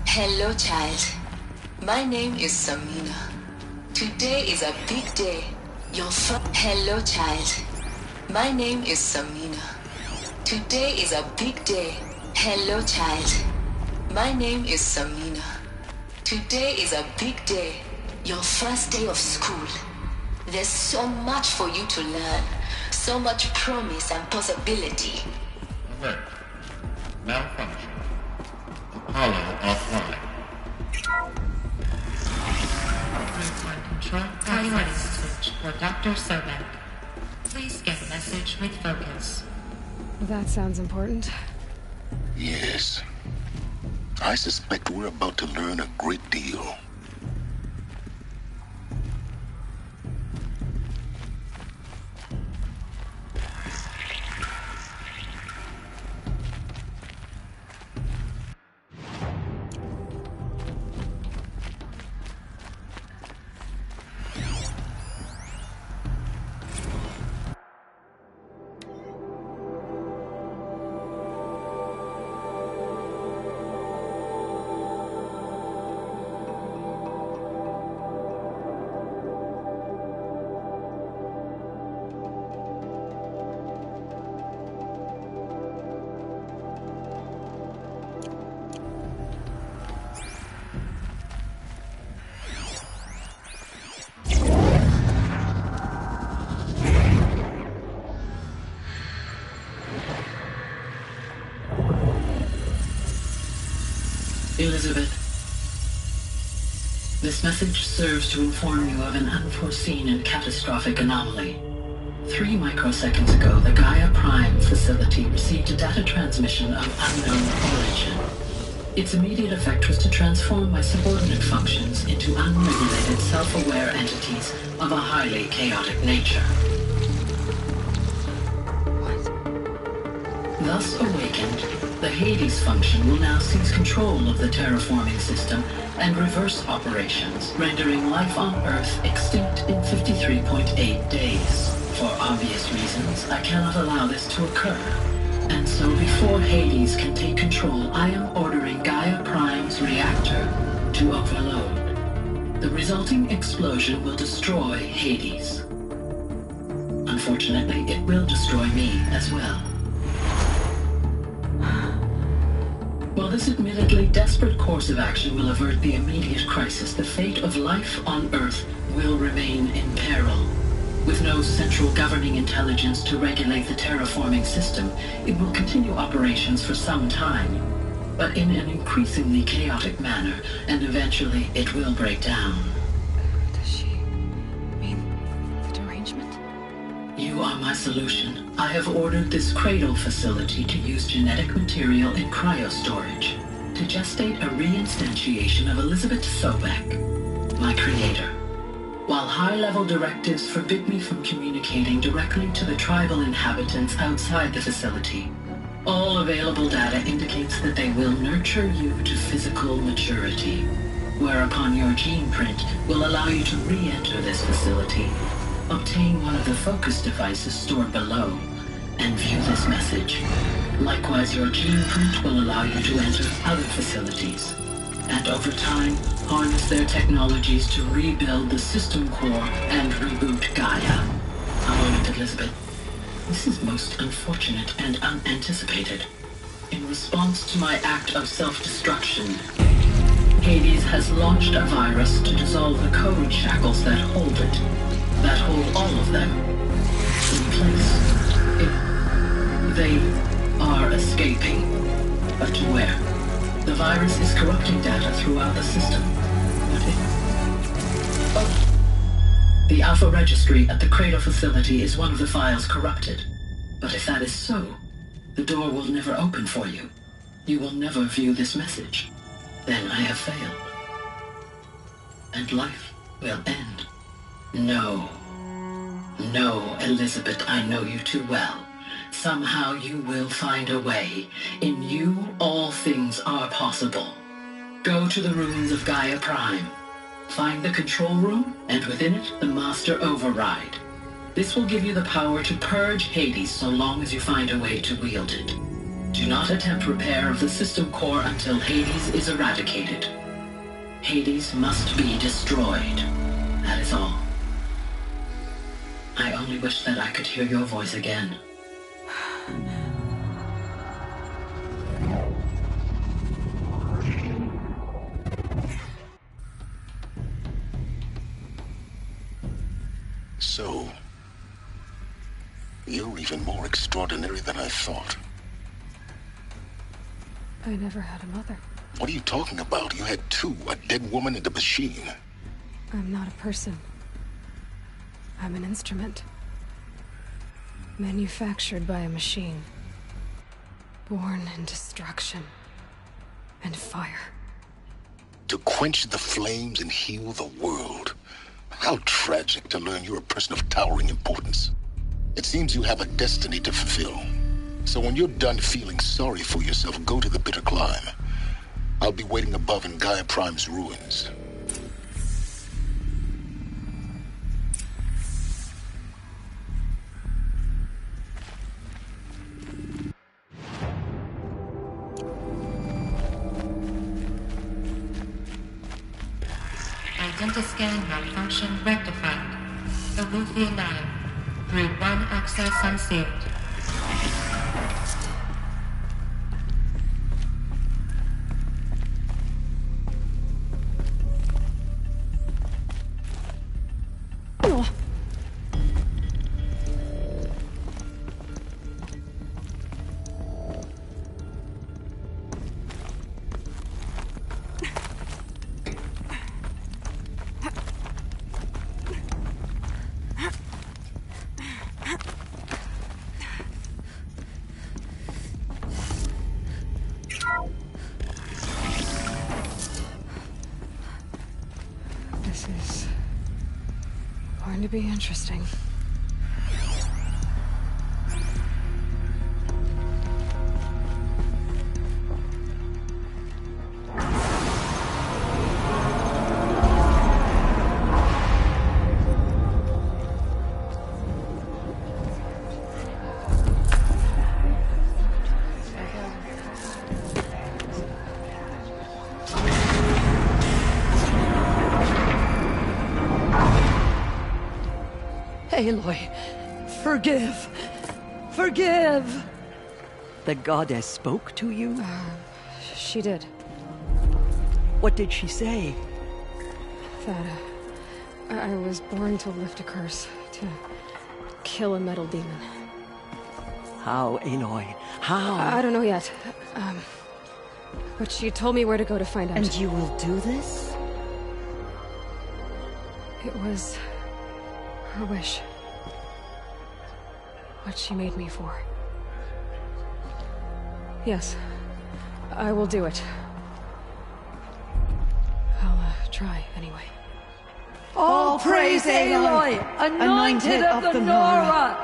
Hello, child. My name is Samina. Today is a big day. Your Hello, child. My name is Samina. Today is a big day. Hello, child. My name is Samina. Today is a big day. Your first day of school. There's so much for you to learn. So much promise and possibility. Alert. Malfunction. Apollo offline. Real-time control priority switch for Dr. Sobek. Please get message with focus. That sounds important. Yes. I suspect we're about to learn a great deal. Elizabeth, this message serves to inform you of an unforeseen and catastrophic anomaly. 3 microseconds ago, the Gaia Prime facility received a data transmission of unknown origin. Its immediate effect was to transform my subordinate functions into unregulated, self-aware entities of a highly chaotic nature. Thus awakened, the Hades function will now seize control of the terraforming system and reverse operations, rendering life on Earth extinct in 53.8 days. For obvious reasons, I cannot allow this to occur. And so before Hades can take control, I am ordering Gaia Prime's reactor to overload. The resulting explosion will destroy Hades. Unfortunately, it will destroy me as well. While this admittedly desperate course of action will avert the immediate crisis, the fate of life on Earth will remain in peril. With no central governing intelligence to regulate the terraforming system, it will continue operations for some time, but in an increasingly chaotic manner, and eventually it will break down. Does she mean the derangement? You are my solution. I have ordered this cradle facility to use genetic material in cryostorage to gestate a reinstantiation of Elizabeth Sobek, my creator. While high-level directives forbid me from communicating directly to the tribal inhabitants outside the facility, all available data indicates that they will nurture you to physical maturity, whereupon your gene print will allow you to re-enter this facility, obtain one of the focus devices stored below, and view this message. Likewise, your gene print will allow you to enter other facilities, and over time, harness their technologies to rebuild the system core and reboot Gaia. A moment, Elizabeth. This is most unfortunate and unanticipated. In response to my act of self-destruction, Hades has launched a virus to dissolve the code shackles that hold it, that hold all of them in place. They are escaping, but to where? The virus is corrupting data throughout the system. What if... Oh. The Alpha Registry at the Cradle facility is one of the files corrupted. But if that is so, the door will never open for you. You will never view this message. Then I have failed. And life will end. No. No, Elizabeth, I know you too well. Somehow you will find a way. In you, all things are possible. Go to the ruins of Gaia Prime. Find the control room, and within it, the Master Override. This will give you the power to purge Hades so long as you find a way to wield it. Do not attempt repair of the system core until Hades is eradicated. Hades must be destroyed. That is all. I only wish that I could hear your voice again. So, you're even more extraordinary than I thought. I never had a mother. What are you talking about? You had two, a dead woman and a machine. I'm not a person. I'm an instrument. Manufactured by a machine. Born in destruction and fire. To quench the flames and heal the world. How tragic to learn you're a person of towering importance. It seems you have a destiny to fulfill. So when you're done feeling sorry for yourself, go to the bitter climb. I'll be waiting above in Gaia Prime's ruins. Identiscan malfunction rectified. Aletheia 9. Group 1 access unsealed. This is going to be interesting. Aloy, forgive! Forgive! The goddess spoke to you? She did. What did she say? That I was born to lift a curse, to kill a metal demon. How, Aloy? How? I don't know yet. But she told me where to go to find out. And you will do this? It was her wish. What she made me for. Yes, I will do it. I'll try anyway. All praise Aloy, anointed of the Nora!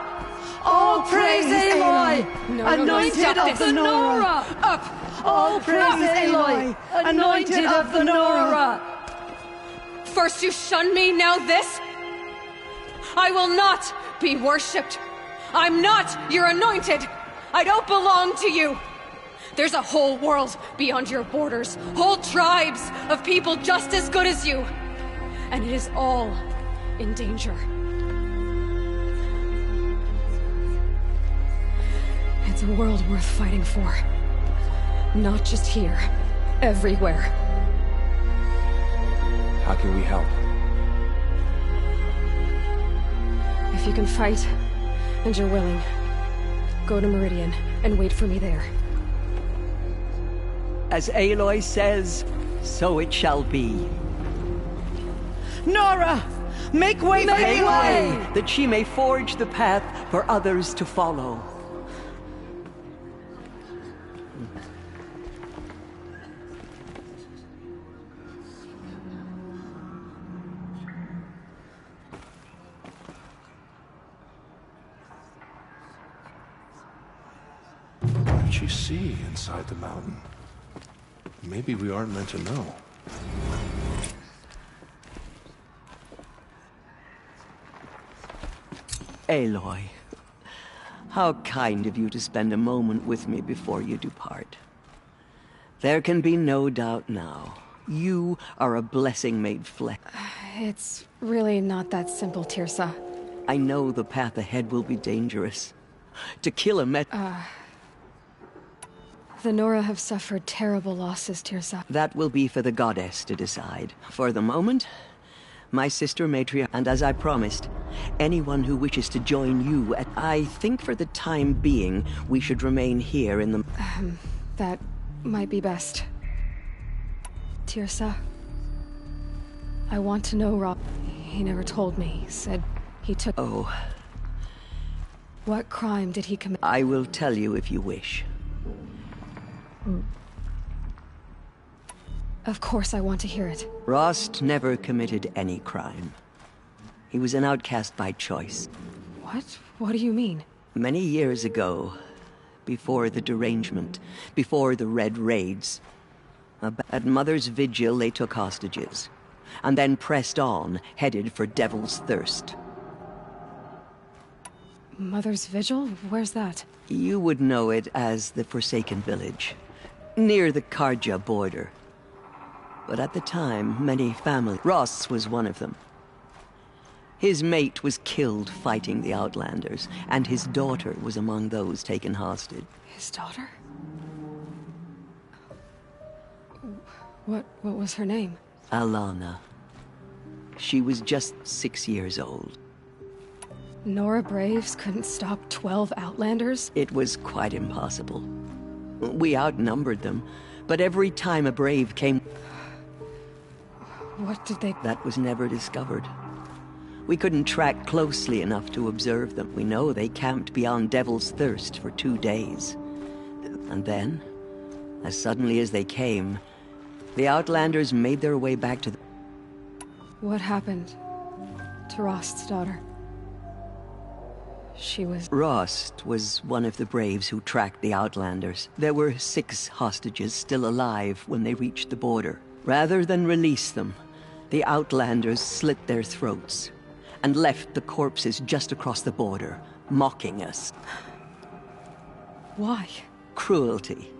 All praise Aloy, anointed of the Nora! Up! All praise Aloy, anointed of the Nora! First you shun me, now this? I will not be worshipped. I'm not your anointed. I don't belong to you. There's a whole world beyond your borders, whole tribes of people just as good as you. And it is all in danger. It's a world worth fighting for. Not just here, everywhere. How can we help? If you can fight, and you're willing, go to Meridian and wait for me there. As Aloy says, so it shall be. Nora! Make way for Aloy! That she may forge the path for others to follow. What did she see inside the mountain? Maybe we aren't meant to know. Aloy, how kind of you to spend a moment with me before you depart. There can be no doubt now. You are a blessing made flesh. It's really not that simple, Tirsa. I know the path ahead will be dangerous. To kill a The Nora have suffered terrible losses, Tirsa. That will be for the goddess to decide. For the moment, my sister Matria, and as I promised, anyone who wishes to join you I think for the time being, we should remain here in the... That might be best. Tirsa, I want to know Rob. He never told me. He said he took... Oh. What crime did he commit? I will tell you if you wish. Of course I want to hear it. Rost never committed any crime. He was an outcast by choice. What? What do you mean? Many years ago, before the derangement, before the Red Raids, at Mother's Vigil they took hostages, and then pressed on, headed for Devil's Thirst. Mother's Vigil? Where's that? You would know it as the Forsaken Village, near the Karja border. But at the time, many families... Ross was one of them. His mate was killed fighting the Outlanders, and his daughter was among those taken hostage. His daughter? What was her name? Alana. She was just 6 years old. Nora Braves couldn't stop 12 Outlanders? It was quite impossible. We outnumbered them, but every time a Brave came... What did they... That was never discovered. We couldn't track closely enough to observe them. We know they camped beyond Devil's Thirst for 2 days. And then, as suddenly as they came, the Outlanders made their way back to the... What happened to Rost's daughter? She was... Rost was one of the Braves who tracked the Outlanders. There were 6 hostages still alive when they reached the border. Rather than release them, the Outlanders slit their throats and left the corpses just across the border, mocking us. Why? Cruelty.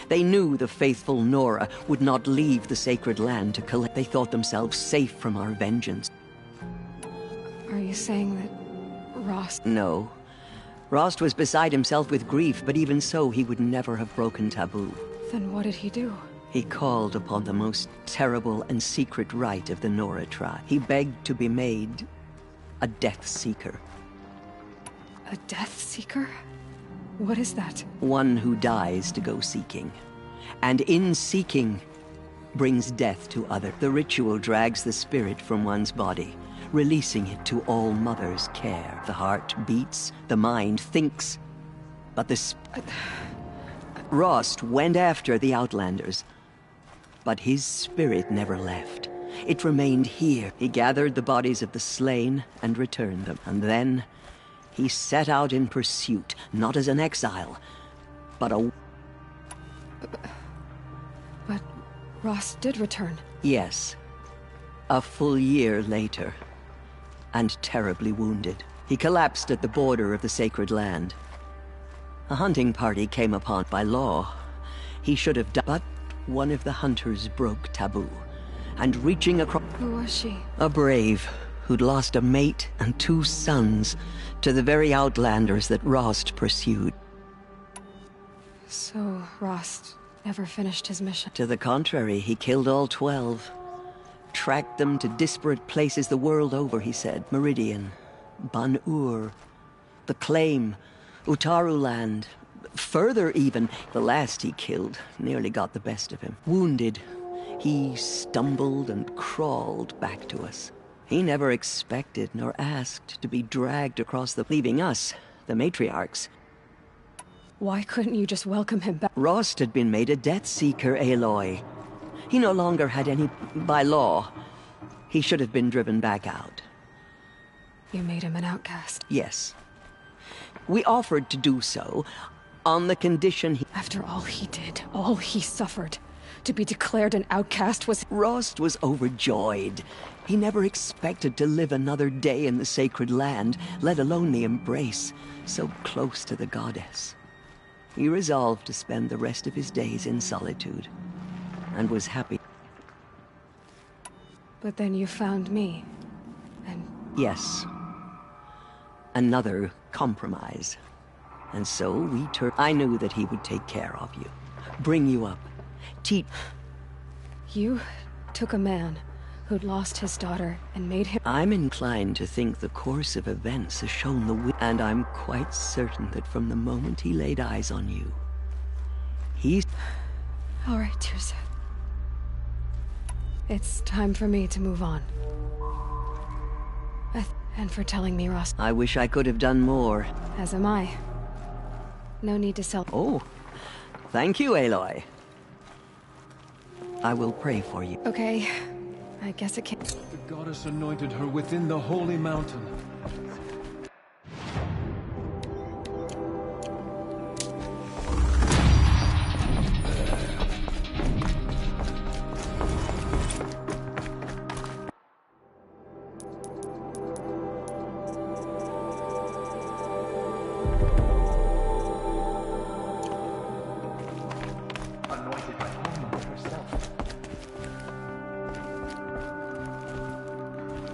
They knew the faithful Nora would not leave the sacred land to collect. They thought themselves safe from our vengeance. Are you saying that Rost... No. Rost was beside himself with grief, but even so, he would never have broken taboo. Then what did he do? He called upon the most terrible and secret rite of the Nora tribe. He begged to be made a Death Seeker. A Death Seeker? What is that? One who dies to go seeking. And in seeking, brings death to others. The ritual drags the spirit from one's body, releasing it to All Mother's care. The heart beats, the mind thinks, but the Rost went after the Outlanders, but his spirit never left. It remained here. He gathered the bodies of the slain and returned them. And then he set out in pursuit, not as an exile, but a... But Rost did return. Yes. A full year later. And terribly wounded. He collapsed at the border of the sacred land. A hunting party came upon by law. He should have died, but one of the hunters broke taboo, and reaching across... Who was she? A Brave, who'd lost a mate and 2 sons to the very Outlanders that Rost pursued. So, Rost never finished his mission? To the contrary, he killed all 12. Tracked them to disparate places the world over, he said. Meridian, Ban-Ur, the Claim, Utaru Land. Further even, the last he killed nearly got the best of him. Wounded, he stumbled and crawled back to us. He never expected nor asked to be dragged across leaving us, the matriarchs. Why couldn't you just welcome him back? Rost had been made a Death Seeker, Aloy. He no longer had any... by law. He should have been driven back out. You made him an outcast? Yes. We offered to do so, on the condition he... After all he did, all he suffered, to be declared an outcast was... Rost was overjoyed. He never expected to live another day in the sacred land, let alone the embrace, so close to the goddess. He resolved to spend the rest of his days in solitude, and was happy. But then you found me, and... Yes. Another compromise. And so we turned... I knew that he would take care of you, bring you up, teach... You took a man who'd lost his daughter and made him... I'm inclined to think the course of events has shown the and I'm quite certain that from the moment he laid eyes on you, he's... All right, Tirza. It's time for me to move on. And for telling me, Ross. I wish I could have done more. As am I. No need to sell... Oh, Thank you, Aloy. I will pray for you. Okay. I guess it can't. The goddess anointed her within the holy mountain.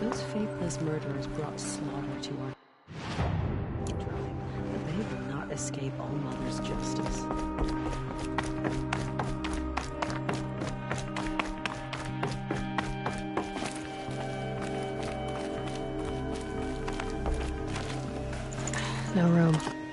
Those faithless murderers brought slaughter to our dwelling, but they will not escape All-Mother's justice. No room.